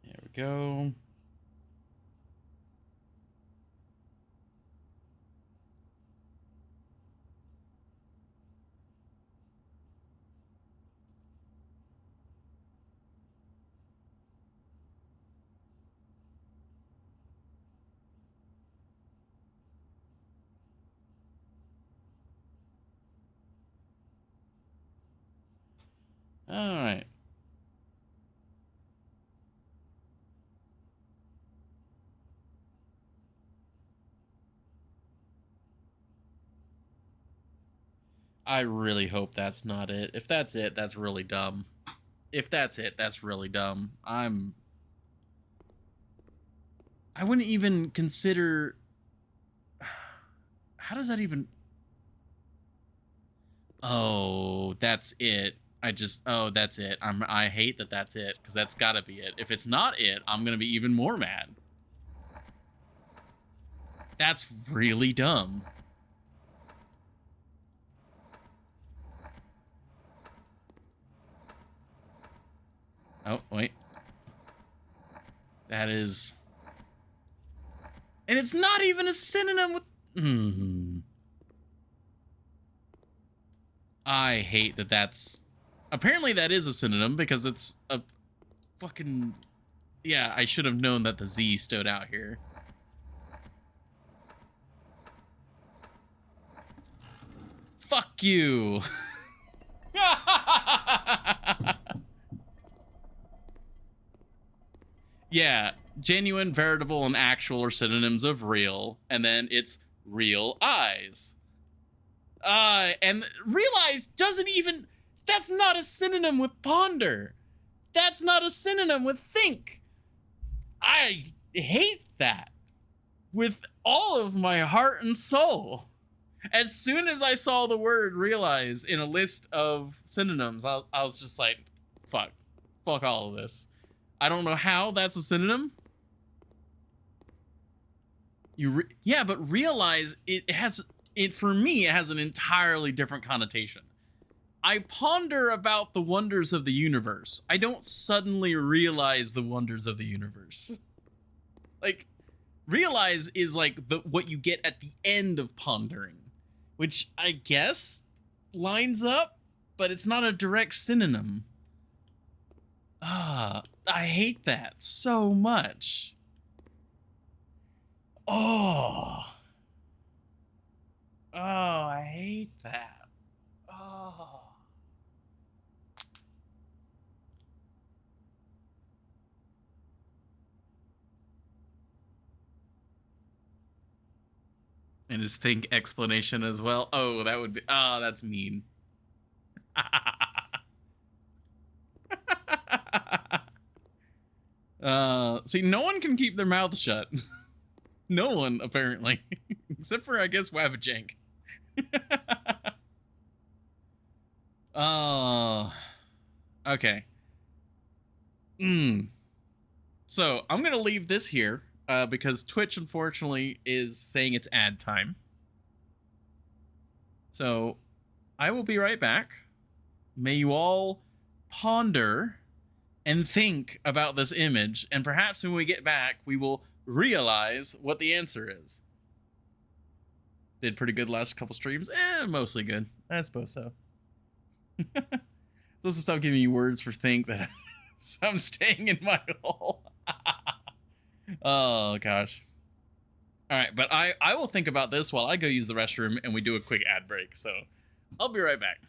Speaker 1: There we go. All right. I really hope that's not it. If that's it, that's really dumb. If that's it, that's really dumb. I wouldn't even consider. How does that even? Oh, that's it. Oh, that's it. I hate that that's it, because that's gotta be it. If it's not it, I'm gonna be even more mad. That's really dumb. Oh, wait. That is... And it's not even a synonym with... I hate that that's... Apparently that is a synonym, because it's a fucking... Yeah, I should have known that the Z stood out here. Fuck you! Yeah, genuine, veritable, and actual are synonyms of real, and then it's real eyes. And realize doesn't even... That's not a synonym with ponder. That's not a synonym with think. I hate that with all of my heart and soul. As soon as I saw the word realize in a list of synonyms, I was just like, fuck all of this. I don't know how that's a synonym. Yeah, but realize for me, it has an entirely different connotation. I ponder about the wonders of the universe. I don't suddenly realize the wonders of the universe. Like, realize is like what you get at the end of pondering, which I guess lines up, but it's not a direct synonym. I hate that so much. Oh, I hate that. Oh. And his think explanation as well. Oh, that would be. Oh, that's mean. See, no one can keep their mouth shut. No one, apparently. Except for, I guess, Wabajank. Oh. Okay. So, I'm going to leave this here because Twitch, unfortunately, is saying it's ad time. So, I will be right back. May you all ponder and think about this image, and perhaps when we get back, we will realize what the answer is. Did pretty good last couple streams. Mostly good. I suppose so. Supposed to stop giving you words for think that I'm staying in my hole. Oh, gosh. All right, but I will think about this while I go use the restroom and we do a quick ad break. So I'll be right back.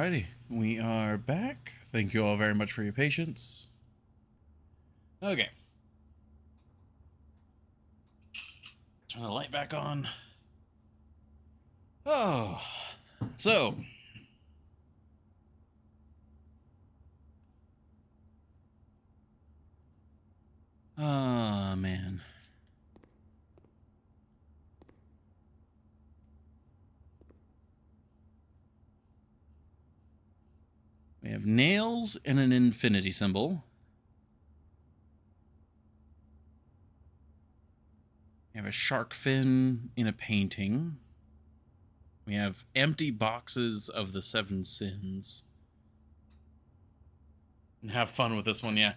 Speaker 1: Alrighty, we are back. Thank you all very much for your patience. Okay. Turn the light back on. Oh, so. Ah, man. We have nails and an infinity symbol. We have a shark fin in a painting. We have empty boxes of the 7 sins. Have fun with this one, yeah.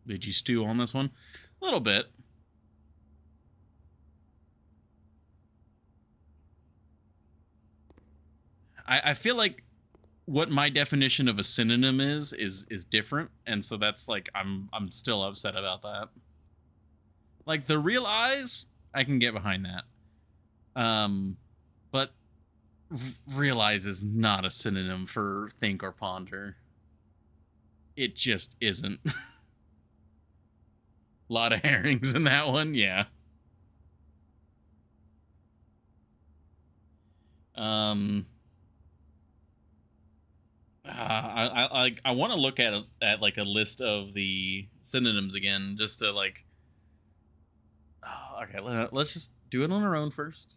Speaker 1: Did you stew on this one? A little bit. I feel like what my definition of a synonym is different, and so that's like I'm still upset about that. Like the real eyes, I can get behind that. But realize is not a synonym for think or ponder. It just isn't. A lot of herrings in that one, yeah. I want to look at like a list of the synonyms again, just to like. Oh, okay, let's just do it on our own first.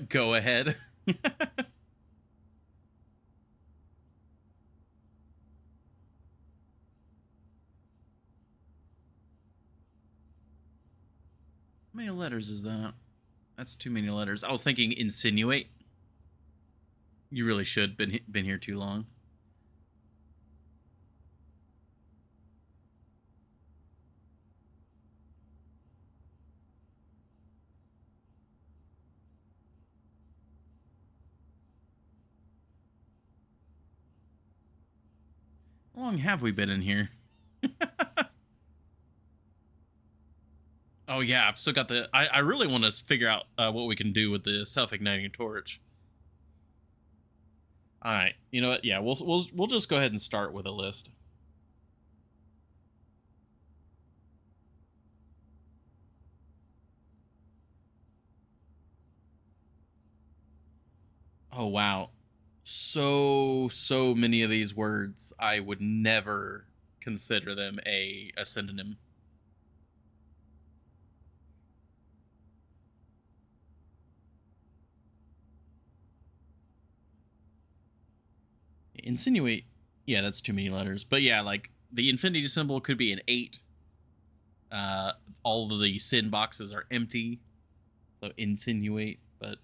Speaker 1: Go ahead. How many letters is that? That's too many letters. I was thinking insinuate. You really should been here too long. How long have we been in here? Oh yeah, I've still got the. I really want to figure out what we can do with the self-igniting torch. All right, you know what? Yeah, we'll just go ahead and start with a list. Oh wow, so many of these words I would never consider them a synonym. Insinuate, yeah, that's too many letters. But yeah, like the infinity symbol could be an 8. All of the sin boxes are empty, so insinuate. But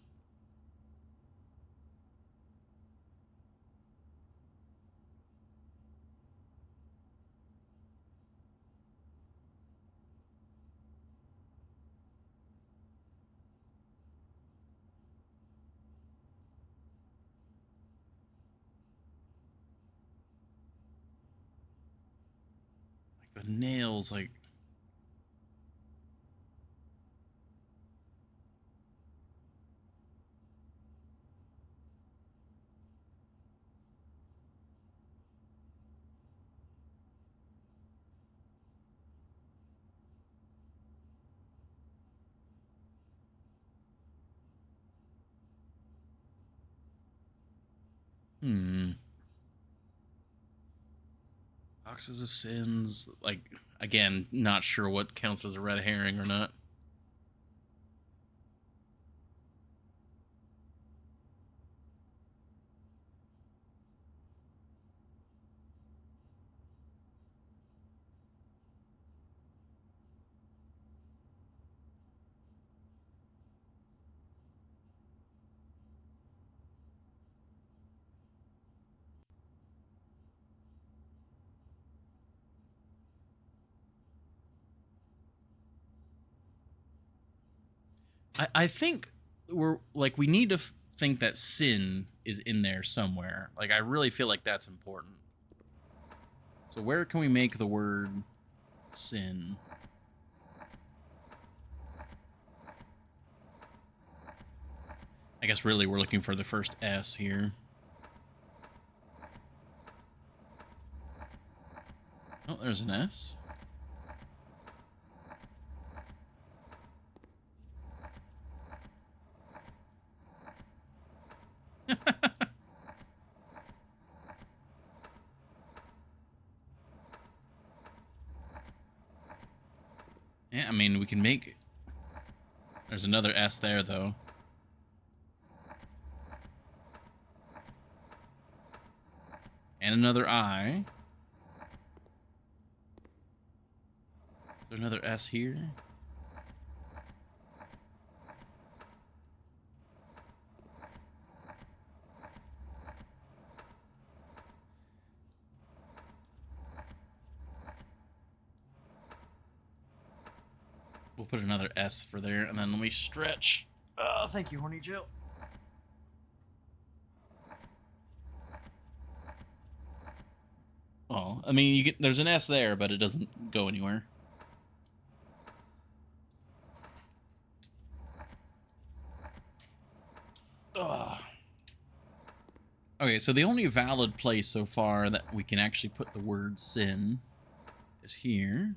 Speaker 1: like the nails, like. Boxes of sins, like, again, not sure what counts as a red herring or not. I think we need to think that sin is in there somewhere. Like, I really feel like that's important. So where can we make the word sin? I guess really we're looking for the first S here. Oh, there's an S. Yeah, I mean, we can make... There's another S there, though. And another I. Is there another S here? We'll put another S for there, and then let me stretch. Oh, thank you, Horny Joe. Oh, I mean, there's an S there, but it doesn't go anywhere. Ugh. Okay, so the only valid place so far that we can actually put the word sin is here.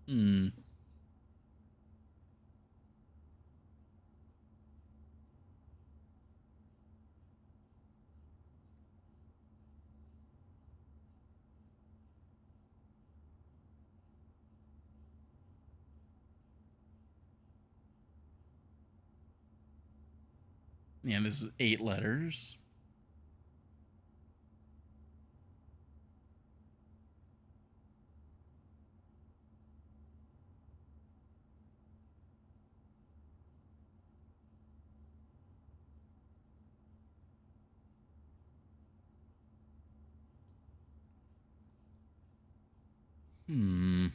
Speaker 1: Hmm. Yeah, this is 8 letters. Hmm.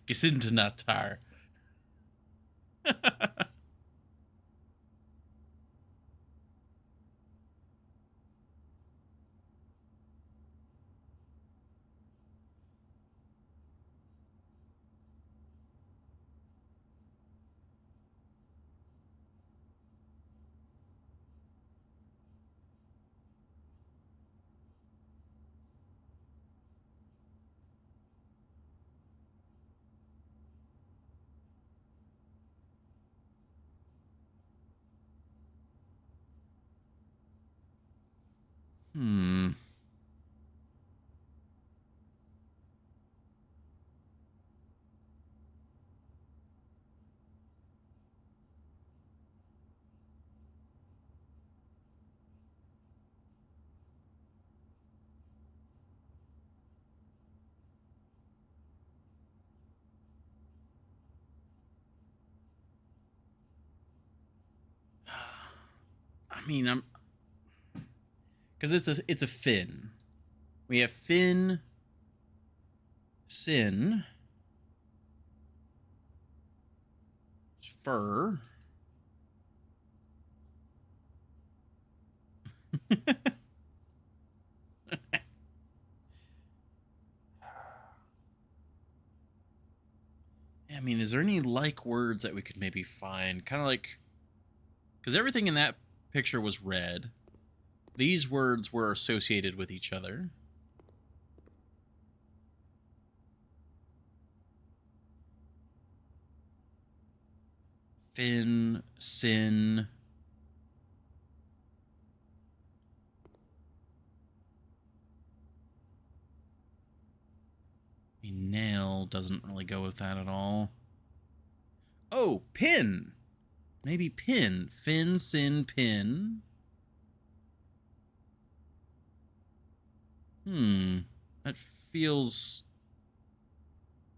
Speaker 1: Gesindnatar. Hmm. I mean, I'm because it's a fin. We have fin, sin, fur. I mean, is there any like words that we could maybe find? Kind of like, because everything in that picture was red. These words were associated with each other. Fin, sin. A nail doesn't really go with that at all. Oh, pin. Maybe pin. Fin, sin, pin. That feels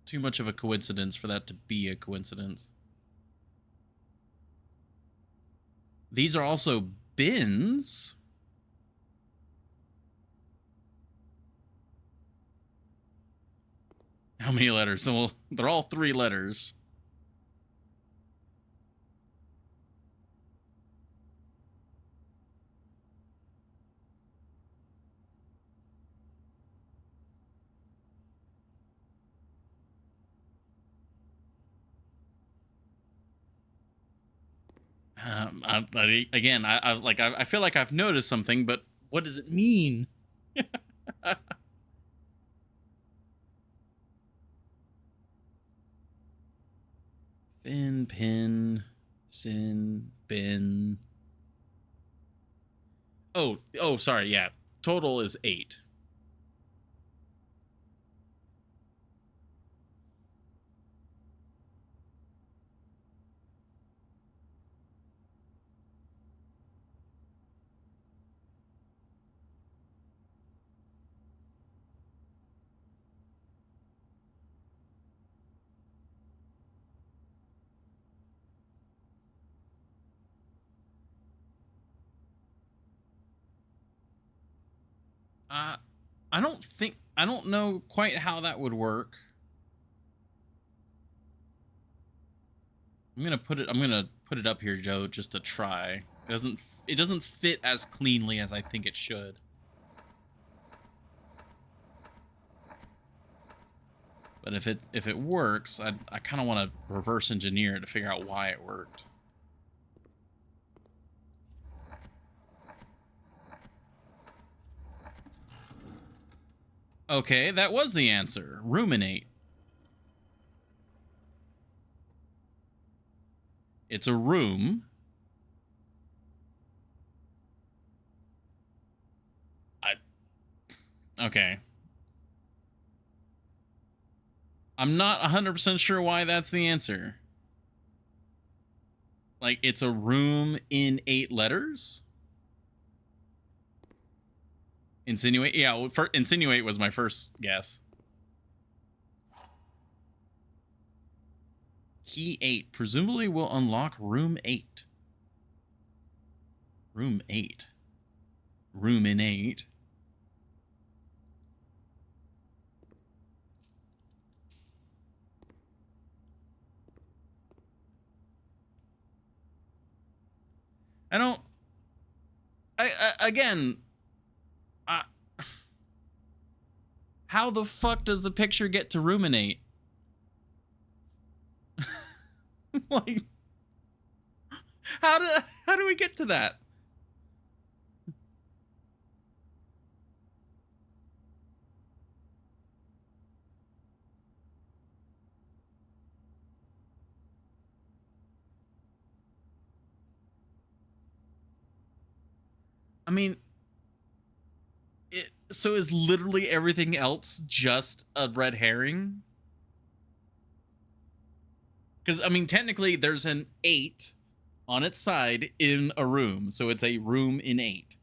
Speaker 1: too much of a coincidence for that to be a coincidence. These are also bins. How many letters? Well, they're all 3 letters. I feel like I've noticed something, but what does it mean? Fin, pin, sin, bin. Oh, sorry, yeah. Total is 8. I don't know quite how that would work. I'm gonna put it up here, Joe, just to try. It doesn't fit as cleanly as I think it should. But if it works, I kind of want to reverse engineer it to figure out why it worked. Okay, that was the answer. Ruminate. It's a room. Okay. I'm not 100% sure why that's the answer. Like, it's a room in 8 letters? Insinuate? Yeah, well, insinuate was my first guess. Key 8. Presumably will unlock room 8. Room 8. Room in 8. Again, how the fuck does the picture get to ruminate? Like, how do we get to that? I mean, so is literally everything else just a red herring? Because, I mean, technically there's an 8 on its side in a room, so it's a room in 8.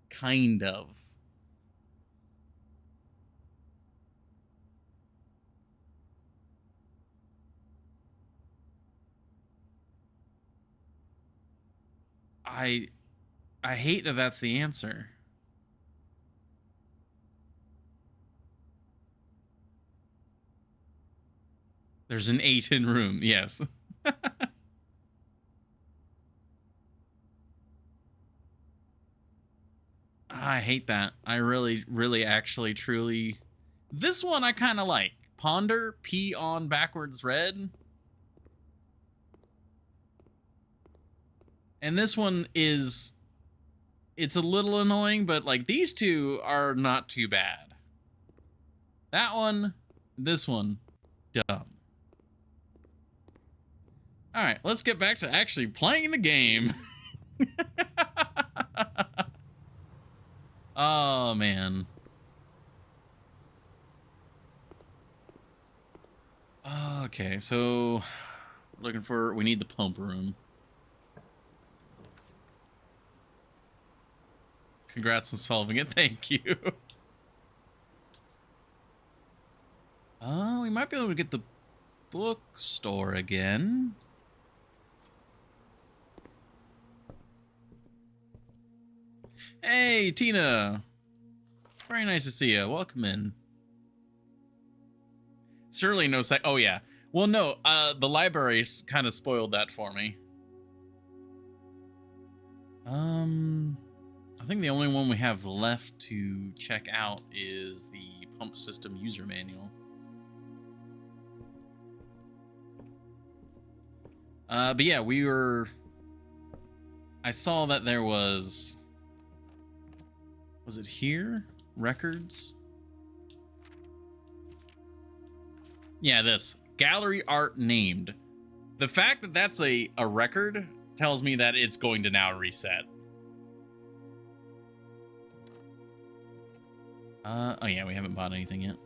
Speaker 1: Kind of. I hate that that's the answer. There's an 8 in room, yes. I hate that. I really, really, actually, truly... This one I kind of like. Ponder, P on backwards red. And this one is... It's a little annoying, but, like, these two are not too bad. That one, this one, dumb. All right, let's get back to actually playing the game. Oh, man. Okay, so we need the pump room. Congrats on solving it. Thank you. We might be able to get the bookstore again. Hey, Tina. Very nice to see you. Welcome in. Surely no sec. Oh, yeah. Well, no, the library kind of spoiled that for me. I think the only one we have left to check out is the pump system user manual. But yeah, I saw that there was it here? Records? Yeah, this. Gallery art named. The fact that that's a record tells me that it's going to now reset. Oh yeah, we haven't bought anything yet.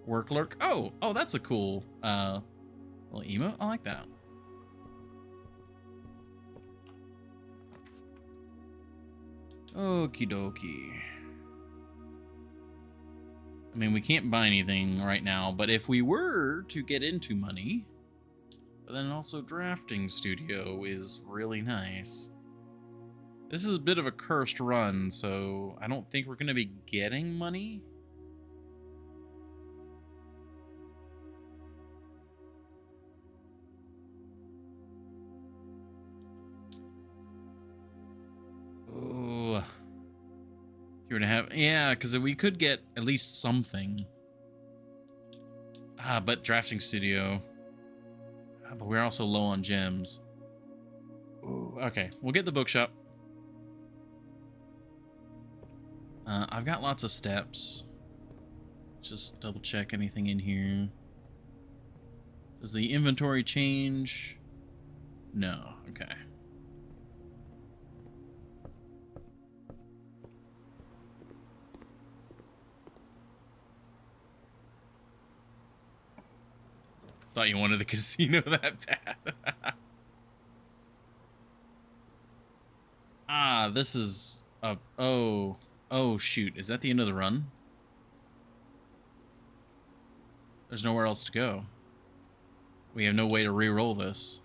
Speaker 1: Work lurk. Oh, that's a cool little emote. I like that. Okie dokie. I mean, we can't buy anything right now, but if we were to get into money, but then also drafting studio is really nice. This is a bit of a cursed run, so I don't think we're going to be getting money. Oh, if you were to have, yeah, because we could get at least something. But drafting studio. But we're also low on gems. Ooh, okay, we'll get the bookshop. I've got lots of steps. Just double check anything in here. Does the inventory change? No, okay. Thought you wanted the casino that bad. This is a... Oh, shoot. Is that the end of the run? There's nowhere else to go. We have no way to re-roll this.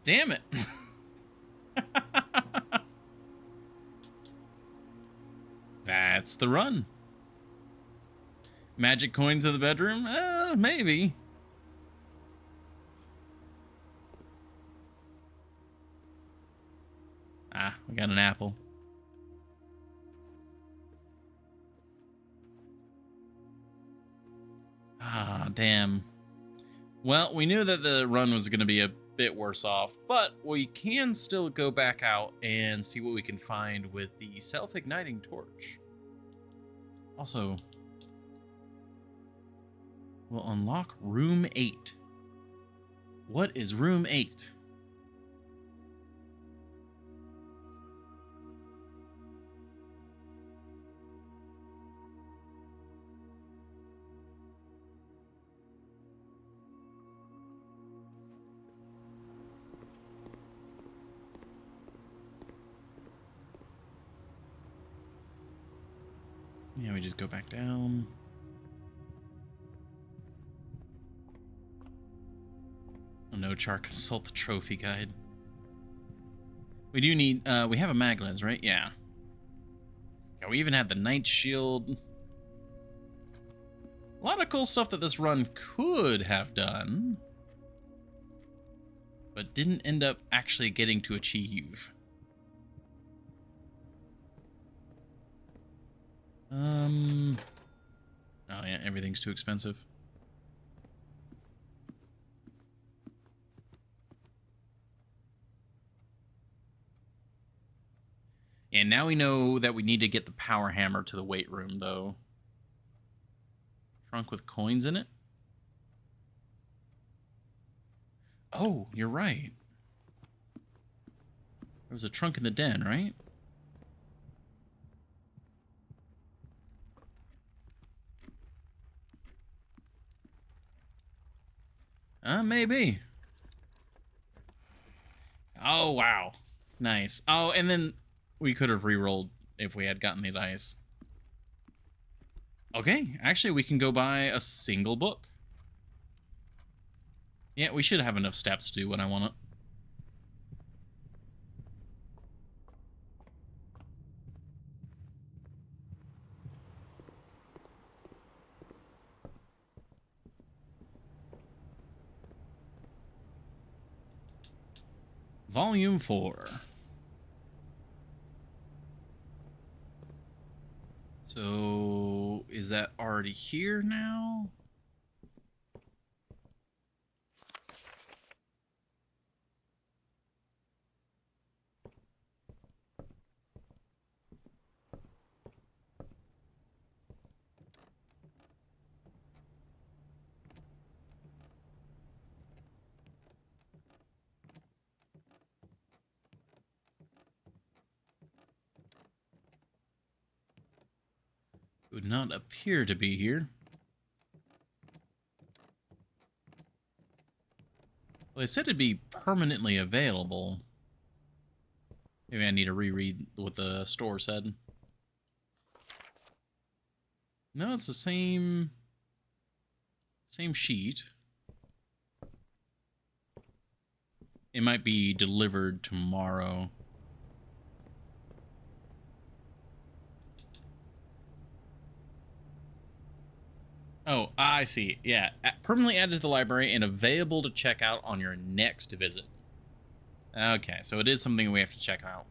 Speaker 1: Damn it. That's the run. Magic coins in the bedroom? Maybe. We got an apple. Damn. Well, we knew that the run was going to be a bit worse off, but we can still go back out and see what we can find with the self-igniting torch. Also, we'll unlock room 8. What is room 8? Yeah, we just go back down. Oh no, Char, consult the trophy guide. We do need, we have a maglens, right? Yeah. Yeah, we even had the Knight Shield. A lot of cool stuff that this run could have done, but didn't end up actually getting to achieve. Oh yeah, everything's too expensive. And now we know that we need to get the power hammer to the weight room, though. Trunk with coins in it? Oh, you're right. There was a trunk in the den, right? Maybe. Oh, wow. Nice. Oh, and then we could have re-rolled if we had gotten the dice. Okay, actually, we can go buy a single book. Yeah, we should have enough steps to do what I want. Volume 4. So, is that already here now? It would not appear to be here. Well, they said it'd be permanently available. Maybe I need to reread what the store said. No, it's the same sheet. It might be delivered tomorrow. Oh, I see. Yeah, permanently added to the library and available to check out on your next visit. Okay, so it is something we have to check out.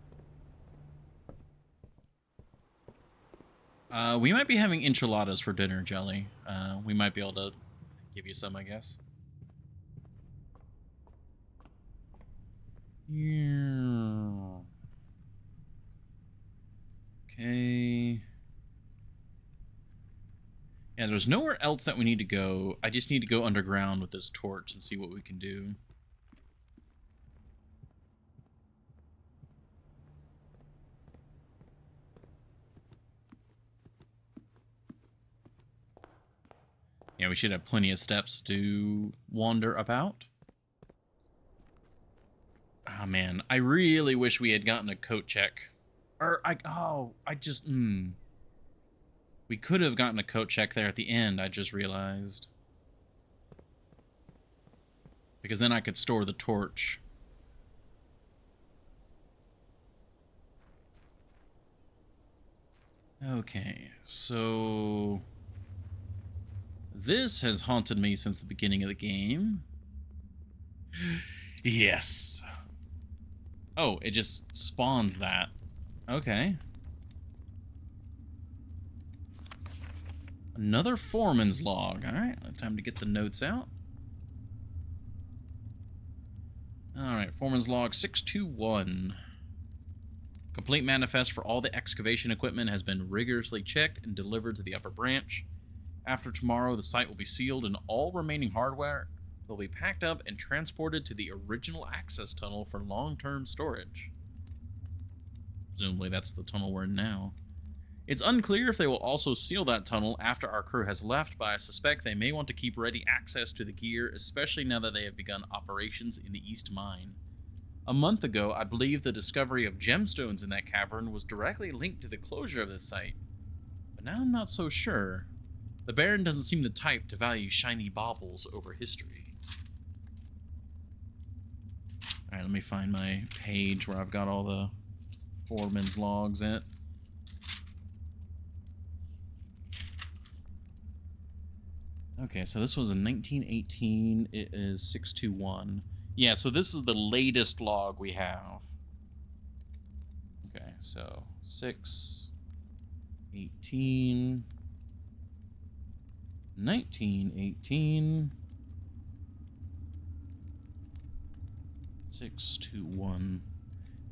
Speaker 1: We might be having enchiladas for dinner, Jelly. We might be able to give you some, I guess. Yeah. Okay. Yeah, there's nowhere else that we need to go. I just need to go underground with this torch and see what we can do. Yeah, we should have plenty of steps to wander about. Ah, man, I really wish we had gotten a coat check. We could have gotten a coat check there at the end, I just realized. Because then I could store the torch. Okay, so... this has haunted me since the beginning of the game. Yes. Oh, it just spawns that. Okay. Another foreman's log. Alright, time to get the notes out. Alright, foreman's log 621. Complete manifest for all the excavation equipment has been rigorously checked and delivered to the upper branch. After tomorrow, the site will be sealed and all remaining hardware will be packed up and transported to the original access tunnel for long-term storage. Presumably that's the tunnel we're in now. It's unclear if they will also seal that tunnel after our crew has left, but I suspect they may want to keep ready access to the gear, especially now that they have begun operations in the East Mine. A month ago, I believe the discovery of gemstones in that cavern was directly linked to the closure of this site. But now I'm not so sure. The Baron doesn't seem the type to value shiny baubles over history. Alright, let me find my page where I've got all the foreman's logs at. Okay, so this was in 1918. It is 621. Yeah, so this is the latest log we have. Okay, so 618, 1918, 621.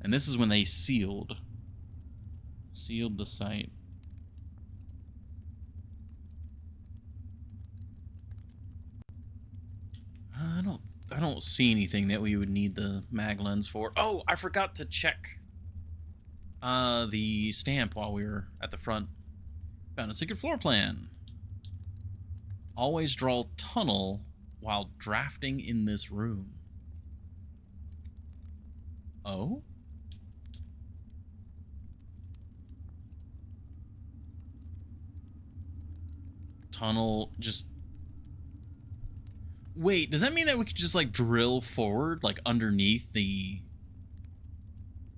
Speaker 1: And this is when they sealed the site. don't see anything that we would need the mag lens for. Oh, I forgot to check the stamp while we were at the front. Found a secret floor plan. Always draw tunnel while drafting in this room. Oh? Tunnel just... Wait, does that mean that we could just, like, drill forward, like, underneath the...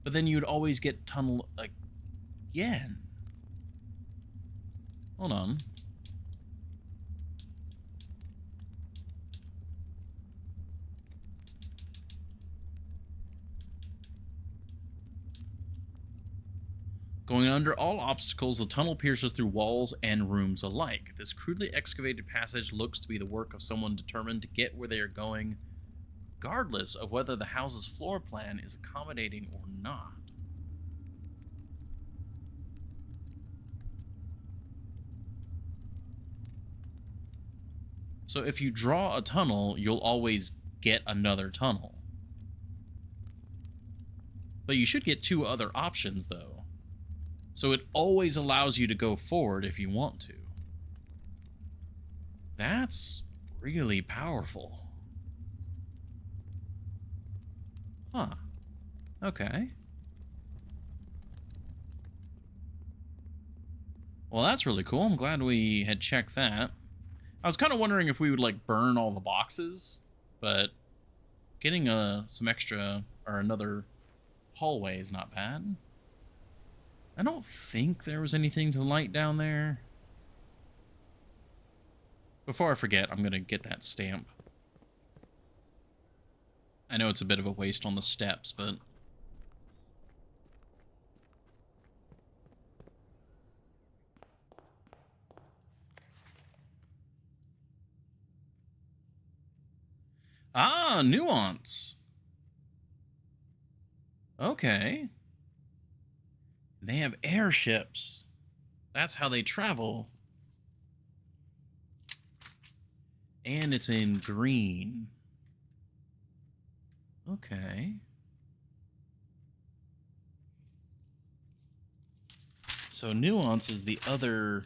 Speaker 1: But then you'd always get tunnel again. Hold on. Going under all obstacles, the tunnel pierces through walls and rooms alike. This crudely excavated passage looks to be the work of someone determined to get where they are going, regardless of whether the house's floor plan is accommodating or not. So if you draw a tunnel, you'll always get another tunnel. But you should get two other options, though. So it always allows you to go forward if you want to. That's really powerful. Huh. Okay. Well, that's really cool. I'm glad we had checked that. I was kind of wondering if we would, like, burn all the boxes, but getting some extra, or another hallway is not bad. I don't think there was anything to light down there. Before I forget, I'm going to get that stamp. I know it's a bit of a waste on the steps, but... Ah, nuance. Okay. They have airships. That's how they travel. And it's in green. Okay. So nuance is the other,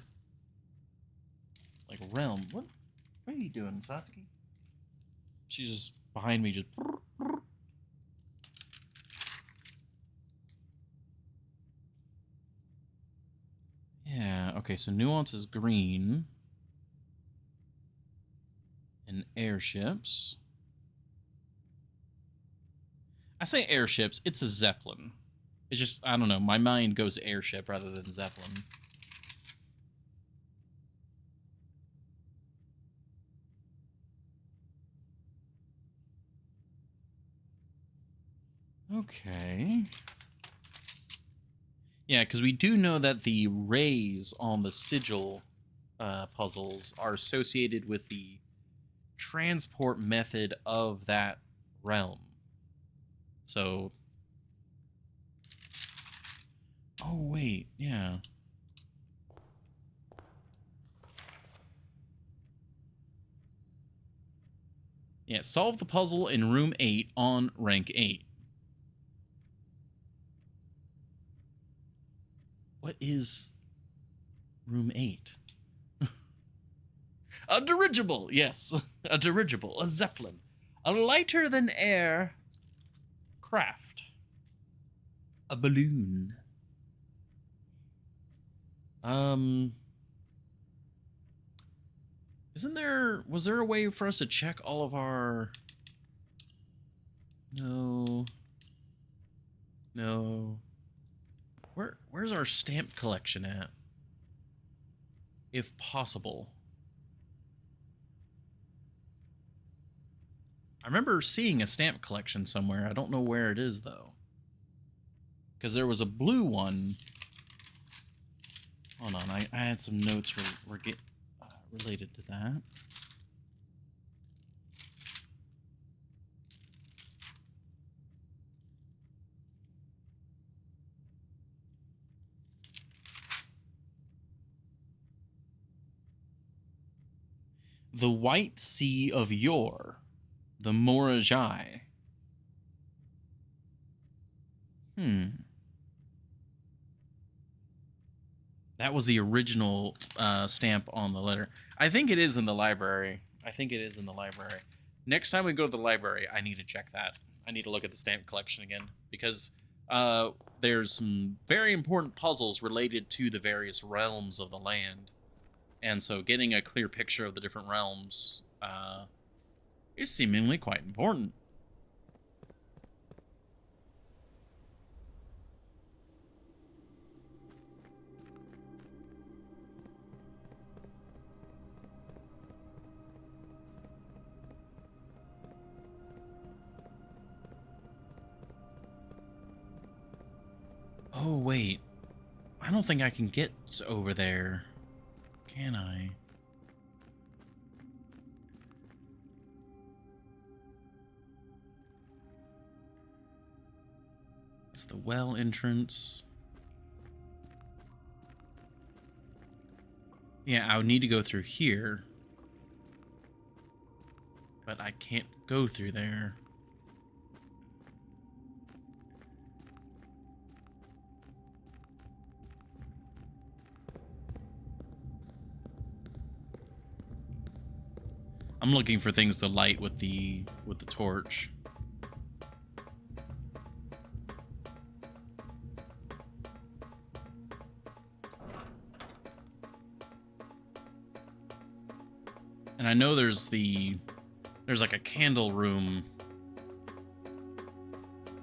Speaker 1: like, realm. What are you doing, Sasuke? She's just behind me, just... Yeah, okay, so nuance is green. And airships. I say airships, it's a Zeppelin. It's just, I don't know, my mind goes airship rather than Zeppelin. Okay. Yeah, because we do know that the rays on the sigil puzzles are associated with the transport method of that realm. So... Oh, wait, yeah. Yeah, solve the puzzle in room 8 on rank 8. What is room 8? A dirigible, yes. A dirigible, a Zeppelin. A lighter than air craft. A balloon. Was there a way for us to check all of our... No. Where's our stamp collection at? If possible. I remember seeing a stamp collection somewhere. I don't know where it is, though. Because there was a blue one. Hold on, I had some notes related to that. The White Sea of Yore. The Morajai. That was the original stamp on the letter. I think it is in the library. Next time we go to the library, I need to check that. I need to look at the stamp collection again, because there's some very important puzzles related to the various realms of the land. And so getting a clear picture of the different realms is seemingly quite important. Oh, wait. I don't think I can get over there. Can I? It's the well entrance. Yeah, I would need to go through here. But I can't go through there. I'm looking for things to light with the torch. And I know there's like a candle room,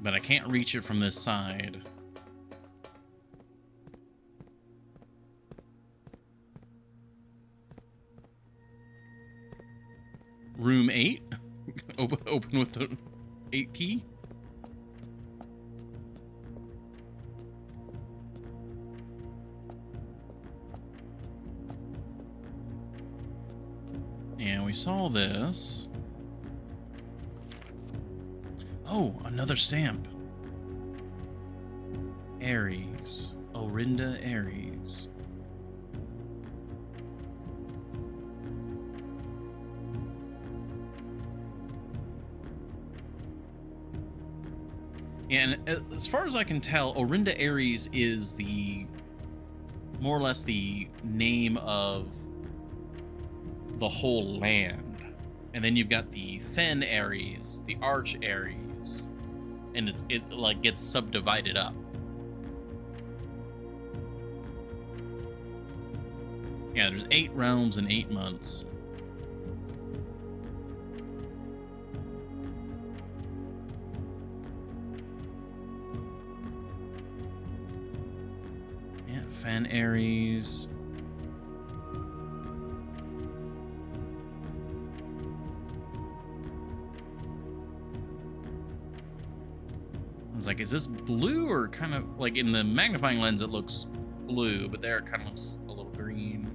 Speaker 1: but I can't reach it from this side. Room 8? Open with the 8 key? Yeah, we saw this. Oh, another stamp. Aries. Orinda Aries. And as far as I can tell, Orinda Aries is more or less the name of the whole land. And then you've got the Fen Aries, the Arch Aries, and it like gets subdivided up. Yeah, there's 8 realms and 8 months. Fan Aries. I was like, is this blue or kind of like in the magnifying lens it looks blue, but there it kind of looks a little green.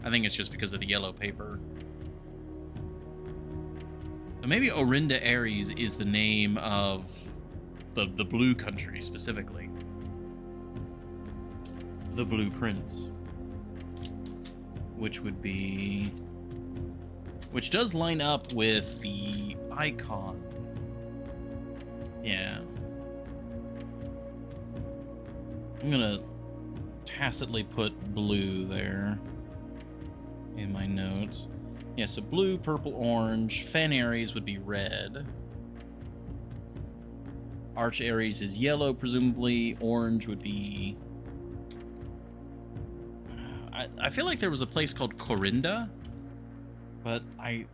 Speaker 1: I think it's just because of the yellow paper. So maybe Orinda Aries is the name of the blue country specifically. The Blue Prince, which does line up with the icon. Yeah. I'm gonna tacitly put blue there in my notes. Yeah, so blue, purple, orange. Fen Aries would be red. Arch Aries is yellow, presumably. Orange would be... I feel like there was a place called Corinda, but I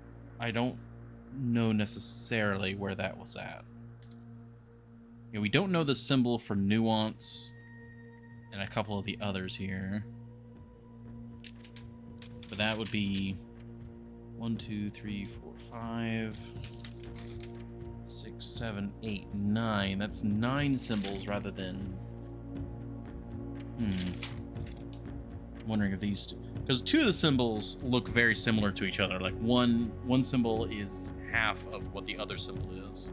Speaker 1: don't know necessarily where that was at. Yeah, we don't know the symbol for nuance and a couple of the others here. But that would be 1, 2, 3, 4, 5, 6, 7, 8, 9. That's 9 symbols rather than... I'm wondering if these two... Because 2 of the symbols look very similar to each other. Like one symbol is half of what the other symbol is.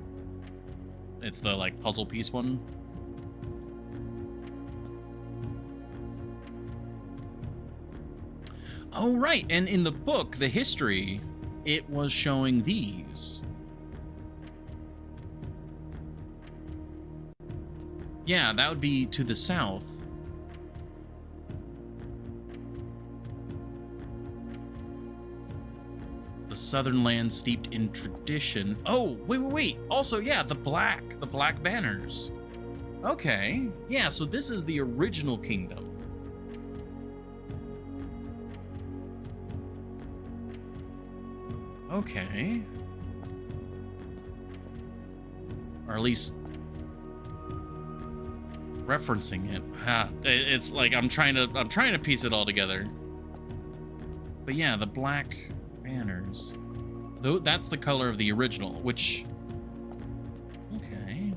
Speaker 1: It's the like puzzle piece one. Oh, right. And in the book, the history, it was showing these. Yeah, that would be to the south. The southern land steeped in tradition. Oh, wait. Also, yeah, the black banners. Okay. Yeah, so this is the original kingdom. Okay. Or at least referencing it. It's like I'm trying to piece it all together. But yeah, the black banners. Though that's the color of the original, which okay.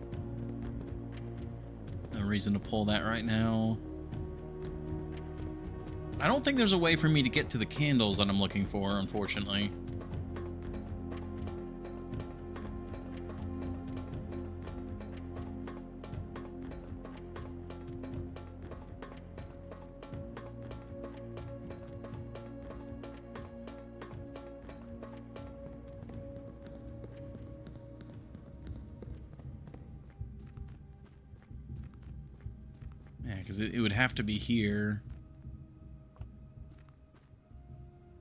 Speaker 1: No reason to pull that right now. I don't think there's a way for me to get to the candles that I'm looking for, unfortunately. Yeah, because it would have to be here.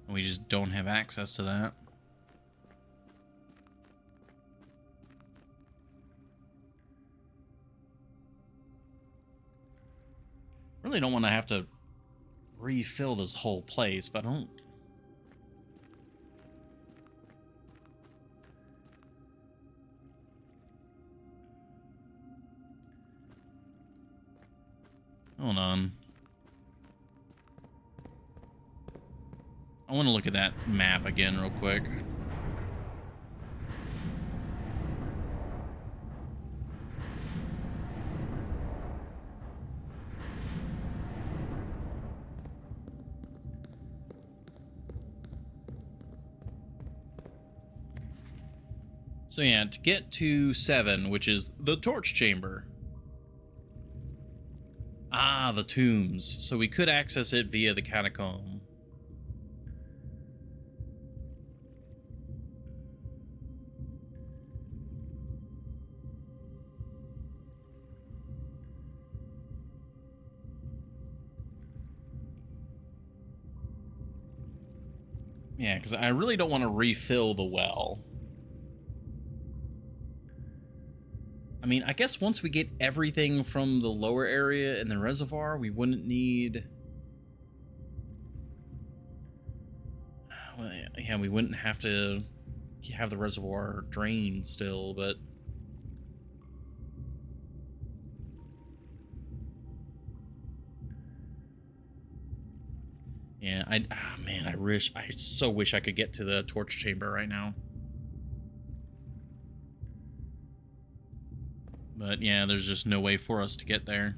Speaker 1: And we just don't have access to that. Really don't want to have to refill this whole place, but I don't... Hold on. I want to look at that map again real quick. So yeah, to get to 7, which is the torch chamber. Ah, the tombs. So we could access it via the catacomb. Yeah, because I really don't want to refill the well. I mean, I guess once we get everything from the lower area in the reservoir, we wouldn't need... Well, yeah, we wouldn't have to have the reservoir drained still, but... Yeah, man, I so wish I could get to the torch chamber right now. But yeah, there's just no way for us to get there.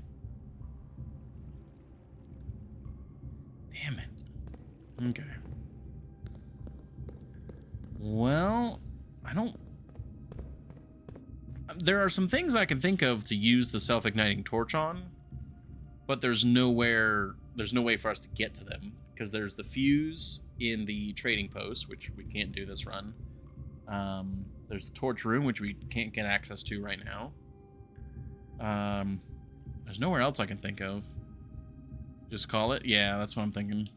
Speaker 1: Damn it. Okay. Well, I don't... There are some things I can think of to use the self-igniting torch on, but there's no way for us to get to them, because there's the fuse in the trading post, which we can't do this run. There's the torch room, which we can't get access to right now. There's nowhere else I can think of. Just call it? Yeah, that's what I'm thinking.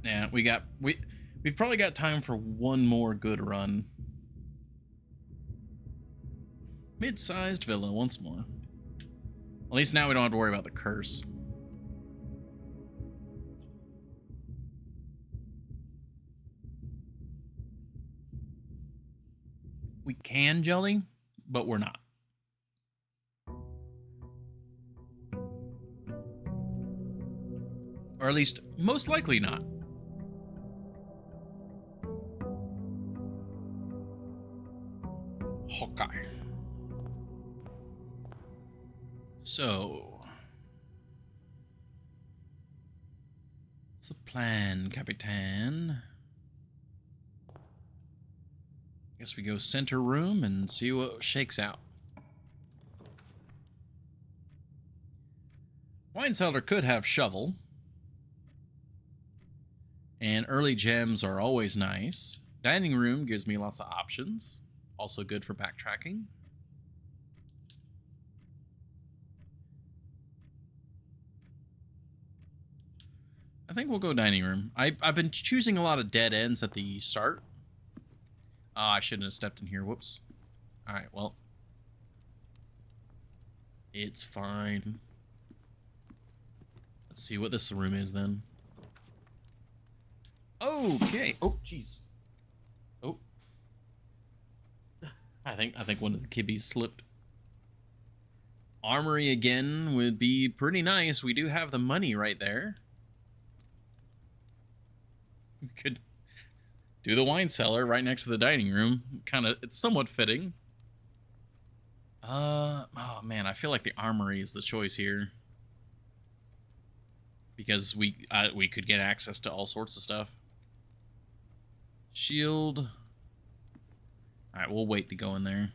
Speaker 1: Yeah, we've probably got time for one more good run. Mid-sized villa once more. At least now we don't have to worry about the curse. We can jelly, but we're not. Or at least, most likely not. Okay. So... what's the plan, Capitan? Guess we go center room and see what shakes out. Wine cellar could have shovel. And early gems are always nice. Dining room gives me lots of options. Also good for backtracking. I think we'll go dining room. I've been choosing a lot of dead ends at the start. Oh, I shouldn't have stepped in here. Whoops. All right, well. It's fine. Let's see what this room is then. Okay. Oh, jeez. Oh. I think one of the kibbies slipped. Armory again would be pretty nice. We do have the money right there. We could do the wine cellar right next to the dining room. It's somewhat fitting. Oh man, I feel like the armory is the choice here. Because we could get access to all sorts of stuff. Shield. Alright, we'll wait to go in there.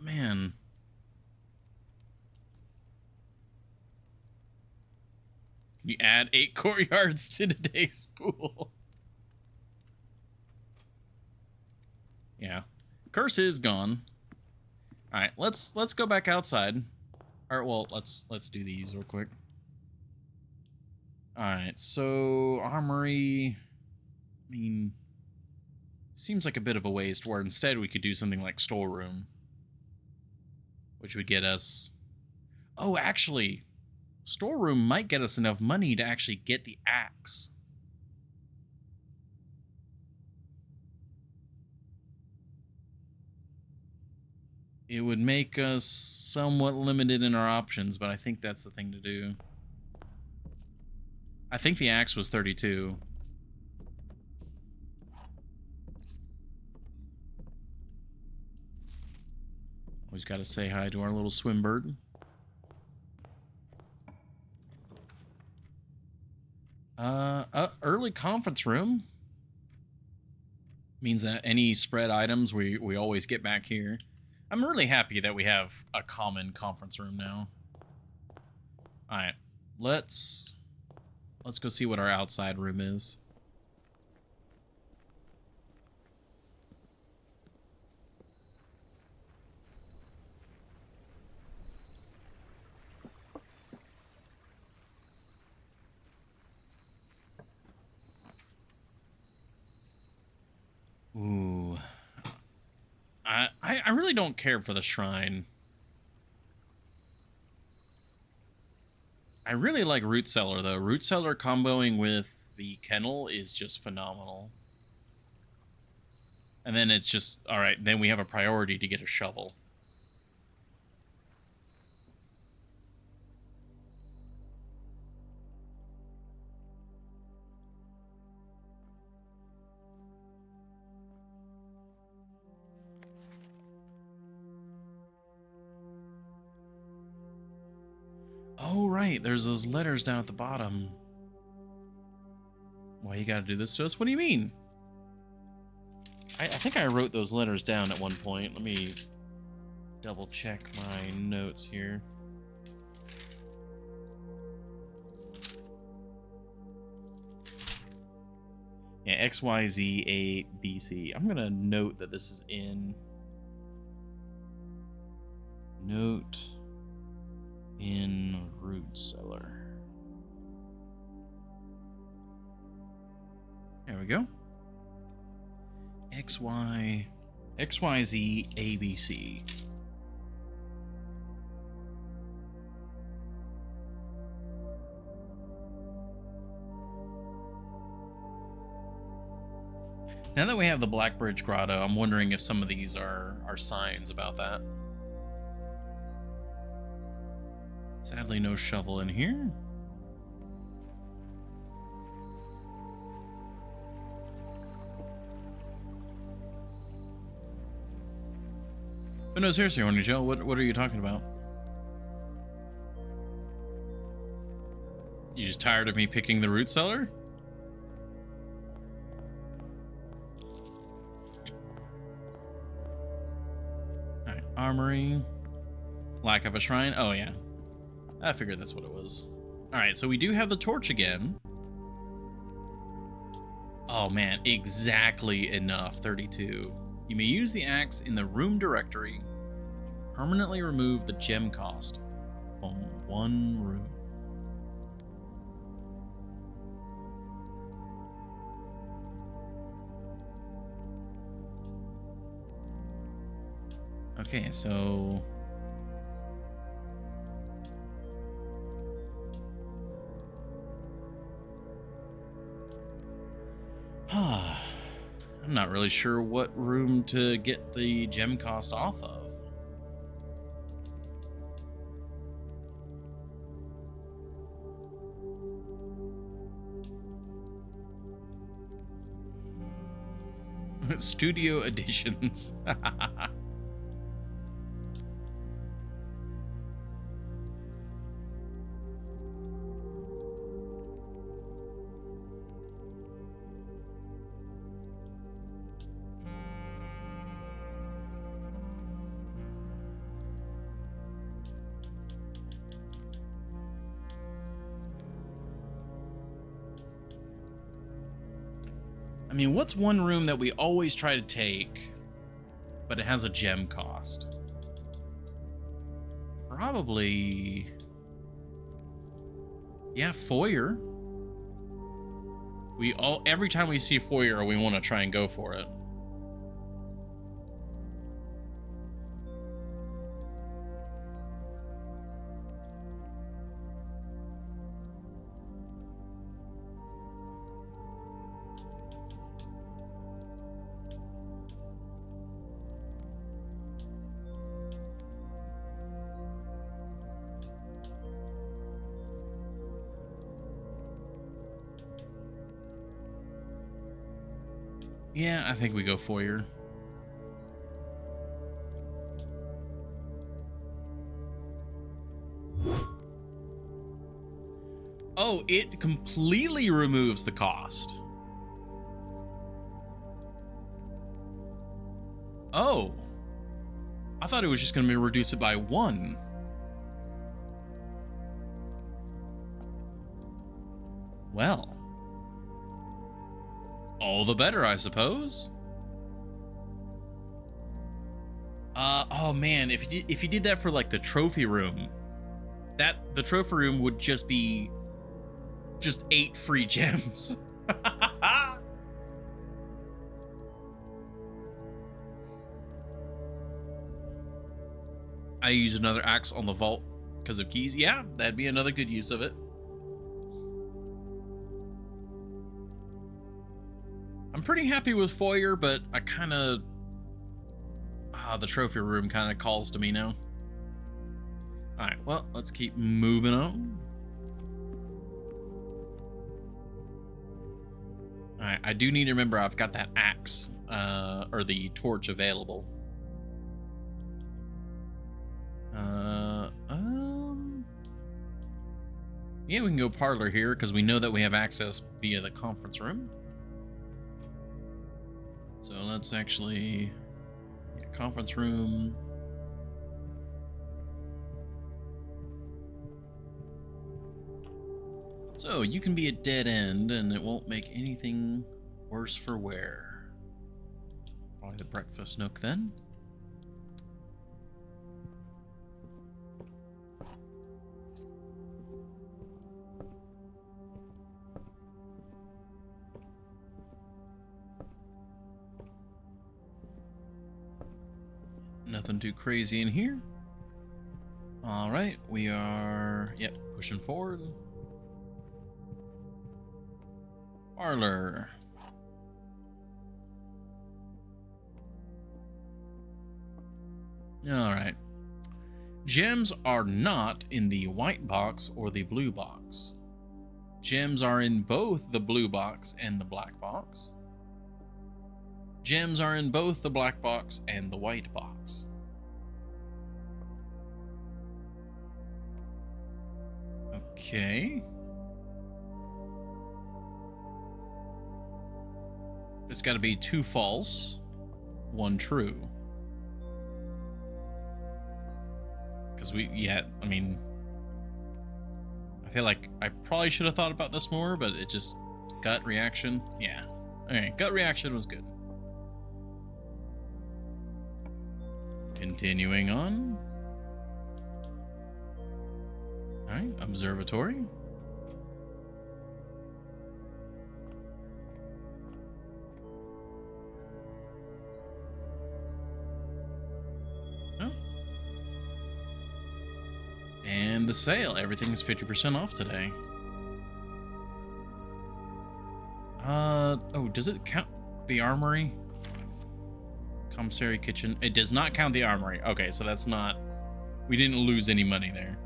Speaker 1: Man. Can you add 8 courtyards to today's pool? Yeah. Curse is gone. Alright, let's go back outside. Alright, well, let's do these real quick. Alright, so armory. I mean, seems like a bit of a waste, where instead we could do something like storeroom, which would get us... Oh, actually, storeroom might get us enough money to actually get the axe. It would make us somewhat limited in our options, but I think that's the thing to do. I think the axe was 32. Always got to say hi to our little swim bird. Early conference room means that any spread items we always get back here. I'm really happy that we have a common conference room now. All right, let's go see what our outside room is. Ooh. I really don't care for the shrine. I really like Root Cellar, though. Root Cellar comboing with the kennel is just phenomenal. And then it's just, alright, then we have a priority to get a shovel. Oh, right. There's those letters down at the bottom. Why you gotta do this to us? What do you mean? I think I wrote those letters down at one point. Let me double check my notes here. Yeah, X, Y, Z, A, B, C. I'm gonna note that this is in... Note... in Root Cellar. There we go. X, Y, Z, A, B, C. Now that we have the Black Bridge Grotto, I'm wondering if some of these are signs about that. Sadly, no shovel in here. But no, seriously, Horny Joe, what are you talking about? You just tired of me picking the Root Cellar? Alright, armory. Lack of a shrine? Oh, yeah. I figured that's what it was. Alright, so we do have the torch again. Oh, man. Exactly enough. 32. You may use the axe in the room directory. Permanently remove the gem cost from one room. Okay, so... I'm not really sure what room to get the gem cost off of. Studio editions. I mean, what's one room that we always try to take, but it has a gem cost? Probably... yeah, foyer. Every time we see foyer, we want to try and go for it. Yeah, I think we go foyer. Oh, it completely removes the cost. Oh. I thought it was just going to reduce it by 1. Well. All the better, I suppose. Oh man, if you did that for like the trophy room, the trophy room would just be 8 free gems. I use another axe on the vault because of keys. Yeah, that'd be another good use of it. I'm pretty happy with foyer, but I kind of... the trophy room kind of calls to me now. Alright, well, let's keep moving on. Alright, I do need to remember I've got that axe, or the torch available. Yeah, we can go parlor here, because we know that we have access via the conference room. So let's actually... yeah, conference room. So you can be a dead end and it won't make anything worse for wear. Probably the breakfast nook then. Nothing too crazy in here. All right, we are, yep, pushing forward. Parlor. All right. Gems are not in the white box or the blue box. Gems are in both the blue box and the black box. Gems are in both the black box and the white box. Okay. It's got to be 2 false, 1 true. Because I mean, I feel like I probably should have thought about this more, but it just, gut reaction. Yeah. Okay, gut reaction was good. Continuing on. Alright, observatory. Oh. And the sale. Everything's 50% off today. Oh, does it count the armory? Commissary kitchen. It does not count the armory. Okay, so that's not... We didn't lose any money there.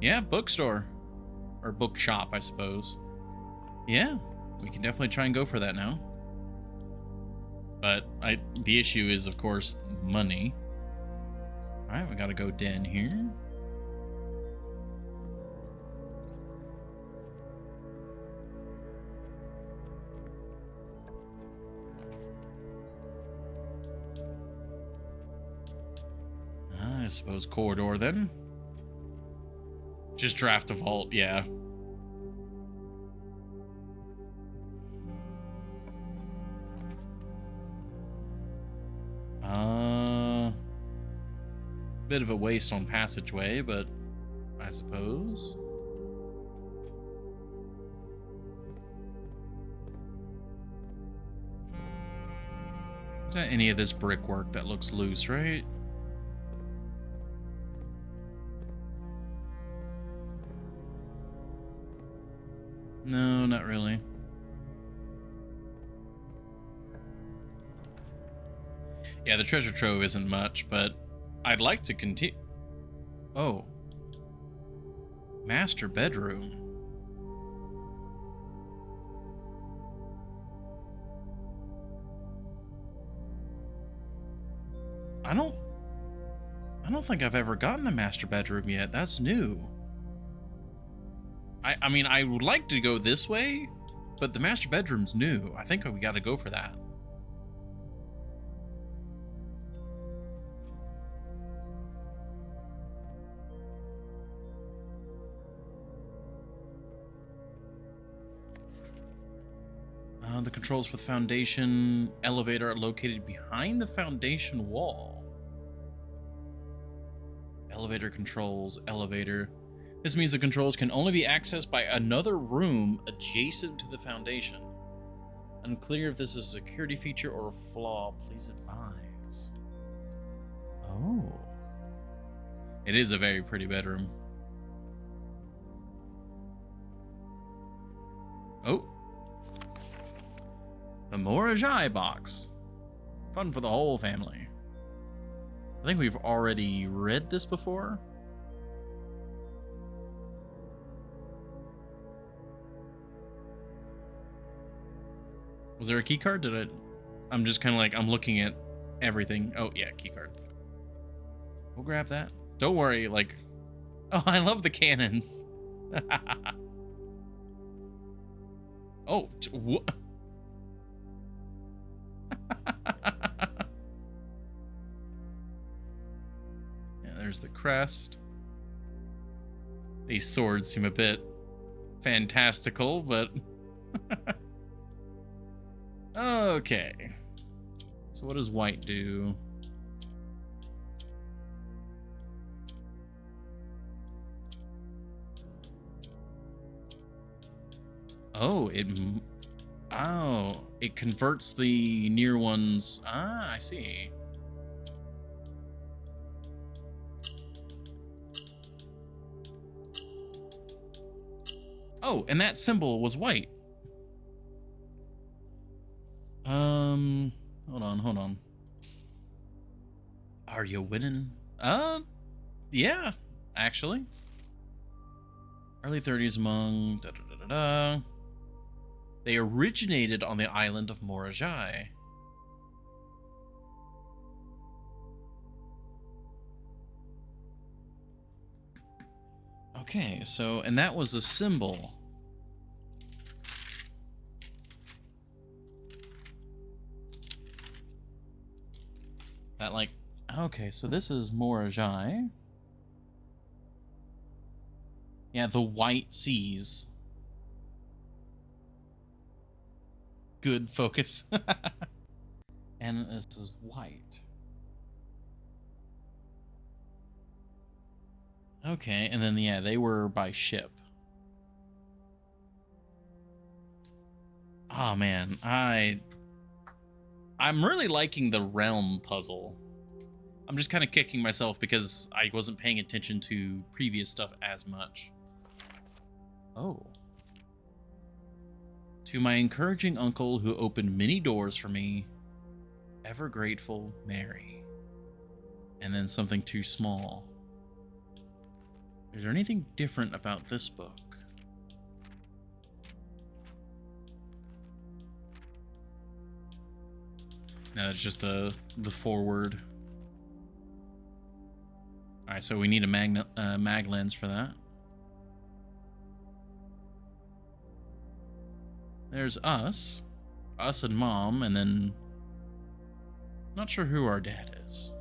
Speaker 1: Yeah, bookstore. Or bookshop, I suppose. Yeah, we can definitely try and go for that now. But the issue is, of course, money. Alright, we gotta go den here. I suppose corridor then. Just draft a vault, yeah. Bit of a waste on passageway, but I suppose. Is that any of this brickwork that looks loose, right? No, not really. Yeah, the treasure trove isn't much, but I'd like to continue. Oh. Master bedroom. I don't think I've ever gotten the master bedroom yet. That's new. I mean, I would like to go this way, but the master bedroom's new. I think we got to go for that. The controls for the foundation elevator are located behind the foundation wall. Elevator controls, elevator. This means the controls can only be accessed by another room adjacent to the foundation. Unclear if this is a security feature or a flaw. Please advise. Oh. It is a very pretty bedroom. Oh. The Morajai box. Fun for the whole family. I think we've already read this before. Was there a key card? I'm just kind of like, I'm looking at everything. Oh, yeah, key card. We'll grab that. Don't worry, like... Oh, I love the cannons. Oh, what? Yeah, there's the crest. These swords seem a bit fantastical, but... Okay. So what does white do? Oh, it converts the near ones. Ah, I see. Oh, and that symbol was white. Hold on. Are you winning? Yeah, actually. Early 30s among They originated on the island of Morajai. Okay, so, and that was the symbol. That, like, okay, so this is Morajai. Yeah, the white seas. Good focus. And this is white. Okay, and then yeah, they were by ship. Oh man, I'm really liking the realm puzzle. I'm just kind of kicking myself because I wasn't paying attention to previous stuff as much. Oh. To my encouraging uncle who opened many doors for me, ever grateful, Mary. And then something too small. Is there anything different about this book? No, it's just the forward. All right, so we need a mag lens for that. There's us and Mom, and then not sure who our dad is.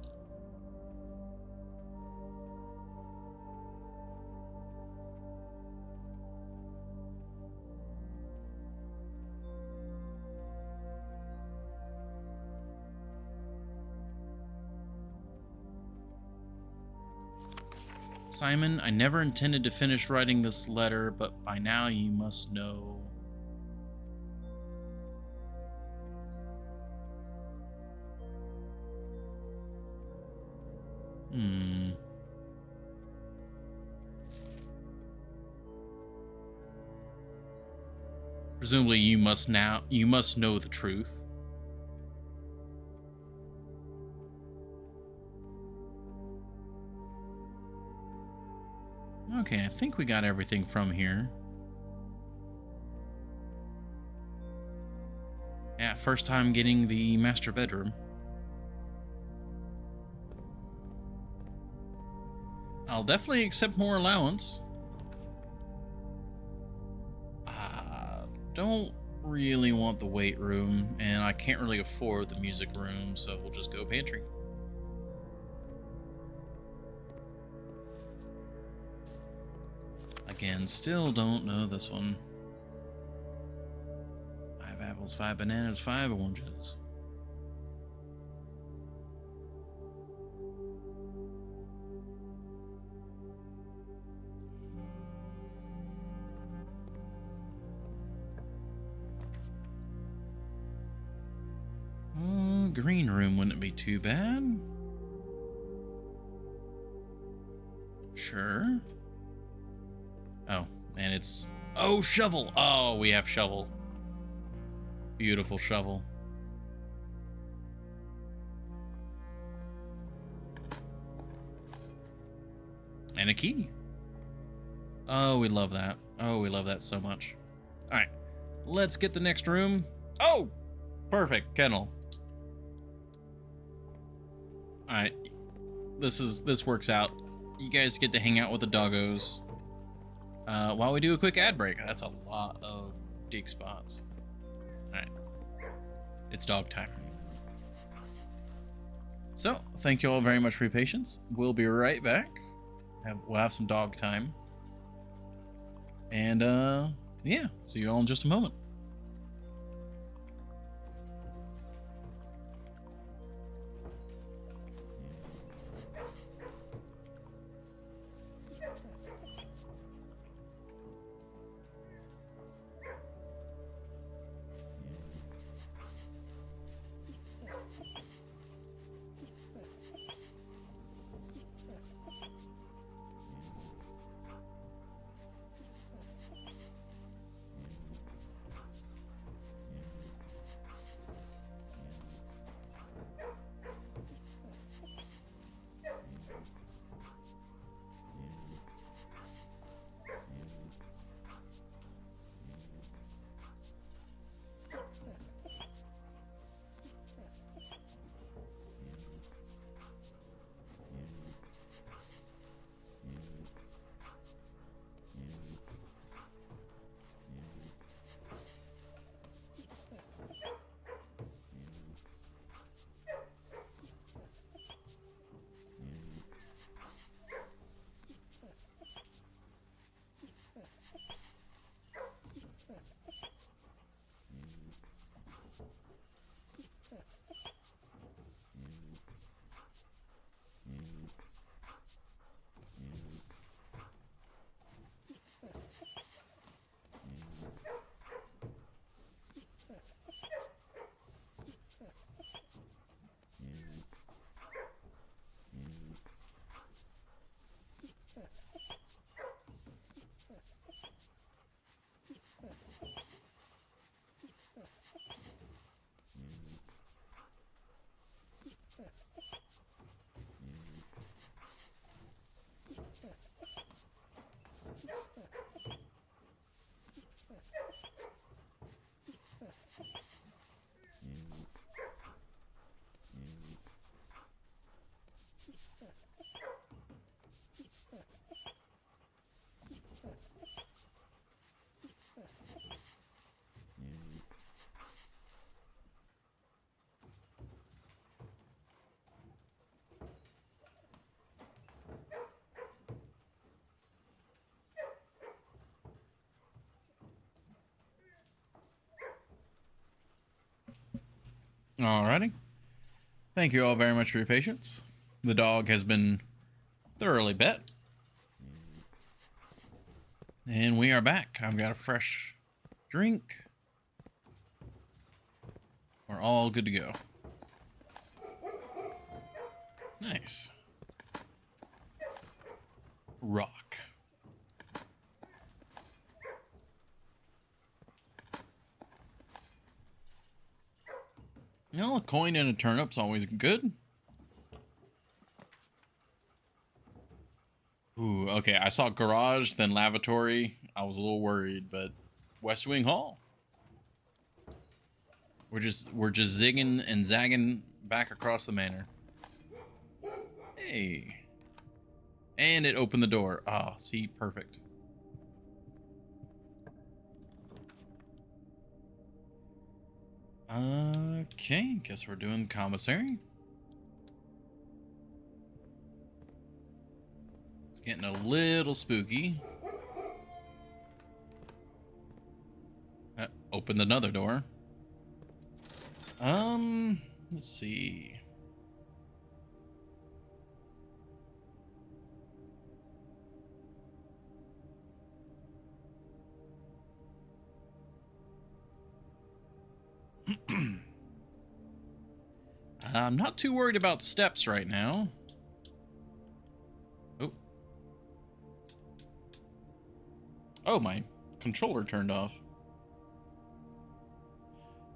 Speaker 1: Simon, I never intended to finish writing this letter, but by now you must know. Presumably you must know the truth. Okay, I think we got everything from here. Yeah, first time getting the master bedroom. I'll definitely accept more allowance. Don't really want the weight room, and I can't really afford the music room, so we'll just go pantry. Again, still don't know this one. 5 apples, 5 bananas, 5 oranges. Green room wouldn't be too bad. Sure. Oh, and it's... Oh, shovel! Oh, we have shovel. Beautiful shovel. And a key. Oh, we love that. Oh, we love that so much. Alright, let's get the next room. Oh! Perfect, kennel. Alright, this works out. You guys get to hang out with the doggos while we do a quick ad break. That's a lot of dig spots. Alright, it's dog time. So, thank you all very much for your patience. We'll be right back. We'll have some dog time. And, yeah, see you all in just a moment. Alrighty. Thank you all very much for your patience. The dog has been thoroughly bet. And we are back. I've got a fresh drink. We're all good to go. Nice. Rock. You know, a coin and a turnip's always good. Ooh, okay. I saw garage, then lavatory. I was a little worried, but West Wing Hall. We're just zigging and zagging back across the manor. Hey. And it opened the door. Oh, see, perfect. Okay, guess we're doing commissary. It's getting a little spooky. Opened another door. Let's see. I'm not too worried about steps right now. Oh. Oh, my controller turned off.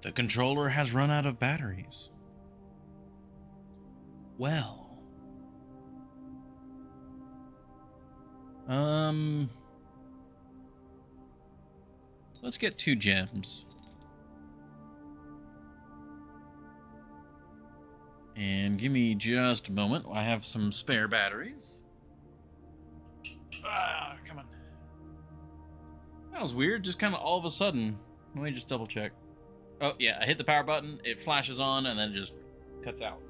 Speaker 1: The controller has run out of batteries. Well. Let's get 2 gems. And give me just a moment. I have some spare batteries. Ah, come on. That was weird. Just kind of all of a sudden. Let me just double check. Oh, yeah. I hit the power button. It flashes on and then it just cuts out.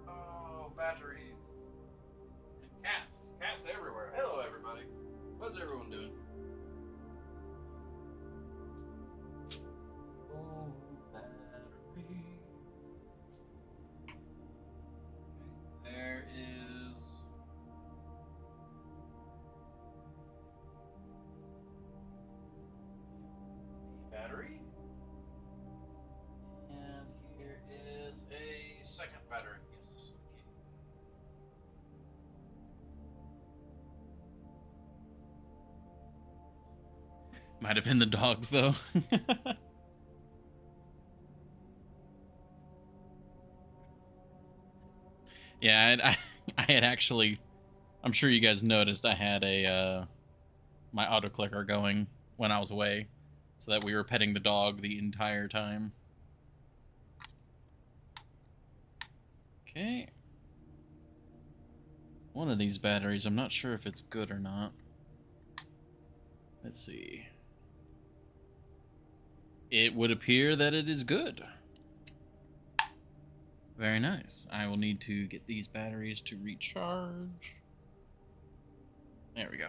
Speaker 1: Oh, batteries. And cats. Cats everywhere. Hello, everybody. What's everyone doing? Oh, battery. Okay, there is... a battery. And here is a second battery. Yes. Okay. Might have been the dogs, though. Yeah, I had actually... I'm sure you guys noticed I had a my auto clicker going when I was away, so that we were petting the dog the entire time. Okay. One of these batteries, I'm not sure if it's good or not. Let's see. It would appear that it is good. Very nice. I will need to get these batteries to recharge. There we go.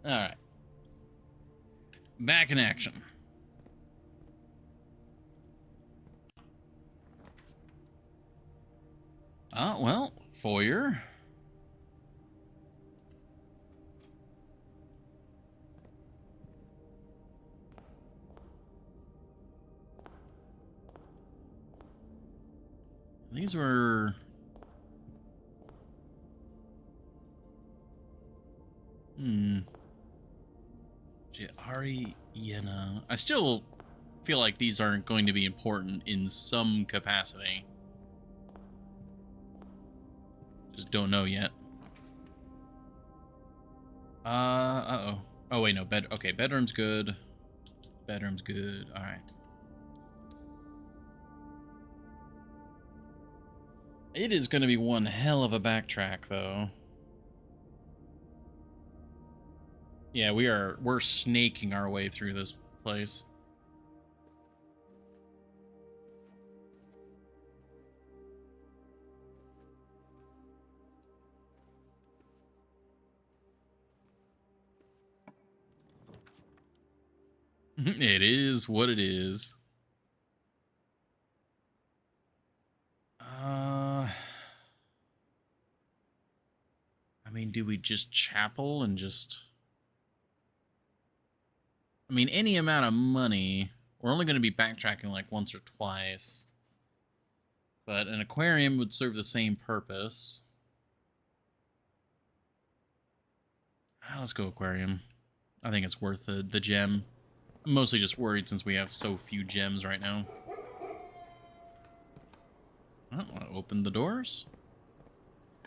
Speaker 1: Alright. Back in action. Well, foyer. These were... Ari Yena. I still feel like these aren't going to be important in some capacity. Just don't know yet. Uh-oh. Oh, wait, no. Okay, bedroom's good. Bedroom's good. All right. It is going to be one hell of a backtrack, though. Yeah, we're snaking our way through this place. It is what it is. I mean, do we just chapel and just... I mean, any amount of money, we're only going to be backtracking like once or twice. But an aquarium would serve the same purpose. Let's go aquarium. I think it's worth the gem. I'm mostly just worried since we have so few gems right now. I don't want to open the doors.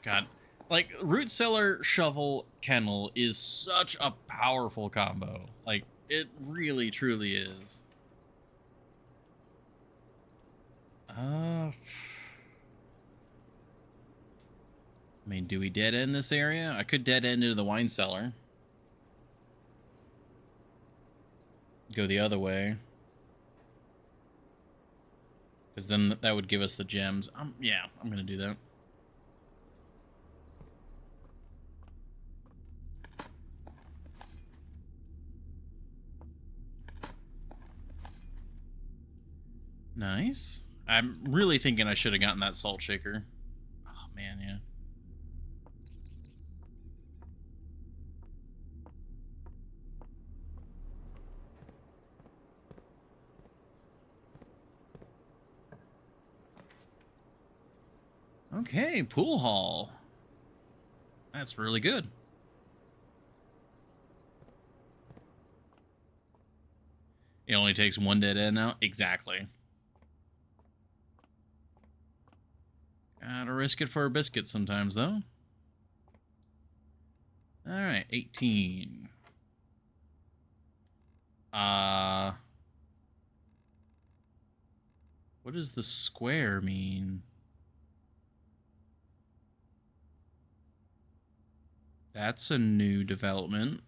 Speaker 1: God. Like, root cellar, shovel, kennel is such a powerful combo. Like, it really, truly is. I mean, do we dead end this area? I could dead end into the wine cellar. Go the other way. Because then that would give us the gems. Yeah, I'm going to do that. Nice. I'm really thinking I should have gotten that salt shaker. Oh, man, yeah. Okay, pool hall. That's really good. It only takes one dead end now? Exactly. Gotta risk it for a biscuit sometimes, though. Alright, 18. What does the square mean? That's a new development.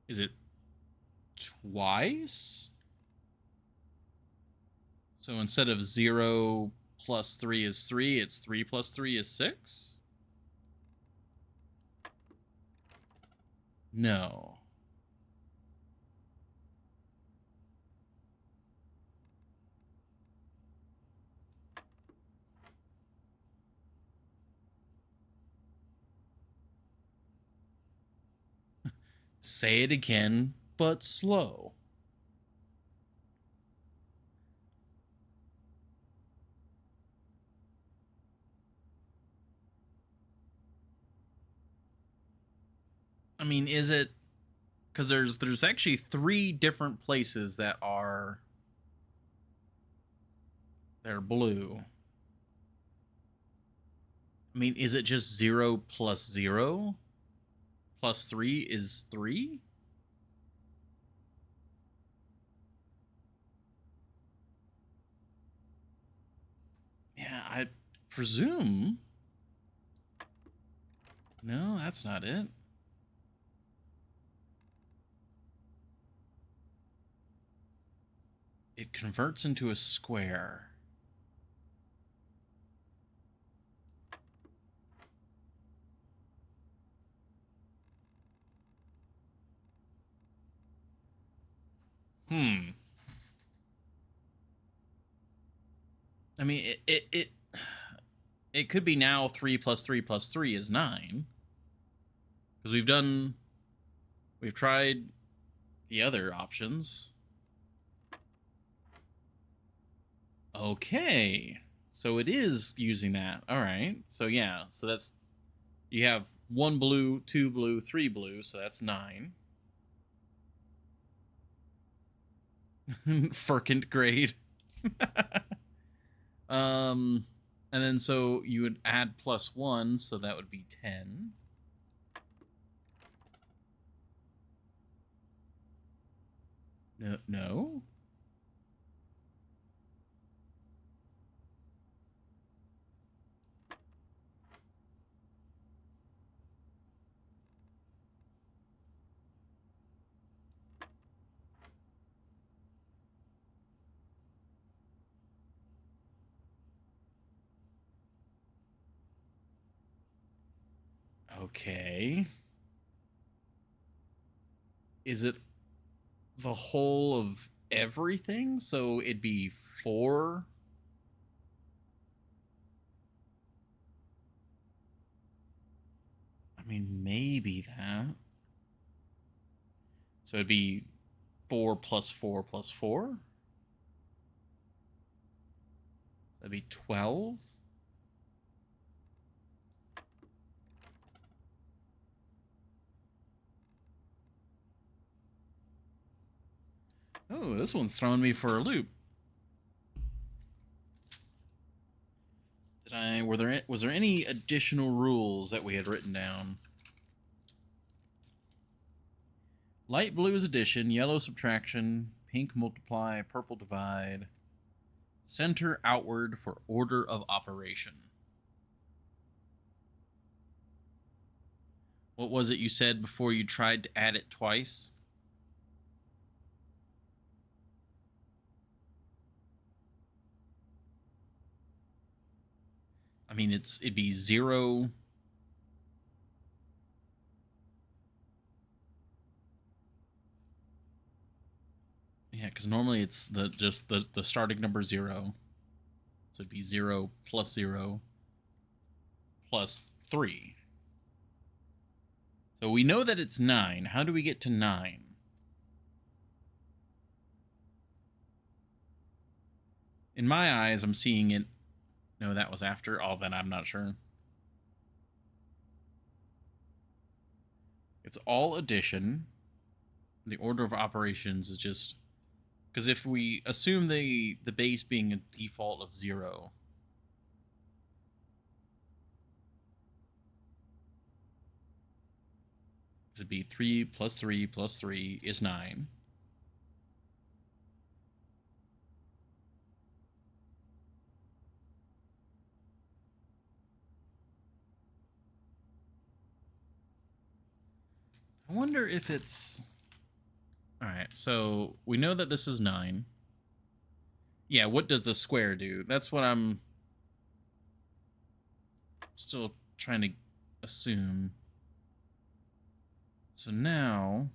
Speaker 1: Is it twice? So instead of 0 plus 3 is 3, it's 3 plus 3 is 6? No. Say it again, but slow. I mean, is it... Because there's actually 3 different places that are... They're blue. I mean, is it just 0 plus 0? Plus 3 is 3? Yeah, I presume. No, that's not it. It converts into a square. I mean, it could be now 3 plus 3 plus 3 is 9. Because we've tried the other options. Okay. So it is using that. All right. So yeah. So that's... You have 1 blue, 2 blue, 3 blue. So that's 9. Firkant grade. And then so you would add +1. So that would be 10. No. Okay. Is it the whole of everything? So it'd be 4. I mean, maybe that. So it'd be 4 plus 4 plus 4. That'd be 12. Oh, this one's throwing me for a loop. Was there any additional rules that we had written down? Light blue is addition, yellow subtraction, pink multiply, purple divide. Center outward for order of operation. What was it you said before you tried to add it twice? I mean, it'd be 0. Yeah, because normally it's just the starting number 0. So it'd be 0 plus 0 plus 3. So we know that it's 9. How do we get to 9? In my eyes, I'm seeing it. No, that was after. All that I'm not sure. It's all addition. The order of operations is just... Because if we assume the base being a default of 0... It'd be 3 plus 3 plus 3 is 9. I wonder if it's... Alright, so we know that this is 9. Yeah, what does the square do? That's what I'm still trying to assume. So now...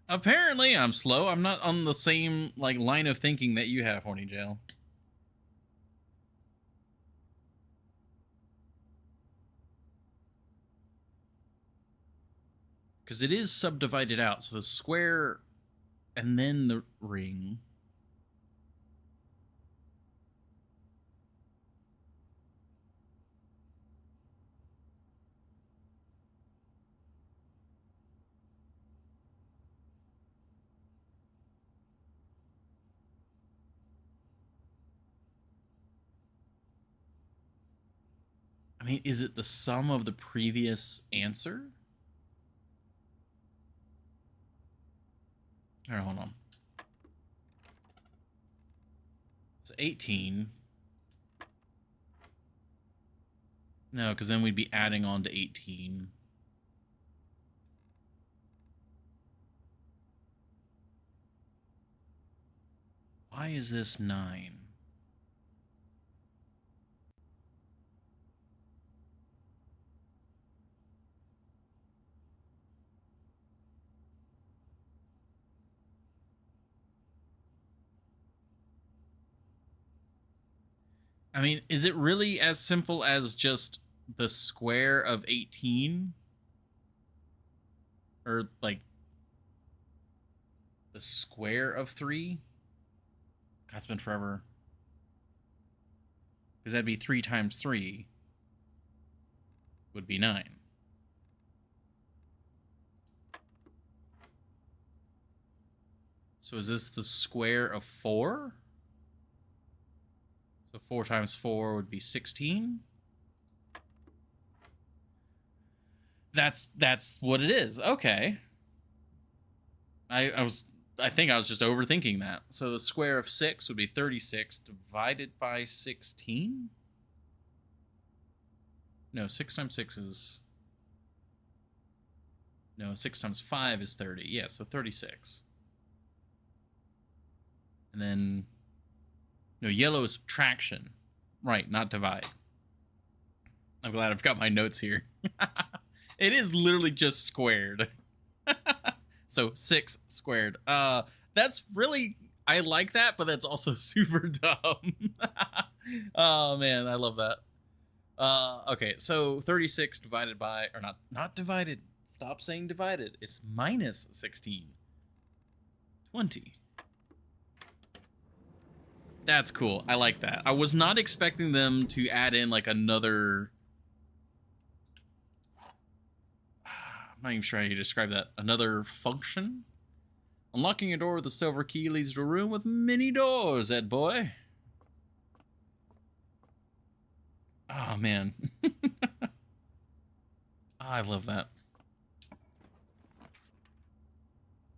Speaker 1: Apparently, I'm slow. I'm not on the same line of thinking that you have, Horny Jail. Because it is subdivided out. So the square and then the ring. I mean, is it the sum of the previous answer? All right, hold on. So 18. No, because then we'd be adding on to 18. Why is this 9? I mean, is it really as simple as just the square of 18? Or, like, the square of 3? God, it's been forever. Because that'd be 3 times 3 would be 9. So is this the square of 4? So 4 times 4 would be 16. That's what it is. Okay. I think I was just overthinking that. So the square of 6 would be 36 divided by 16? No, 6 times 6 is... No, 6 times 5 is 30. Yeah, so 36. And then, no, yellow is subtraction. Right, not divide. I'm glad I've got my notes here. It is literally just squared. So 6 squared. That's really, I like that, but that's also super dumb. Oh man, I love that. Okay, so 36 divided by, or not divided. Stop saying divided. It's minus 16. 20. That's cool. I like that. I was not expecting them to add in like another, I'm not even sure how you describe that. Another function? Unlocking a door with a silver key leads to a room with many doors, Ed boy. Oh, man. I love that.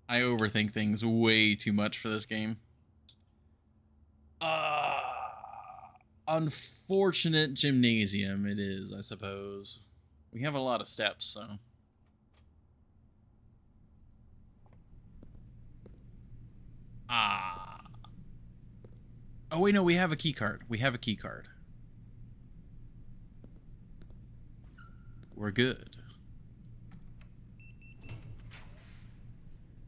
Speaker 1: I overthink things way too much for this game. Unfortunate gymnasium it is, I suppose. We have a lot of steps, so. Oh, wait, no, we have a key card. We have a key card. We're good.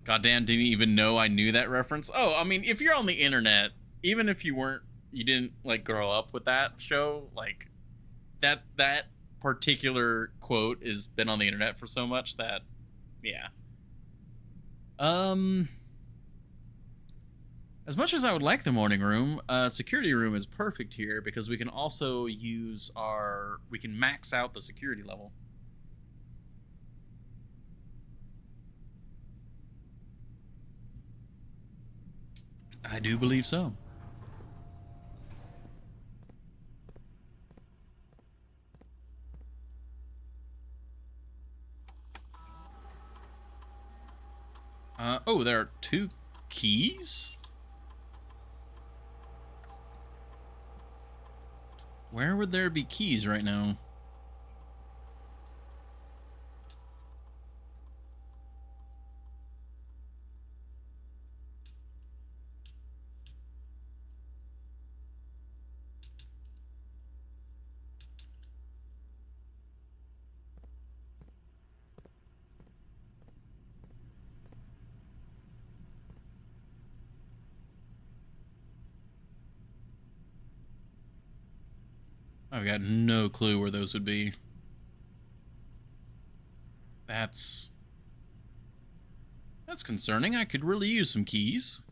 Speaker 1: Goddamn, didn't even know I knew that reference. Oh, I mean, if you're on the internet, even if you didn't like grow up with that show, like that particular quote has been on the internet for so much that, yeah. As much as I would like the morning room, security room is perfect here because we can also use we can max out the security level. I do believe so. Oh, there are 2 keys? Where would there be keys right now? I've got no clue where those would be. That's concerning. I could really use some keys.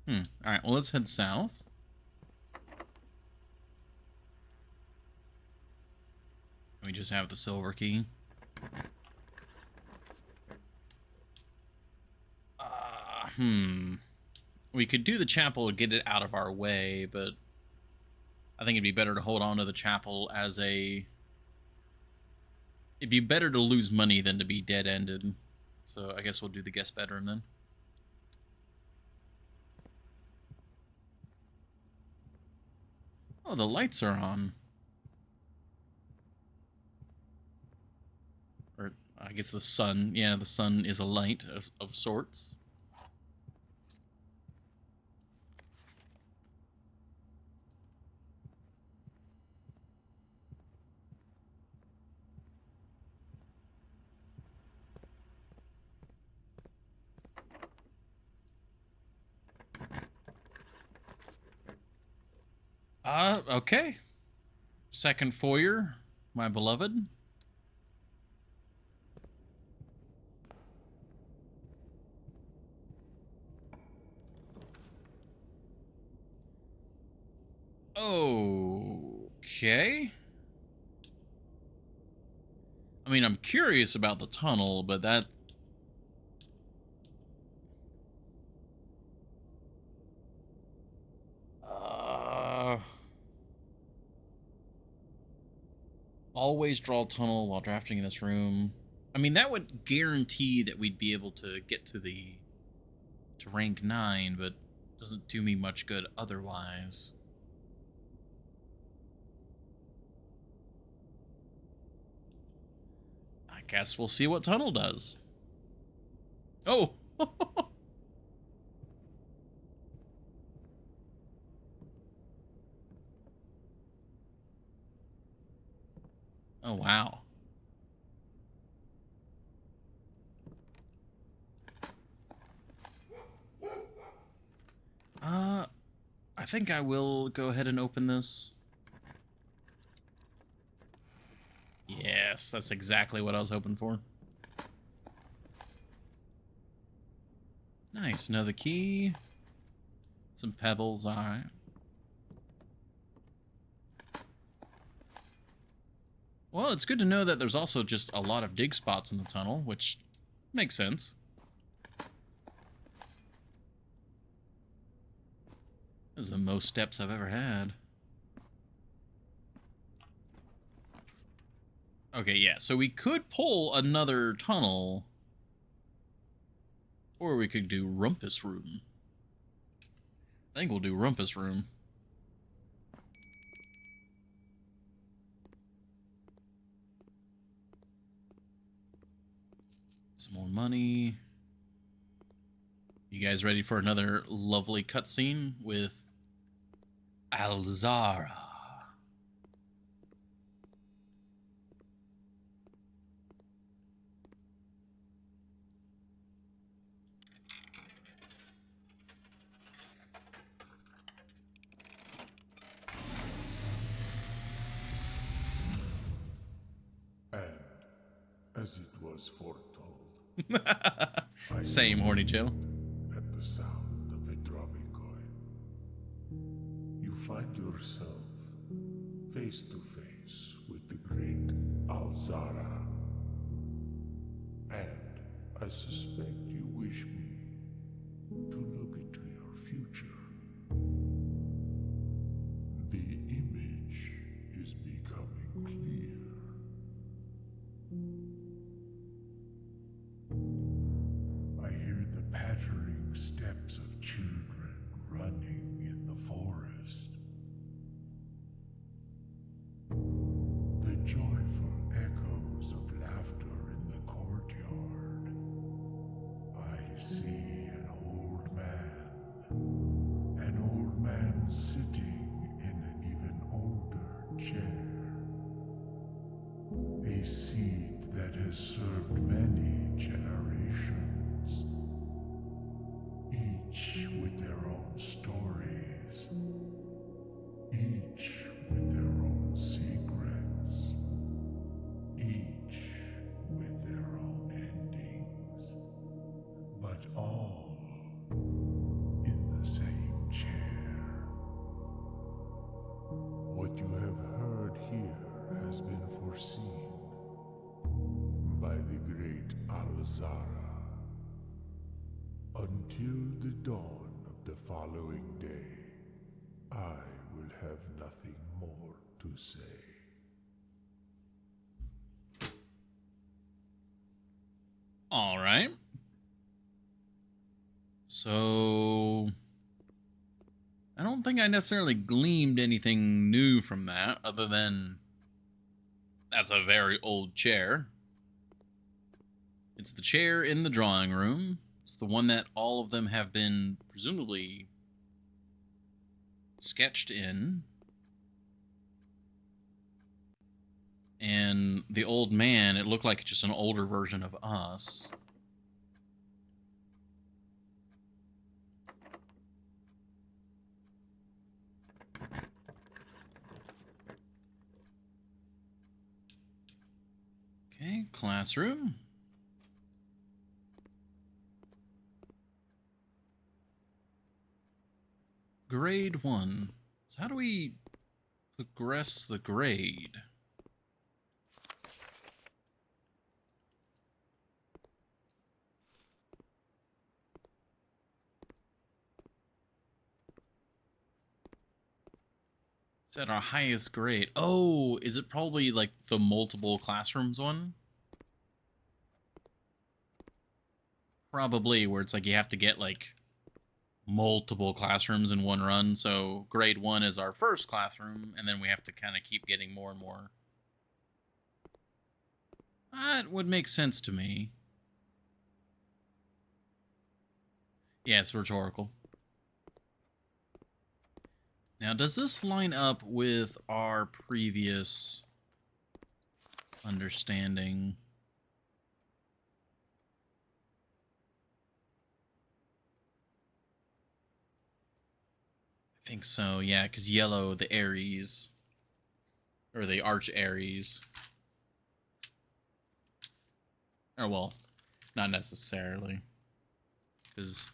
Speaker 1: Alright, well, let's head south. We just have the silver key. We could do the chapel to get it out of our way, but I think it'd be better to hold on to the chapel as a... It'd be better to lose money than to be dead-ended. So I guess we'll do the guest bedroom then. Oh, the lights are on. Or I guess the sun. Yeah, the sun is a light of sorts. Okay. Second foyer, my beloved. Okay. I mean, I'm curious about the tunnel, but that... Always draw tunnel while drafting in this room. I mean, that would guarantee that we'd be able to get to rank 9, but doesn't do me much good otherwise. guess we'll see what tunnel does. Oh! Oh, wow. I think I will go ahead and open this. Yes, that's exactly what I was hoping for. Nice, another key. Some pebbles, alright. Well, it's good to know that there's also just a lot of dig spots in the tunnel, which makes sense. This is the most steps I've ever had. Okay, yeah, so we could pull another tunnel, or we could do Rumpus Room. I think we'll do Rumpus Room. Some more money. You guys ready for another lovely cutscene with Alzara?
Speaker 2: And as it was foretold,
Speaker 1: Same, Horny Joe.
Speaker 2: at the sound of a dropping coin, you find yourself face to face with the great Alzara. And I suspect you wish me to look into your future. The image is becoming clear. I hear the pattering steps of children running in the forest. The joyful echoes of laughter in the courtyard. I see an old man sitting in an even older chair. A seed that has served many generations, each with their own stories, each with their own secrets, each with their own endings, but all in the same chair. What you have heard here has been foreseen by the great Alzara. Until the dawn of the following day, I will have nothing more to say.
Speaker 1: All right. So I don't think I necessarily gleamed anything new from that, other than that's a very old chair. It's the chair in the drawing room. It's the one that all of them have been presumably sketched in. And the old man, it looked like just an older version of us. Okay, classroom. Grade 1. So how do we progress the grade? It's at our highest grade. Oh, is it probably like the multiple classrooms one? Probably, where it's like you have to get like multiple classrooms in one run. So grade 1 is our first classroom, and then we have to kind of keep getting more and more. That would make sense to me. Yeah, it's rhetorical. Now, does this line up with our previous understanding? I think so, yeah, because yellow, the Aries, or the Arch Aries. Or, well, not necessarily. Because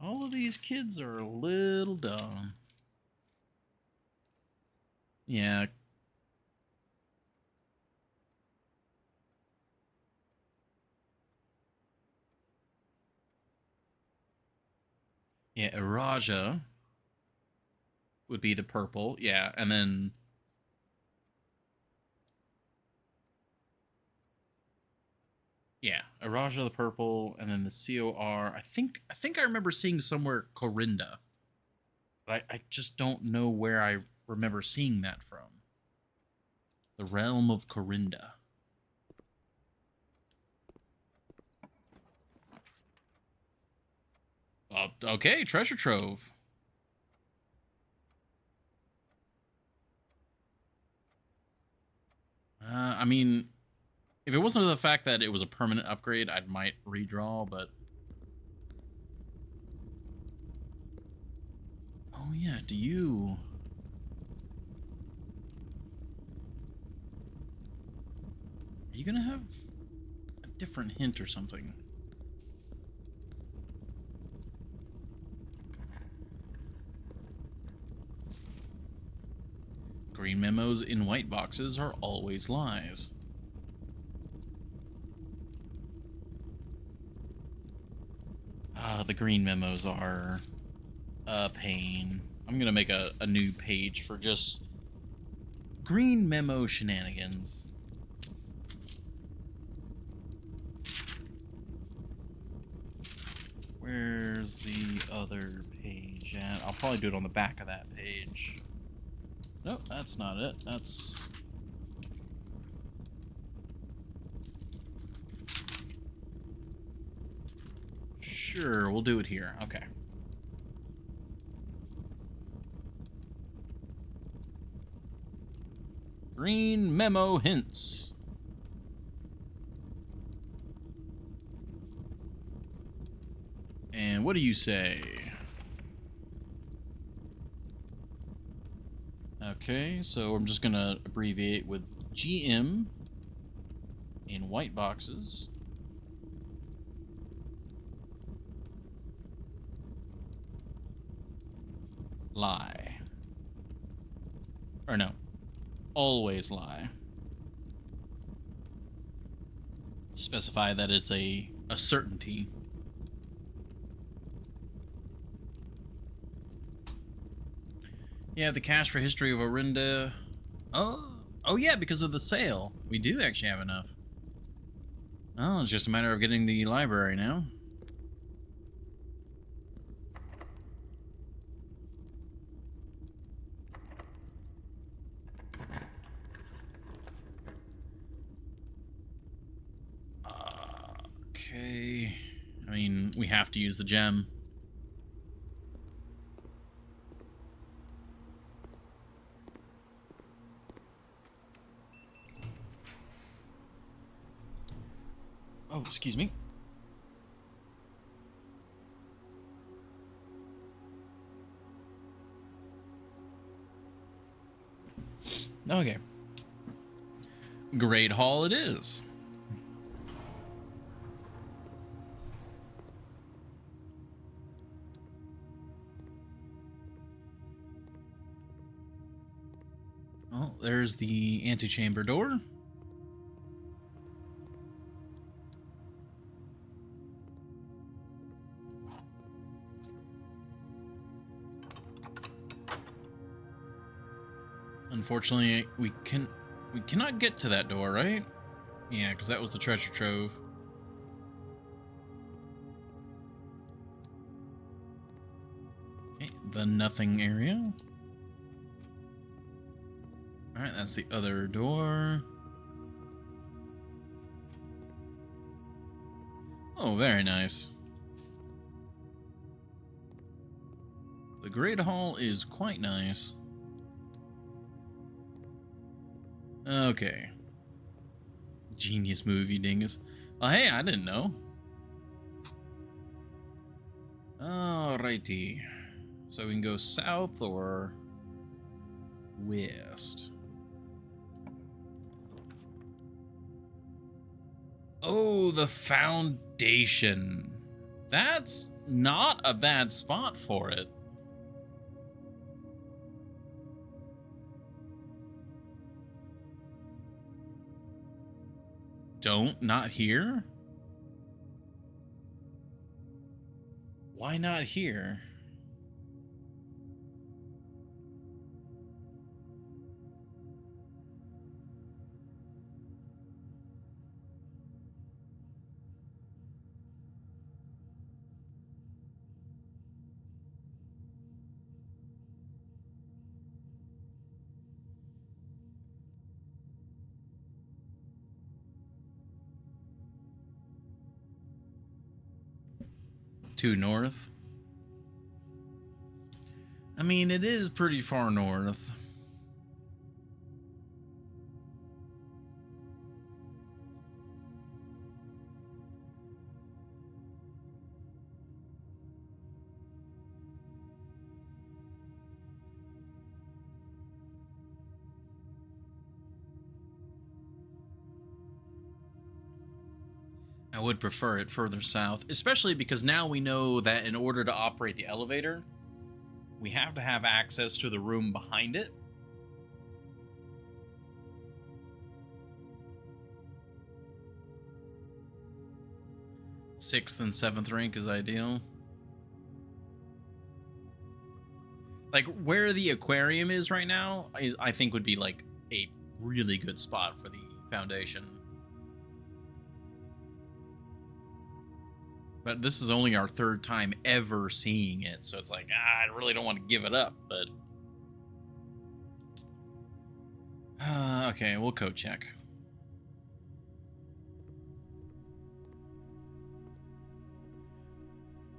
Speaker 1: all of these kids are a little dumb. Yeah. Yeah, Iraja would be the purple. Yeah, and then... Yeah, Iraja the purple, and then the COR. I think I remember seeing somewhere Corinda. But I just don't know where I remember seeing that from. The realm of Corinda. Okay, treasure trove. I mean, if it wasn't for the fact that it was a permanent upgrade, I might redraw, but... Oh yeah, do you... Are you gonna have a different hint or something? Green memos in white boxes are always lies. The green memos are a pain. I'm gonna make a new page for just green memo shenanigans. Where's the other page at? I'll probably do it on the back of that page. Nope, that's not it. That's... Sure, we'll do it here. Okay. Green memo hints. And what do you say? Okay, so I'm just gonna abbreviate with GM in white boxes. Lie. Or no, always lie. Specify that it's a certainty. Yeah, the cash for history of Orinda. Oh yeah, because of the sale. We do actually have enough. Oh, it's just a matter of getting the library now. Okay. I mean, we have to use the gem. Oh, excuse me. Okay. Great Hall it is. Oh, there's the antechamber door. Unfortunately, we cannot get to that door, right? Yeah, because that was the treasure trove. Okay, the nothing area. Alright, that's the other door. Oh, very nice. The Great Hall is quite nice. Okay. Genius move, you dingus. Oh, hey, I didn't know. Alrighty. So we can go south or west. Oh, the foundation. That's not a bad spot for it. Not here? Why not here? Too north? I mean, it is pretty far north. I would prefer it further south, especially because now we know that in order to operate the elevator, we have to have access to the room behind it. Sixth and seventh rank is ideal. Like, where the aquarium is right now, I think would be like a really good spot for the foundation. But this is only our third time ever seeing it, so it's like, I really don't want to give it up, but... okay, we'll code check.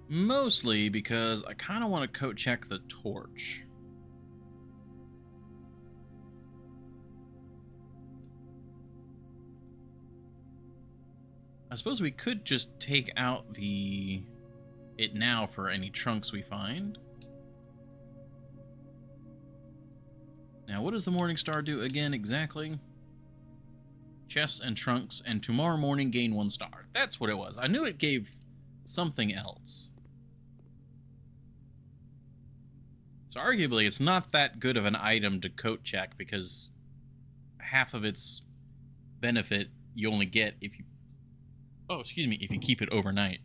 Speaker 1: Mostly because I kind of want to code check the torch. I suppose we could just take out it now for any trunks we find. Now, what does the Morning Star do again exactly? Chests and trunks, and tomorrow morning gain 1 star. That's what it was. I knew it gave something else. So arguably, it's not that good of an item to coat check because half of its benefit you only get if you... Oh, excuse me, if you keep it overnight.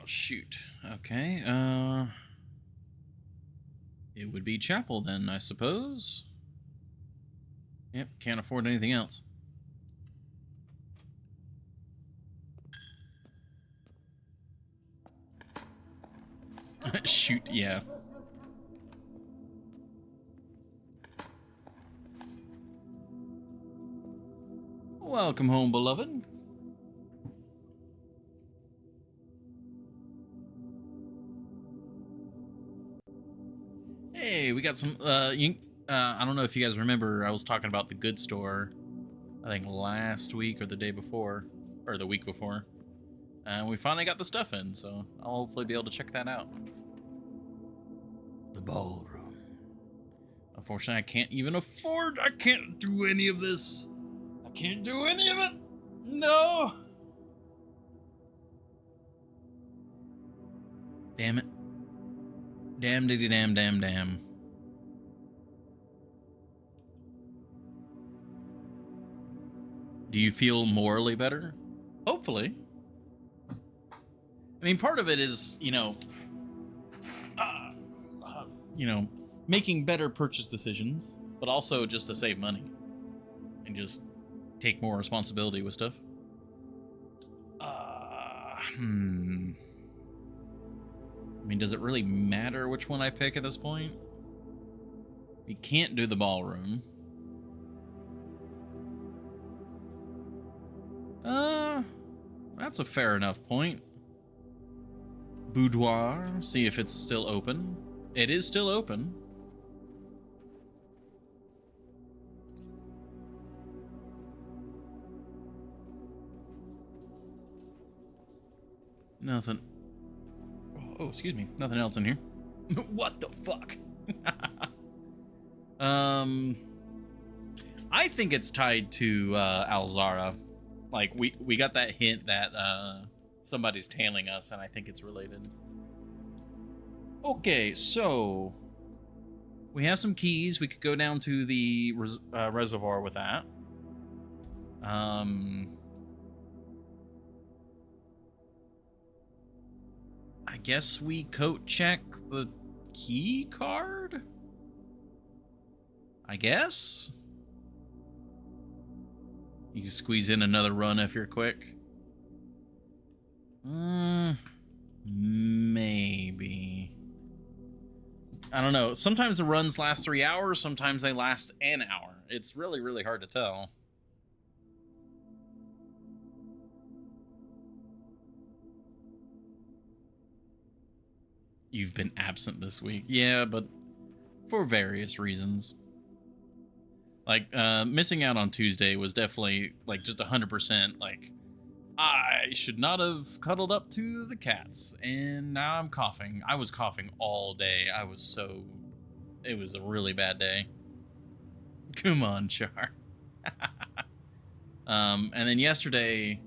Speaker 1: Shoot. Okay, it would be chapel then, I suppose. Yep, can't afford anything else. Shoot, yeah. Welcome home, beloved. Hey, we got some, I don't know if you guys remember, I was talking about the goods store, I think last week or the day before, or the week before. And we finally got the stuff in, so I'll hopefully be able to check that out. The ballroom. Unfortunately, I can't even afford, I can't do any of this. I can't do any of it. No. Damn it. Damn diddy damn damn damn. Do you feel morally better? Hopefully. I mean, part of it is, making better purchase decisions, but also just to save money and just take more responsibility with stuff. I mean, does it really matter which one I pick at this point? We can't do the ballroom. That's a fair enough point. Boudoir, see if it's still open. It is still open. Nothing. Oh, excuse me. Nothing else in here. What the fuck? I think it's tied to Alzara. Like we got that hint that somebody's tailing us, and I think it's related. Okay, so we have some keys. We could go down to the reservoir with that. I guess we coat check the key card? I guess? You can squeeze in another run if you're quick. Maybe. I don't know. Sometimes the runs last 3 hours, sometimes they last an hour. It's really, really hard to tell. You've been absent this week. Yeah, but for various reasons. Like, missing out on Tuesday was definitely, like, just 100%, like, I should not have cuddled up to the cats, and now I'm coughing. I was coughing all day. It was a really bad day. Come on, Char. And then yesterday,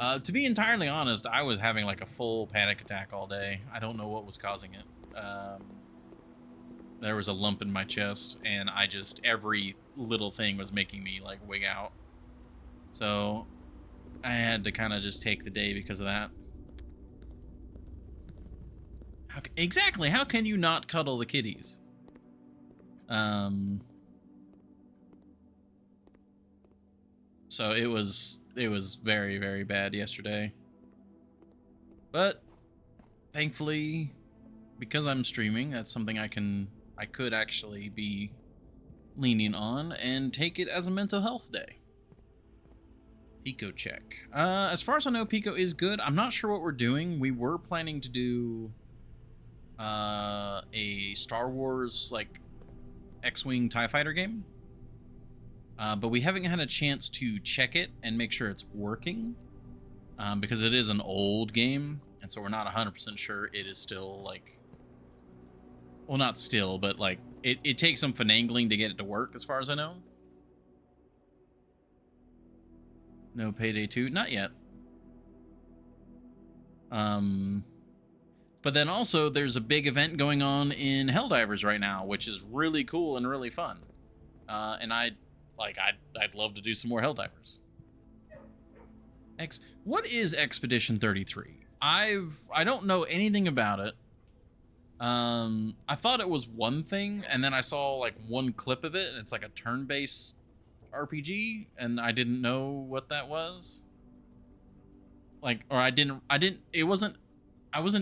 Speaker 1: to be entirely honest, I was having, like, a full panic attack all day. I don't know what was causing it. There was a lump in my chest, and every little thing was making me, like, wig out. So I had to kind of just take the day because of that. Exactly, how can you not cuddle the kitties? So it was very, very bad yesterday. But thankfully, because I'm streaming, that's something I could actually be leaning on and take it as a mental health day. Pico check. As far as I know, Pico is good. I'm not sure what we're doing. We were planning to do a Star Wars, like, X-Wing TIE Fighter game. But we haven't had a chance to check it and make sure it's working. Because it is an old game, and so we're not 100% sure it is still, like... Well, not still, but, like, it takes some finagling to get it to work, as far as I know. No Payday 2? Not yet. But then also, there's a big event going on in Helldivers right now, which is really cool and really fun. And I'd love to do some more Helldivers. What is Expedition 33? I don't know anything about it. I thought it was one thing, and then I saw, like, one clip of it, and it's like a turn-based RPG, and I didn't know what that was. Like, or I wasn't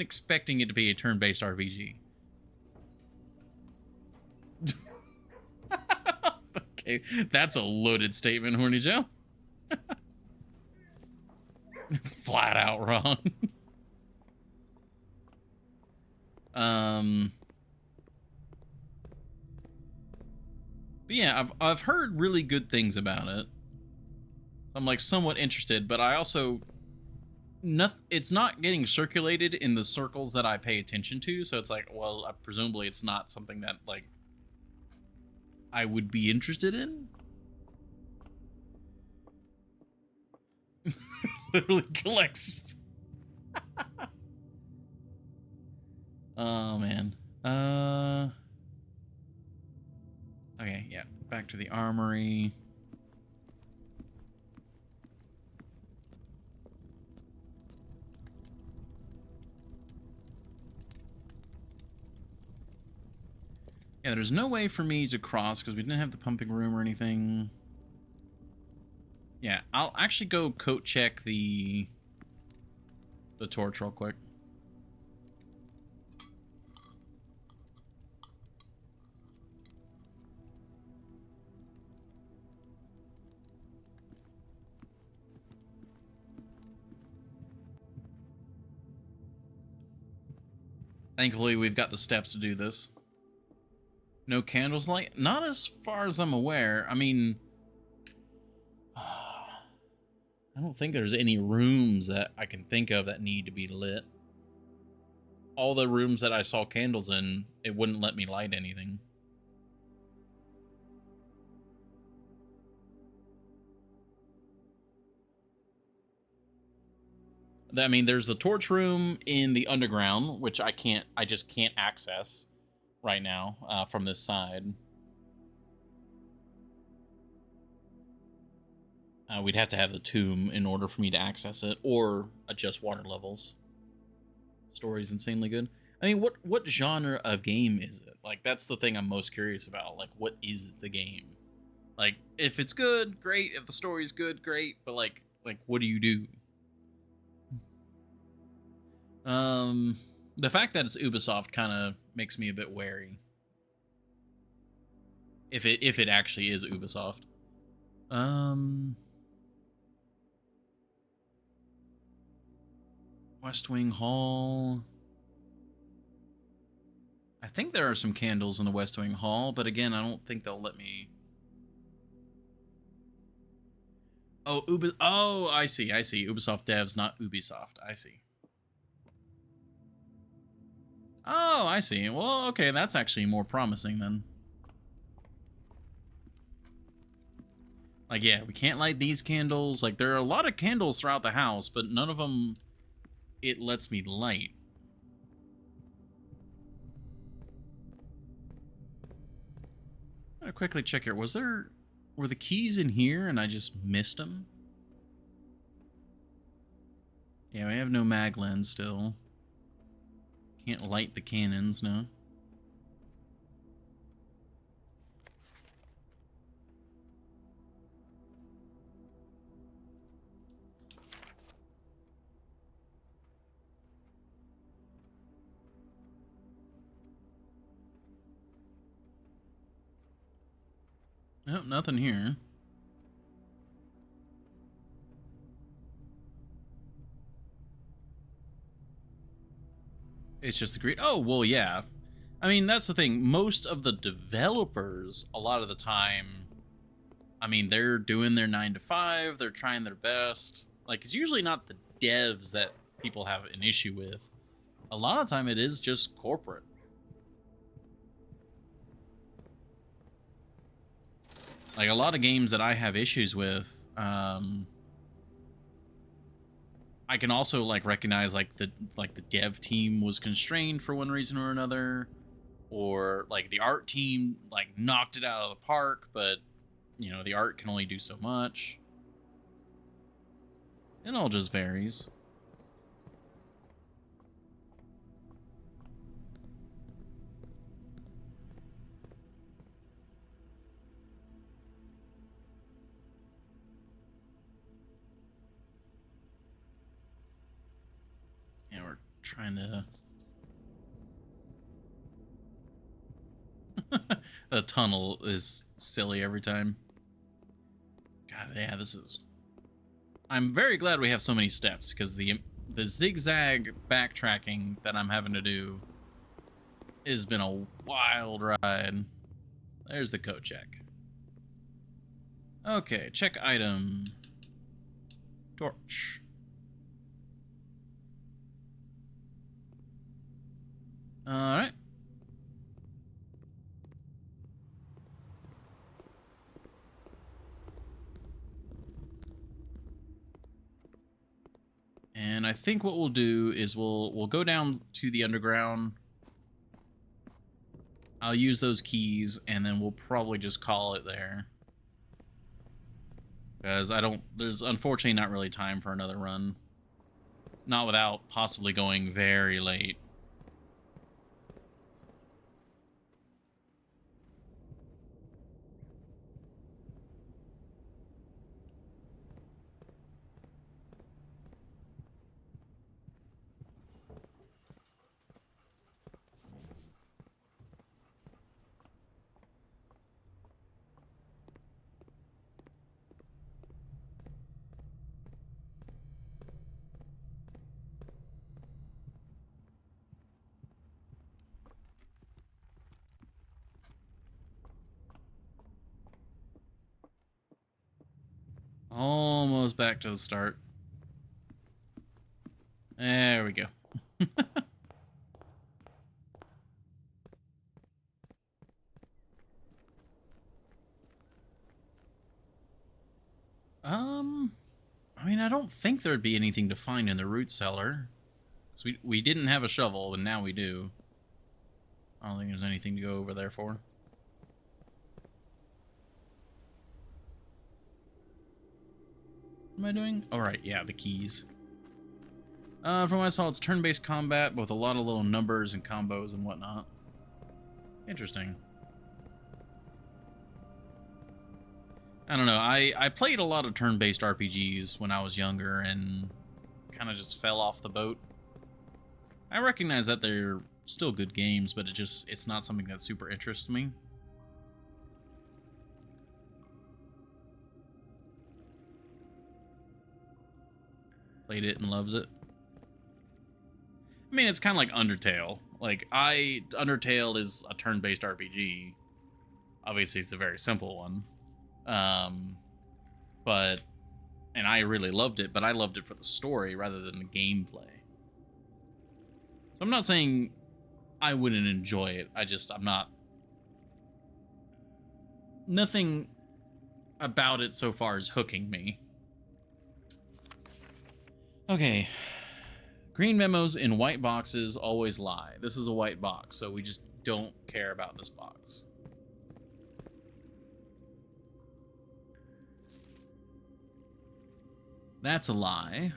Speaker 1: expecting it to be a turn-based RPG. Okay, that's a loaded statement, Horny Joe. Flat out wrong. But yeah, I've heard really good things about it. I'm, like, somewhat interested, but I also it's not getting circulated in the circles that I pay attention to, so it's like, well, presumably it's not something that, like, I would be interested in. Literally collects. Oh man. Okay, yeah. Back to the armory. Yeah, there's no way for me to cross because we didn't have the pumping room or anything. Yeah, I'll actually go coat check the torch real quick. Thankfully, we've got the steps to do this. No candles light? Not as far as I'm aware. I mean, I don't think there's any rooms that I can think of that need to be lit. All the rooms that I saw candles in, it wouldn't let me light anything. I mean, there's the torch room in the underground, which I just can't access right now from this side. We'd have to have the tomb in order for me to access it, or adjust water levels. Story's insanely good. I mean, what genre of game is it? Like, that's the thing I'm most curious about. Like, what is the game? Like, if it's good, great. If the story's good, great. But like, what do you do? The fact that it's Ubisoft kind of makes me a bit wary. If it actually is Ubisoft. West Wing Hall. I think there are some candles in the West Wing Hall, but again, I don't think they'll let me. Oh, Oh, I see. Ubisoft devs, not Ubisoft. I see. Oh, I see. Well, okay, that's actually more promising then. Like, yeah, we can't light these candles. Like, there are a lot of candles throughout the house, but none of them it lets me light. I'm gonna quickly check here. Were the keys in here and I just missed them? Yeah, we have no mag lens still. Can't light the cannons, no. Nope, nothing here. It's just the green. Oh, well, yeah. I mean, that's the thing. Most of the developers, a lot of the time, I mean, they're doing their 9 to 5. They're trying their best. Like, it's usually not the devs that people have an issue with. A lot of time it is just corporate. Like, a lot of games that I have issues with, I can also like recognize like the dev team was constrained for one reason or another, or like the art team like knocked it out of the park, but you know, the art can only do so much. It all just varies. Yeah, we're trying to the tunnel is silly every time. God, yeah, this is. I'm very glad we have so many steps, because the zigzag backtracking that I'm having to do has been a wild ride. There's the code check. Okay, check item. Torch. Alright. And I think what we'll do is we'll go down to the underground. I'll use those keys, and then we'll probably just call it there. Because there's unfortunately not really time for another run. Not without possibly going very late. almost back to the start. There we go. I mean, I don't think there'd be anything to find in the root cellar. So we didn't have a shovel, and now we do. I don't think there's anything to go over there for. What am I doing? Oh, right, yeah, the keys. From what I saw, it's turn-based combat with a lot of little numbers and combos and whatnot. Interesting. I don't know. I played a lot of turn-based RPGs when I was younger and kind of just fell off the boat. I recognize that they're still good games, but it's not something that super interests me. Played it and loved it. I mean, it's kind of like Undertale. Like, Undertale is a turn-based RPG. Obviously, it's a very simple one. And I really loved it, but I loved it for the story rather than the gameplay. So I'm not saying I wouldn't enjoy it. I'm not... Nothing about it so far is hooking me. Okay. Green memos in white boxes always lie. This is a white box, so we just don't care about this box. That's a lie.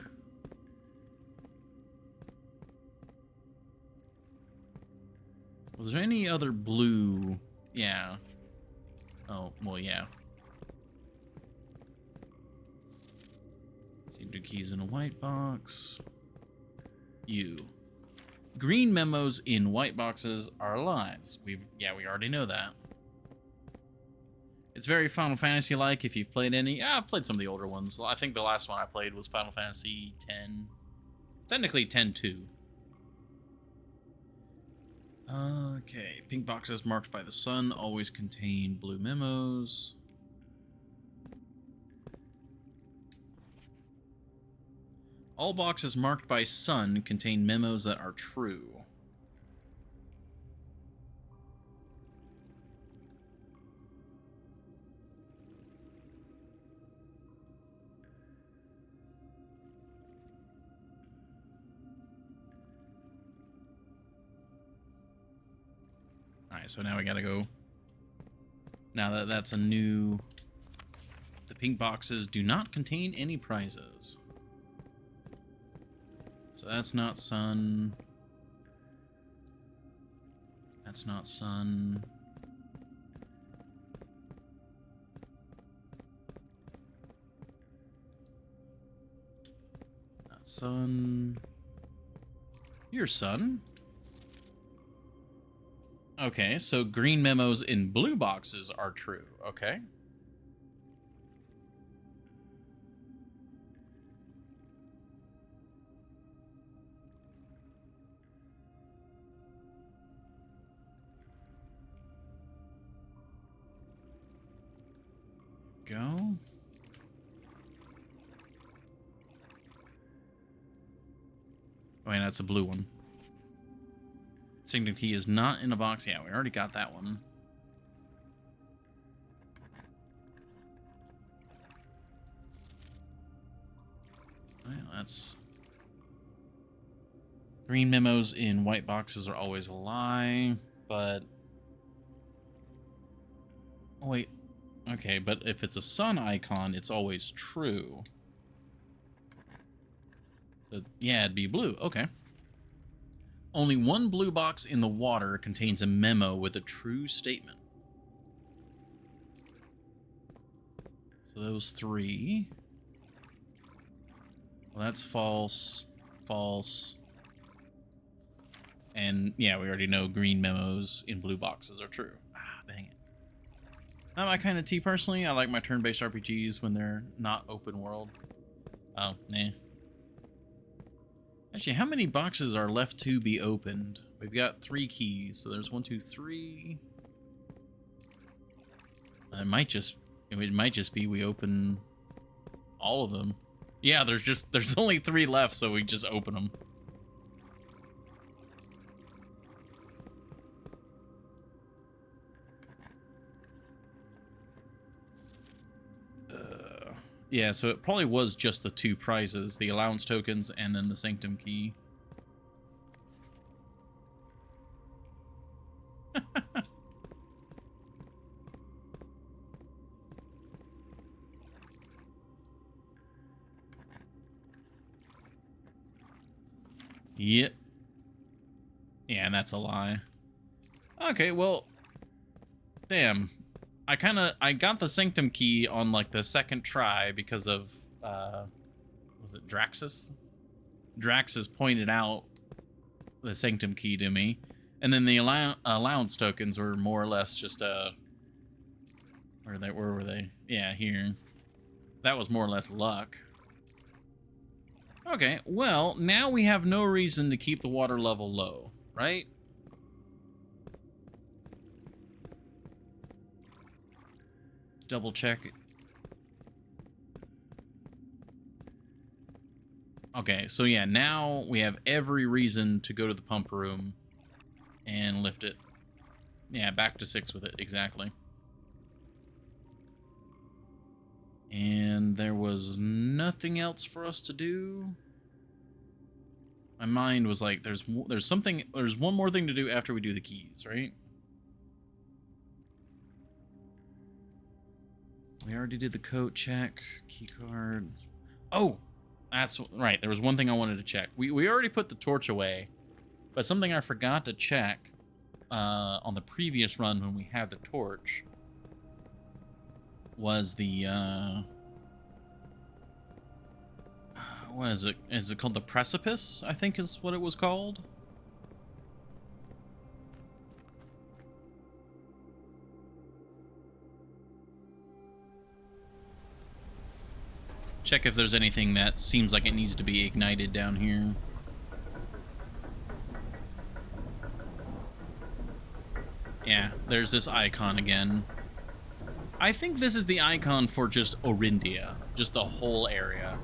Speaker 1: Was there any other blue? Yeah. Oh, well, yeah. Do keys in a white box. You. Green memos in white boxes are lies. We already know that. It's very Final Fantasy-like if you've played any. Yeah, I've played some of the older ones. I think the last one I played was Final Fantasy X. Technically 10-2. Okay. Pink boxes marked by the sun always contain blue memos. All boxes marked by sun contain memos that are true. Alright, so now we gotta go. Now that's a new... The pink boxes do not contain any prizes. So that's not sun. That's not sun. Not sun. You're sun. Okay, so green memos in blue boxes are true. Okay. Go. Oh, and that's a blue one. Signature key is not in a box. Yeah, we already got that one. Well, that's... Green memos in white boxes are always a lie, but... Oh, wait. Okay, but if it's a sun icon, it's always true. So, yeah, it'd be blue. Okay. Only one blue box in the water contains a memo with a true statement. So those three. Well, that's false. False. And, yeah, we already know green memos in blue boxes are true. Ah, dang it. Not my kind of tea, personally. I like my turn-based RPGs when they're not open world. Oh, nah. Actually, how many boxes are left to be opened? We've got 3 keys, so there's 1, 2, 3. It might just be we open All of them. Yeah, there's only 3 left, so we just open them. Yeah, so it probably was just the 2 prizes, the allowance tokens and then the sanctum key. Yep. Yeah, and that's a lie. Okay, well, damn. I got the sanctum key on like the second try because of was it Draxus? Draxus pointed out the sanctum key to me, and then the allowance tokens were more or less just where were they? Yeah, here. That was more or less luck. Okay, well, now we have no reason to keep the water level low, right? Double check. Okay, so yeah, now we have every reason to go to the pump room and lift it. Yeah, back to 6 with it, exactly. And there was nothing else for us to do. My mind was like, there's one more thing to do after we do the keys, right? We already did the coat check, key card. Oh, that's right. There was one thing I wanted to check. We already put the torch away, but something I forgot to check on the previous run when we had the torch was the what is it? Is it called the precipice? I think is what it was called. Check if there's anything that seems like it needs to be ignited down here. Yeah, there's this icon again. I think this is the icon for just Orindia, just the whole area.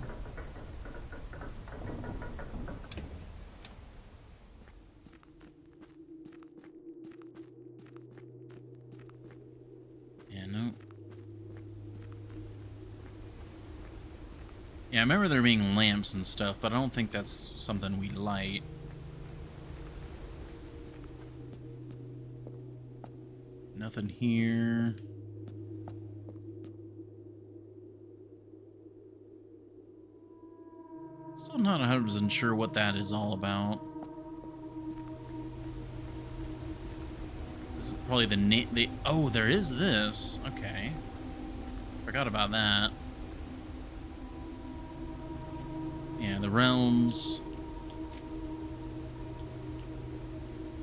Speaker 1: Yeah, no. Yeah, I remember there being lamps and stuff, but I don't think that's something we light. Nothing here. Still not 100% sure what that is all about. This is probably the oh, there is this. Okay. Forgot about that. Yeah, the realms.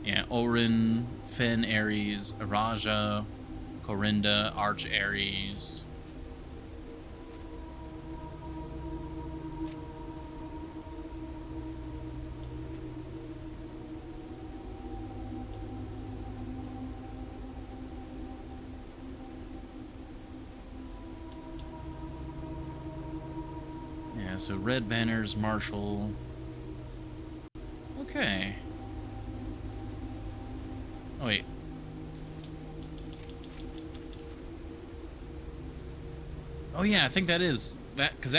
Speaker 1: Yeah, Orin, Fen Ares, Araja, Corinda, Arch Ares. Yeah, so red banners, Marshall. Okay. Oh, wait. Oh, yeah, I think that is that, because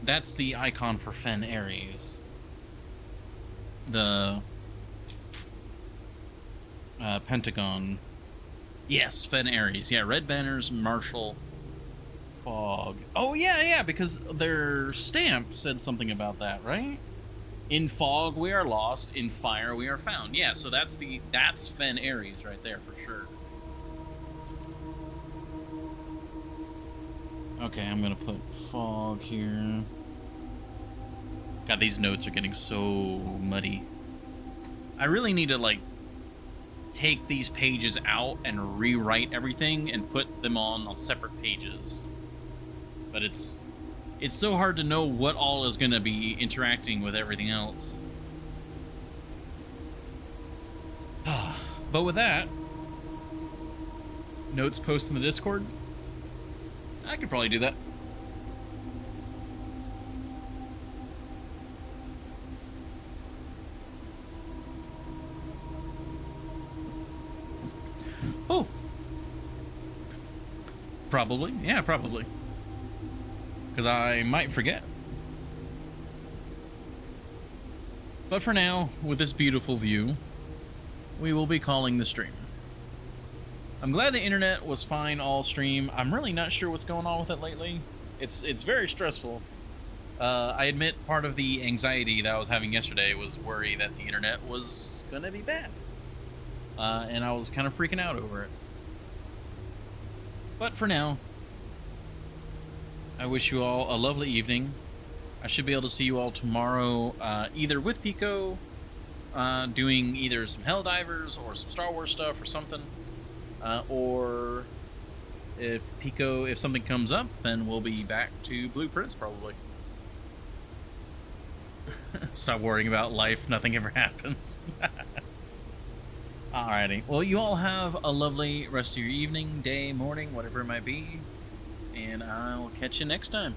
Speaker 1: that's the icon for Fen Ares. The Pentagon. Yes, Fen Ares. Yeah, red banners, Marshall, Fog. Oh, yeah, because their stamp said something about that, right? In fog we are lost, in fire we are found. Yeah, so that's Fen Ares right there for sure. Okay, I'm gonna put fog here. God, these notes are getting so muddy. I really need to like take these pages out and rewrite everything and put them on separate pages. But it's so hard to know what all is going to be interacting with everything else. But with that, notes post in the Discord. I could probably do that. Oh. Probably. Yeah, probably. Because I might forget. But for now, with this beautiful view, we will be calling the stream. I'm glad the internet was fine all stream. I'm really not sure what's going on with it lately. It's very stressful. I admit part of the anxiety that I was having yesterday was worry that the internet was going to be bad. And I was kind of freaking out over it. But for now, I wish you all a lovely evening. I should be able to see you all tomorrow, either with Pico, doing either some Helldivers or some Star Wars stuff or something. Or if something comes up, then we'll be back to Blueprints probably. Stop worrying about life. Nothing ever happens. Alrighty. Well, you all have a lovely rest of your evening, day, morning, whatever it might be. And I'll catch you next time.